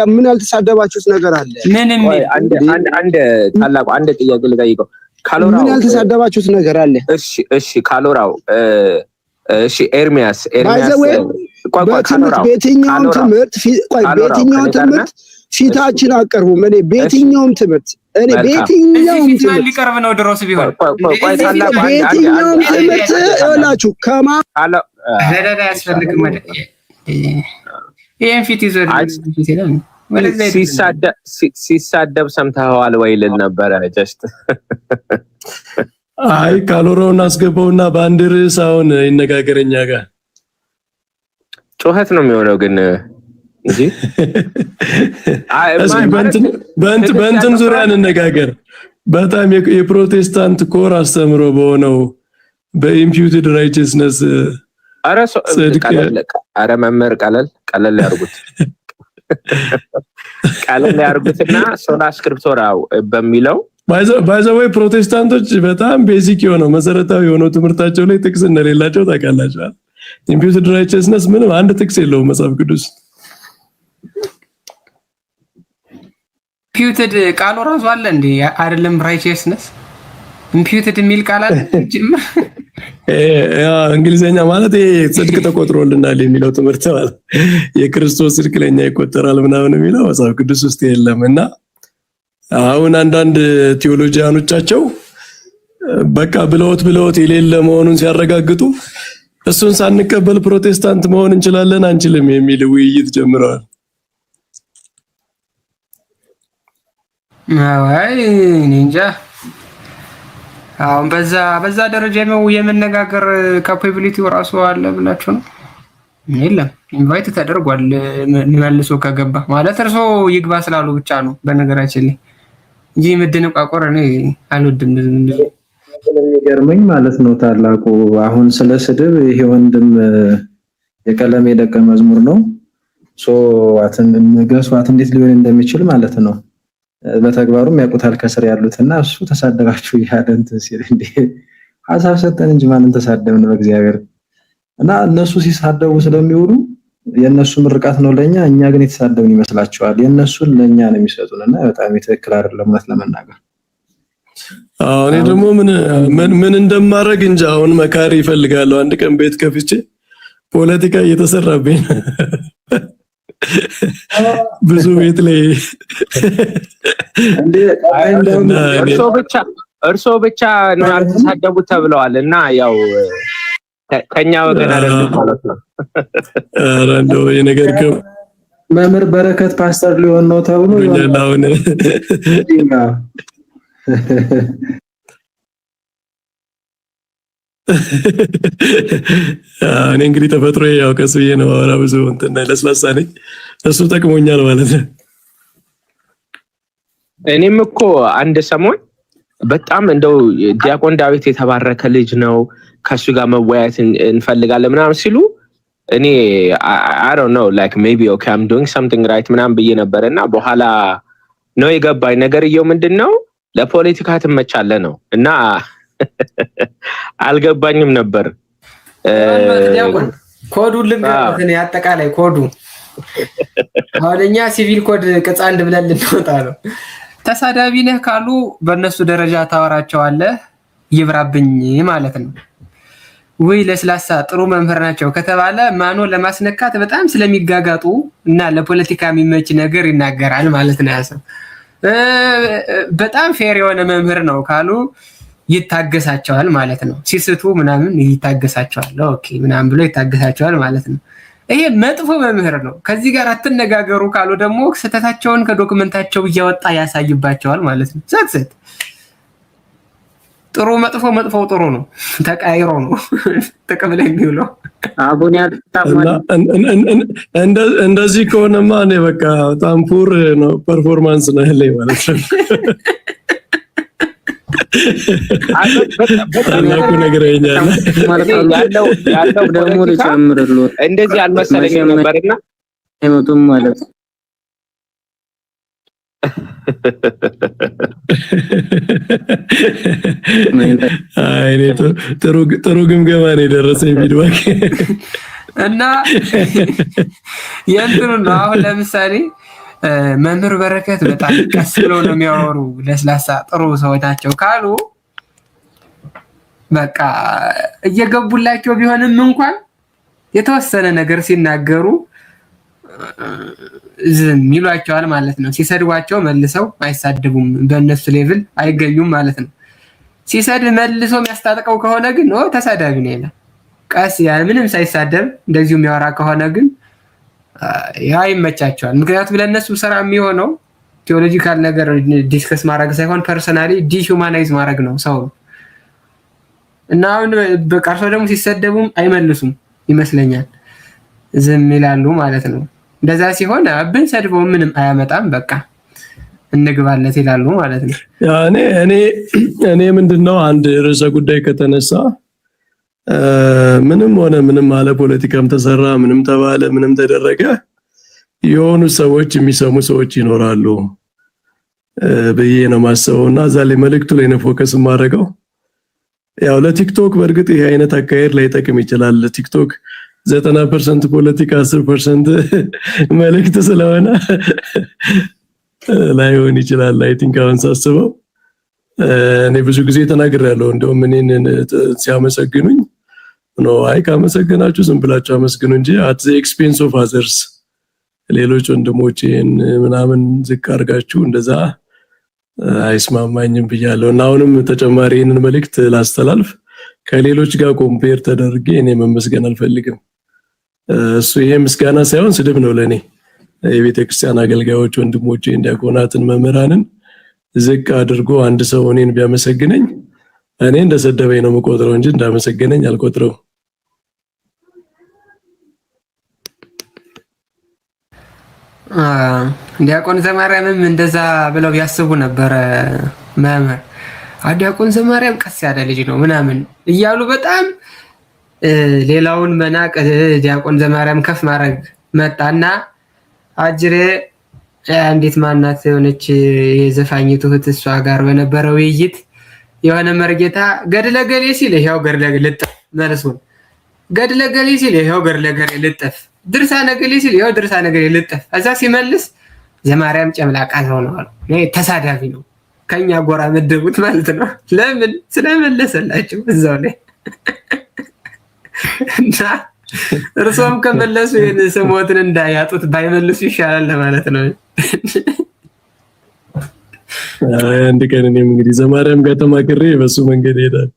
ምን ያልተሳደባችሁት ነገር አለ? አንድ ታላቁ አንድ ጥያቄ ልጠይቀው። ካሎራው ምን ያልተሳደባችሁት ነገር አለ? እሺ ካሎራው እሺ ኤርሚያስ በየትኛውም ትምህርት ፊታችን አቀርቡም። እኔ በየትኛውም ትምህርት ሊቀርብ ነው ድሮስ ቢሆን በየትኛውም ትምህርት ይኸውላችሁ ያስፈልግም ይሄን ፊት ይዞ ሲሳደብ ሰምተኸዋል ወይ ልል ነበረ። ጀስት አይ ካሎራውን አስገባውና በአንድ ርዕስ አሁን ይነጋገረኛ ጋር ጩኸት ነው የሚሆነው ግን እንጂ በእንትን ዙሪያ እንነጋገር። በጣም የፕሮቴስታንት ኮር አስተምሮ በሆነው በኢምፒዩትድ ራይቸስነስ አረ መምህር ቀለል ያርጉትና ሶላ ስክሪፕቶራ በሚለው ባይዘዌ ፕሮቴስታንቶች በጣም ቤዚክ የሆነው መሰረታዊ የሆነው ትምህርታቸው ላይ ጥቅስ እንደሌላቸው ታውቃላችሁ። ኢምፒዩትድ ራይቸስነስ ምንም አንድ ጥቅስ የለውም መጽሐፍ ቅዱስ። ኢምፒዩትድ ቃሉ ራሱ አለ እንዴ? አይደለም ራይቸስነስ ኢምፒዩትድ የሚል ቃል አለ ጅምር። እንግሊዘኛ ማለት ይሄ ጽድቅ ተቆጥሮልናል የሚለው ትምህርት ማለት የክርስቶስ ጽድቅ ለኛ ይቆጠራል ምናምን የሚለው መጽሐፍ ቅዱስ ውስጥ የለም። እና አሁን አንዳንድ ቴዎሎጂያኖቻቸው በቃ ብለውት የሌለ መሆኑን ሲያረጋግጡ እሱን ሳንቀበል ፕሮቴስታንት መሆን እንችላለን አንችልም የሚል ውይይት ጀምረዋል። አይ እንጃ አሁን በዛ ደረጃ የመነጋገር ካፓቢሊቲው ራሱ አለ ብላችሁ ነው? የለም ኢንቫይት ተደርጓል መልሶ ከገባ ማለት እርሶ ይግባ ስላሉ ብቻ ነው በነገራችን ላይ እንጂ መደነቋቆር እኔ አልወድም። የሚገርመኝ ማለት ነው ታላቁ አሁን ስለ ስድብ ይሄ ወንድም የቀለሜ ደቀ መዝሙር ነው ገሷት እንዴት ሊሆን እንደሚችል ማለት ነው በተግባሩም ያውቁታል ከስር ያሉትና እሱ ተሳደባችሁ ያደንት ሲል እንዴ ሐሳብ ሰጠን እንጂ ማንን ተሳደብን በእግዚአብሔር። እና እነሱ ሲሳደቡ ስለሚውሉ የነሱ ምርቃት ነው ለኛ፣ እኛ ግን የተሳደብን ይመስላቸዋል። የነሱን ለኛ ነው የሚሰጡንና በጣም ትክክል አይደለም ማለት ለመናገር። እኔ ደግሞ ምን እንደማረግ እንጂ አሁን መካሪ ይፈልጋለሁ። አንድ ቀን ቤት ከፍቼ ፖለቲካ እየተሰራብኝ ብዙ ቤት ላይ እርሶ ብቻ ነው ያልተሳደቡት ተብለዋል እና ያው ከኛ ወገን አይደለም ማለት ነው። ኧረ እንደው የነገር መምህር በረከት ፓስተር ሊሆን ነው ተብሎ ይላል። እኔ እንግዲህ ተፈጥሮዬ ያው ከሱዬ ነው አወራ ብዙ እንትን ለስላሳ ነኝ። እሱ ጠቅሞኛል ማለት ነው። እኔም እኮ አንድ ሰሞን በጣም እንደው ዲያቆን ዳዊት የተባረከ ልጅ ነው ከሱ ጋር መወያየት እንፈልጋለን ምናምን ሲሉ እኔ I don't know like maybe okay I'm doing something right ምናምን ብዬ ነበርና በኋላ ነው የገባኝ ነገርየው ምንድነው ለፖለቲካ ትመቻለህ ነው እና አልገባኝም ነበር። ኮዱ ልንገርህ እኔ አጠቃላይ ኮዱ አሁንኛ ሲቪል ኮድ ቅጽ 1 ብለን ልንወጣ ነው። ተሳዳቢ ነህ ካሉ በእነሱ ደረጃ ታወራቸዋለህ ይብራብኝ ማለት ነው። ወይ ለስላሳ ጥሩ መምህር ናቸው ከተባለ ማኖ ለማስነካት በጣም ስለሚጋጋጡ እና ለፖለቲካ የሚመች ነገር ይናገራል ማለት ነው። ያሰው በጣም ፌር የሆነ መምህር ነው ካሉ ይታገሳቸዋል ማለት ነው። ሲስቱ ምናምን ይታገሳቸዋል ኦኬ ምናምን ብሎ ይታገሳቸዋል ማለት ነው። ይሄ መጥፎ መምህር ነው። ከዚህ ጋር አትነጋገሩ ካሉ ደግሞ ስህተታቸውን ከዶክመንታቸው እያወጣ ያሳይባቸዋል ማለት ነው። ሰክሰት ጥሩ መጥፎ ጥሩ ነው ተቃይሮ ነው ጥቅም ላይ የሚውለው። አቡነ ያጣማል እንደዚህ ከሆነማ እኔ በቃ በጣም ፑር ነው ፐርፎርማንስ ነው ያለኝ ማለት ነው። ታላቁ ነገረኛል ያለው ደግሞ ልጨምርልዎት እንደዚህ አልመሰለኝም ነበርና አይመጡም ማለት አይኔ ጥሩ ግምገማ ነው የደረሰኝ ፊድባክ እና የእንትኑ ነው። አሁን ለምሳሌ መምህር በረከት በጣም ቀስ ብለው ነው የሚያወሩ ለስላሳ ጥሩ ሰዎች ናቸው ካሉ በቃ እየገቡላቸው ቢሆንም እንኳን የተወሰነ ነገር ሲናገሩ ዝም ይሏቸዋል ማለት ነው። ሲሰድቧቸው መልሰው አይሳደቡም፣ በእነሱ ሌቭል አይገኙም ማለት ነው። ሲሰድብ መልሶ የሚያስታጥቀው ከሆነ ግን ተሳዳቢ ነው ይላል። ቀስ ያለ ምንም ሳይሳደብ እንደዚሁ የሚያወራ ከሆነ ግን ያ ይመቻቸዋል። ምክንያቱም ለእነሱ ስራ የሚሆነው ቴዎሎጂካል ነገር ዲስከስ ማድረግ ሳይሆን ፐርሰናሊ ዲሁማናይዝ ማድረግ ነው ሰው እና አሁን በቃርሶ ደግሞ ሲሰደቡም አይመልሱም ይመስለኛል፣ ዝም ይላሉ ማለት ነው። እንደዛ ሲሆን አብን ሰድበው ምንም አያመጣም በቃ እንግባለት ይላሉ ማለት ነው። እኔ ምንድነው አንድ ርዕሰ ጉዳይ ከተነሳ ምንም ሆነ ምንም አለ ፖለቲካም ተሰራ ምንም ተባለ ምንም ተደረገ የሆኑ ሰዎች የሚሰሙ ሰዎች ይኖራሉ በየ ነው ማሰውና እዛ ላይ መልእክቱ ላይ ነው ፎከስ ማድረገው። ያው ለቲክቶክ በርግጥ ይሄ አይነት አካሄድ ላይ ጠቅም ይችላል። ቲክቶክ 90% ፖለቲካ 10% መልእክት ስለሆነ ላይሆን ይችላል። አይ ቲንክ አሁን ሳስበው እኔ ብዙ ጊዜ ተናግሬያለሁ። እንደውም እኔን ሲያመሰግኑኝ ነው አይ ካመሰገናችሁ ዝም ብላችሁ አመስግኑ እንጂ at the expense of others ሌሎች ወንድሞቼን ምናምን ዝቅ አድርጋችሁ እንደዛ አይስማማኝም ብያለሁ። እና አሁንም ተጨማሪ ይሄንን መልእክት ላስተላልፍ ከሌሎች ጋር ኮምፔር ተደርጌ እኔ መመስገን አልፈልግም። እሱ ይሄ ምስጋና ሳይሆን ስድብ ነው ለኔ። የቤተክርስቲያን አገልጋዮች ወንድሞቼን ዲያቆናትን መምህራንን ዝቅ አድርጎ አንድ ሰው እኔን ቢያመሰግነኝ እኔ እንደሰደበኝ ነው የምቆጥረው እንጂ እንዳመሰገነኝ አልቆጥረው። ዲያቆን ዘማርያምም እንደዛ ብለው ያስቡ ነበር። መምህር ዲያቆን ዘማርያም ቀስ ያለ ልጅ ነው ምናምን እያሉ በጣም ሌላውን መናቅ ዲያቆን ዘማርያም ከፍ ማድረግ መጣና አጅሬ እንዴት ማናት የሆነች የዘፋኝቱ እህት እሷ ጋር በነበረው ውይይት የሆነ መርጌታ ገድለ ገሌ ሲል ይሄው ገድለ ልጥፍ መልሱን ገድለ ገሌ ሲል ይሄው ገድለ ገሌ ልጥፍ ድርሳነ ገሌ ሲል ይሄው ድርሳነ ገሌ ልጥፍ እዛ ሲመልስ ዘማርያም ጨምላቃ ነው አሉ። ተሳዳቢ ነው ከኛ ጎራ መደቡት ማለት ነው። ለምን ስለመለሰላችሁ እዛው ላይ እና እርሶም ከመለሱ ይሄን ስሞትን እንዳያጡት ባይመልሱ ይሻላል ለማለት ነው። አንድ ቀን እኔም እንግዲህ ዘማርያም ጋር ተማክሬ በሱ መንገድ ሄዳል።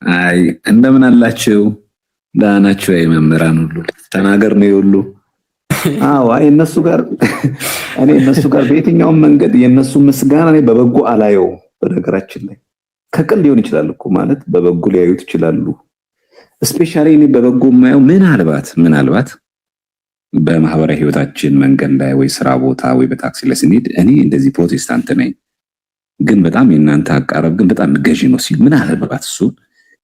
አይ እንደምን አላችሁ ዳናችሁ መምህራን ሁሉ ተናገር ነው ሁሉ አዎ አይ እነሱ ጋር በየትኛውም መንገድ የነሱ ምስጋና እኔ በበጎ አላየው። በነገራችን ላይ ከቅል ሊሆን ይችላል እኮ ማለት በበጎ ሊያዩት ይችላሉ። ስፔሻሊ እኔ በበጎ የማየው ምናልባት በማህበራዊ ህይወታችን መንገድ ላይ ወይ ስራ ቦታ ወይ በታክሲ ላይ ስንሄድ እኔ እንደዚህ ፕሮቴስታንት ነኝ ግን በጣም የእናንተ አቃረብ ግን በጣም ገዢ ነው ሲል ምናልባት እሱ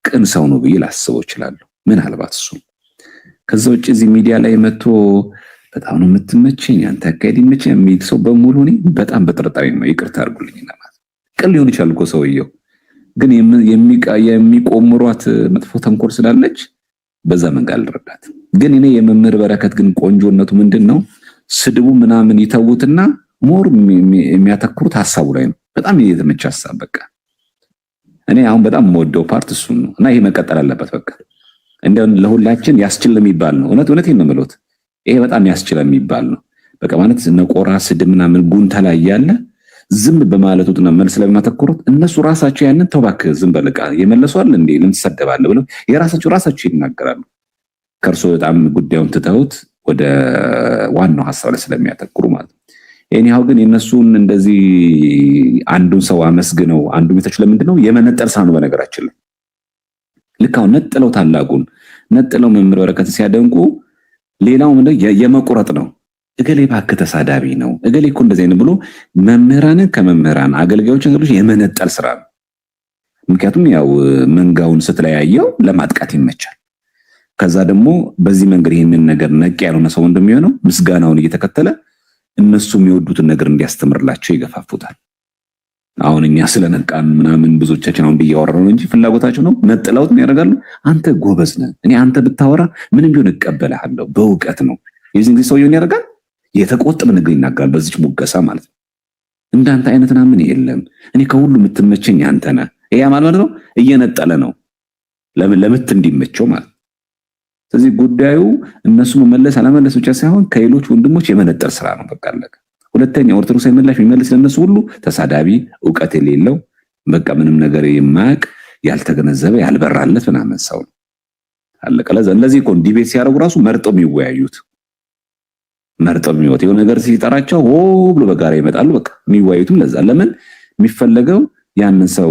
ቅን ሰው ነው ብዬ ላስበው እችላለሁ። ምናልባት እሱ ከዛ ውጭ እዚህ ሚዲያ ላይ መጥቶ በጣም ነው የምትመቸኝ አንተ አካሄድ ይመቸኝ የሚል ሰው በሙሉ እኔ በጣም በጥርጣሬ ነው ይቅርታ አድርጉልኝና ማለት ቅን ሊሆን ይችላል እኮ ሰውየው ግን የሚቆምሯት መጥፎ ተንኮል ስላለች በዛ መንገድ አልረዳት። ግን እኔ የመምህር በረከት ግን ቆንጆነቱ ምንድነው ስድቡ ምናምን ይተውትና ሞር የሚያተኩሩት ሐሳቡ ላይ ነው። በጣም የተመቸ ሐሳብ በቃ እኔ አሁን በጣም የምወደው ፓርት እሱ ነው እና ይሄ መቀጠል አለበት። በቃ እንደው ለሁላችን ያስችል የሚባል ነው። እውነት ነው የምለው ይሄ በጣም ያስችል የሚባል ነው። በቃ ማለት ነቆራ ስድብ ምናምን ጉንታ ላይ ያለ ዝም በማለቱና መልስ ላይ ማተኮሩት እነሱ ራሳቸው ያንን ተባክ ዝም በለቃ የመለሷል እንዴ ለምን ተሰደባለ ብለው የራሳቸው ይናገራሉ። ከርሶ በጣም ጉዳዩን ትተውት ወደ ዋናው ሐሳብ ላይ ስለሚያተኩሩ ማለት ነው። እኔው ግን የነሱን እንደዚህ አንዱን ሰው አመስግነው አንዱ ቤታቸው ለምንድነው የመነጠል ሳኑ በነገራችን ላይ ልካው ነጥለው ታላቁን ነጥለው መምህር በረከት ሲያደንቁ ሌላው ምንድነው የመቁረጥ ነው። እገሌ ባክ ተሳዳቢ ነው እገሌ እኮ እንደዚህ ነው ብሎ መምህራንን ከመምህራን አገልጋዮችን ሁሉ የመነጠል ስራ ነው። ምክንያቱም ያው መንጋውን ስትለያየው ለማጥቃት ይመቻል። ከዛ ደግሞ በዚህ መንገድ ይሄንን ነገር ነቅ ያለውና ሰው እንደሚሆነው ምስጋናውን እየተከተለ እነሱ የሚወዱትን ነገር እንዲያስተምርላቸው ይገፋፉታል። አሁን እኛ ስለነቃን ምናምን ብዙዎቻችን አሁን እያወራን ነው እንጂ ፍላጎታቸው ነው ነጥለውት ያደርጋሉ። አንተ ጎበዝ ነህ እኔ አንተ ብታወራ ምንም ቢሆን እቀበልሃለሁ በእውቀት ነው የዚህ ጊዜ ሰውየውን ያደርጋል የተቆጠበ ነገር ይናገራል በዚች ሙገሳ ማለት ነው። እንዳንተ አይነትና ምን የለም እኔ ከሁሉ የምትመቸኝ አንተ ነህ ያ ማለት ነው እየነጠለ ነው ለምት እንዲመቸው ማለት። ስለዚህ ጉዳዩ እነሱ መመለስ አለመለስ ብቻ ሳይሆን ከሌሎች ወንድሞች የመነጠር ስራ ነው በቃ አለቀ። ሁለተኛ ኦርቶዶክስ ምላሽ የሚመልስ ለነሱ ሁሉ ተሳዳቢ ዕውቀት የሌለው በቃ ምንም ነገር የማያውቅ ያልተገነዘበ ያልበራለት ምናምን ሰው ነው አለቀ። ለዚህ እኮ ዲቤት ሲያደርጉ ራሱ መርጠው የሚወያዩት የሆነ ነገር ሲጠራቸው ብሎ በጋራ ይመጣሉ። በቃ የሚወያዩትም ለዛ ለምን የሚፈለገው ያንን ሰው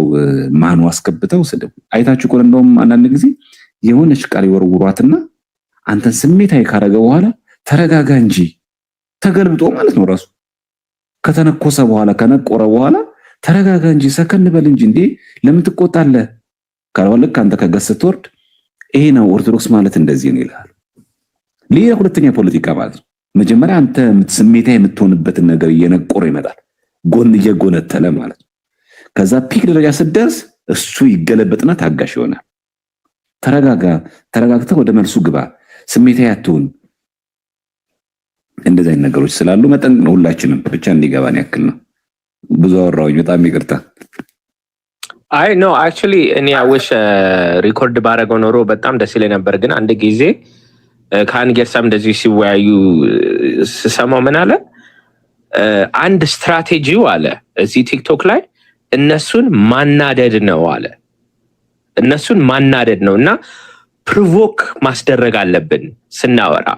ማኑ አስገብተው ስድብ አይታችሁ እኮ እንደውም አንዳንድ ጊዜ የሆነች ቃል ይወርውሯትና አንተን ስሜታዊ ካረገ በኋላ ተረጋጋ እንጂ ተገልብጦ ማለት ነው ራሱ ከተነኮሰ በኋላ ከነቆረ በኋላ ተረጋጋ እንጂ ሰከን በል እንጂ እንዴ ለምን ትቆጣለህ ካልወለክ አንተ ከገሰት ወርድ ይሄ ነው ኦርቶዶክስ ማለት እንደዚህ ነው ይላል። ሌላ ሁለተኛ ፖለቲካ ማለት ነው። መጀመሪያ አንተ ስሜታዊ የምትሆንበትን ነገር እየነቆረ ይመጣል ጎን እየጎነተለ ማለት ነው። ከዛ ፒክ ደረጃ ስትደርስ እሱ ይገለበጥና ታጋሽ ይሆናል። ተረጋግተህ ወደ መልሱ ግባ፣ ስሜታዊ አትሁን። እንደዚህ አይነት ነገሮች ስላሉ መጠን ነው ሁላችንም ብቻ እንዲገባን ያክል ነው። ብዙ አወራሁኝ፣ በጣም ይቅርታ። አይ ኖ አክቹሊ እኔ አውሽ ሪኮርድ ባረገው ኖሮ በጣም ደስ ይለኝ ነበር። ግን አንድ ጊዜ ከአንጌሳም እንደዚህ ሲወያዩ ስሰማው ምን አለ አንድ ስትራቴጂው አለ እዚህ ቲክቶክ ላይ እነሱን ማናደድ ነው አለ። እነሱን ማናደድ ነው እና ፕሮቮክ ማስደረግ አለብን ስናወራ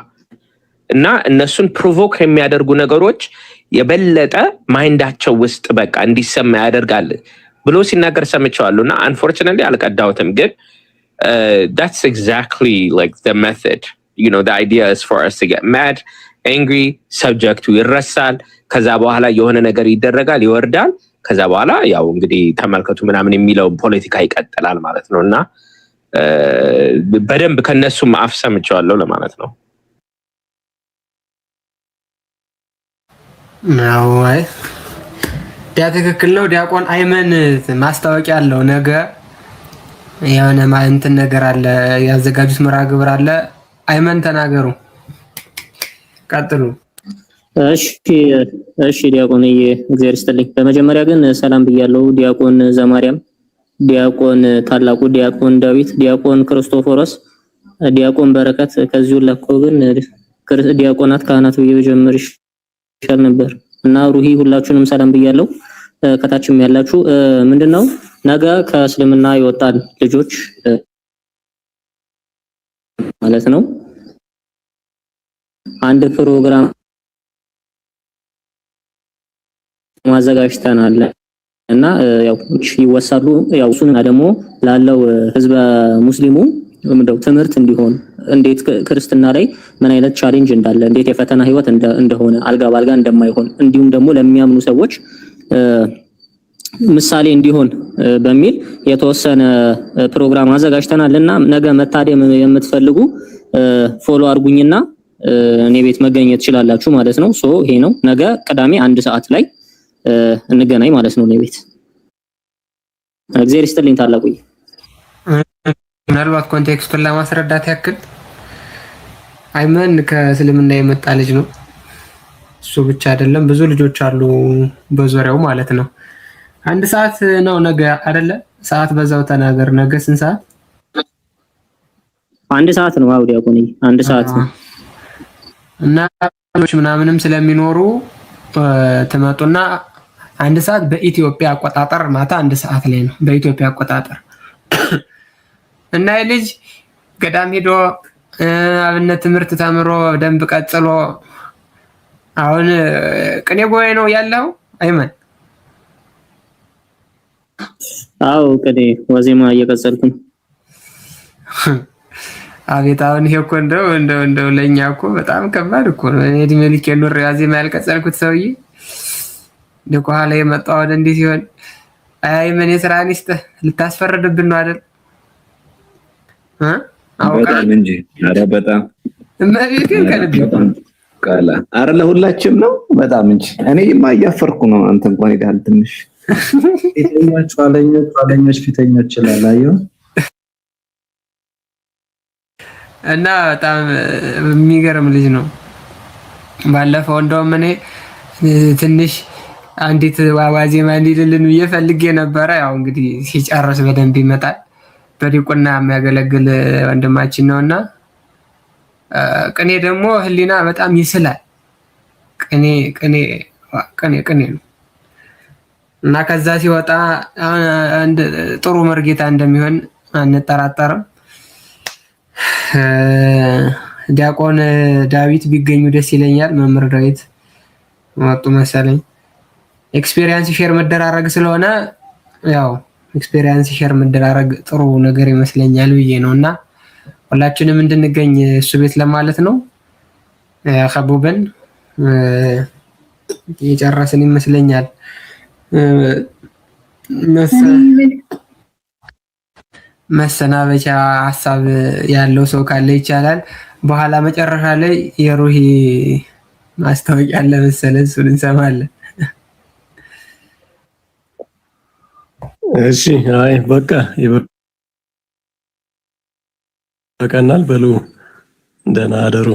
እና እነሱን ፕሮቮክ የሚያደርጉ ነገሮች የበለጠ ማይንዳቸው ውስጥ በቃ እንዲሰማ ያደርጋል ብሎ ሲናገር ሰምቼዋለሁ እና አንፎርቹኔትሊ አልቀዳሁትም። ግን that's exactly like the method. You know, the idea is for us to get mad, angry, subject ይረሳል። ከዛ በኋላ የሆነ ነገር ይደረጋል፣ ይወርዳል። ከዛ በኋላ ያው እንግዲህ ተመልከቱ ምናምን የሚለው ፖለቲካ ይቀጥላል ማለት ነው እና በደንብ ከነሱ ማፍ ሰምቼዋለሁ ለማለት ነው። ነው አይ ያ ትክክል ነው። ዲያቆን አይመን ማስታወቂያ አለው ነገ የሆነ እንትን ነገር አለ ያዘጋጁት መርሃ ግብር አለ። አይመን ተናገሩ፣ ቀጥሉ። እሺ ዲያቆንዬ እግዚአብሔር ይስጥልኝ። በመጀመሪያ ግን ሰላም ብያለሁ። ዲያቆን ዘማርያም፣ ዲያቆን ታላቁ፣ ዲያቆን ዳዊት፣ ዲያቆን ክርስቶፎሮስ፣ ዲያቆን በረከት። ከዚሁ ለኮ ግን ዲያቆናት ካህናት ብጀምር ይሻል ነበር እና ሩሂ ሁላችሁንም ሰላም ብያለሁ። ከታችም ያላችሁ ምንድነው ነገ ከእስልምና ይወጣል ልጆች ማለት ነው አንድ ፕሮግራም ማዘጋጅተናል እና ያው ይወሳሉ ያው እሱና ደግሞ ላለው ህዝበ ሙስሊሙ እንደው ትምህርት እንዲሆን እንዴት ክርስትና ላይ ምን አይነት ቻሌንጅ እንዳለ እንዴት የፈተና ህይወት እንደሆነ አልጋ ባልጋ እንደማይሆን እንዲሁም ደግሞ ለሚያምኑ ሰዎች ምሳሌ እንዲሆን በሚል የተወሰነ ፕሮግራም አዘጋጅተናልና ነገ መታደም የምትፈልጉ ፎሎ አድርጉኝና እኔ ቤት መገኘት ትችላላችሁ ማለት ነው። ሶ ይሄ ነው ነገ ቅዳሜ 1 ሰዓት ላይ እንገናኝ ማለት ነው እኔ ቤት። እግዚአብሔር ይስጥልኝ ታላቁ። ምናልባት ኮንቴክስቱን ለማስረዳት ያክል አይመን ከእስልምና የመጣ ልጅ ነው። እሱ ብቻ አይደለም ብዙ ልጆች አሉ በዙሪያው ማለት ነው። 1 ሰዓት ነው ነገ አይደለ? ሰዓት በዛው ተናገር። ነገ ስንት ሰዓት? 1 ሰዓት ነው። አውዲያ ቆኒ 1 ሰዓት ነው እና ልጆች ምናምንም ስለሚኖሩ ተመጡና 1 ሰዓት በኢትዮጵያ አቆጣጠር ማታ 1 ሰዓት ላይ ነው በኢትዮጵያ አቆጣጠር እና ልጅ ገዳም ሄዶ አብነት ትምህርት ተምሮ ደንብ ቀጥሎ አሁን ቅኔ ጎይ ነው ያለው አይመን? አዎ ቅኔ ወዜማ እየቀጸልኩ ነው። አቤት አሁን ይሄ እኮ እንደው ለኛ እኮ በጣም ከባድ እኮ ነው። እኔ እድሜ ልክ የኖር ያዜማ ያልቀጸልኩት ሰውዬ ለቋላ የመጣው ወደ እንዴት ይሆን? አይመን የስራን ይስጥህ ልታስፈርድብን ነው አይደል? በጣም እንጂ ኧረ በጣም እመቤቴን ከልብ ቃላ ኧረ ለሁላችንም ነው በጣም እንጂ እኔማ እያፈርኩ ነው። አንተ እንኳን ይዳል ትንሽ ፊተኞች ፊተኞች ይላልአዩ እና በጣም የሚገርም ልጅ ነው። ባለፈው እንደውም እኔ ትንሽ አንዲት ዋዜማ እንዲልልን እየፈልጌ ነበረ። ያው እንግዲህ ሲጨርስ በደንብ ይመጣል። በዲቁና የሚያገለግል ወንድማችን ነውና ቅኔ ደግሞ ህሊና በጣም ይስላል። ቅኔ ነው እና ከዛ ሲወጣ አንድ ጥሩ መርጌታ እንደሚሆን አንጠራጠርም። ዲያቆን ዳዊት ቢገኙ ደስ ይለኛል። መምህር ዳዊት መጡ መሰለኝ። ኤክስፒሪየንስ ሼር መደራረግ ስለሆነ ያው ኤክስፒሪየንስ ሼር መደራረግ ጥሩ ነገር ይመስለኛል ብዬ ነውና ሁላችንም እንድንገኝ እሱ ቤት ለማለት ነው። ከቡበን የጨረስን ይመስለኛል። መሰናበቻ ሀሳብ ያለው ሰው ካለ ይቻላል። በኋላ መጨረሻ ላይ የሩሂ ማስታወቂያ አለ መሰለኝ እሱን እንሰማለን። እሺ አይ በቃ ይበቃናል። በሉ ደህና አደሩ።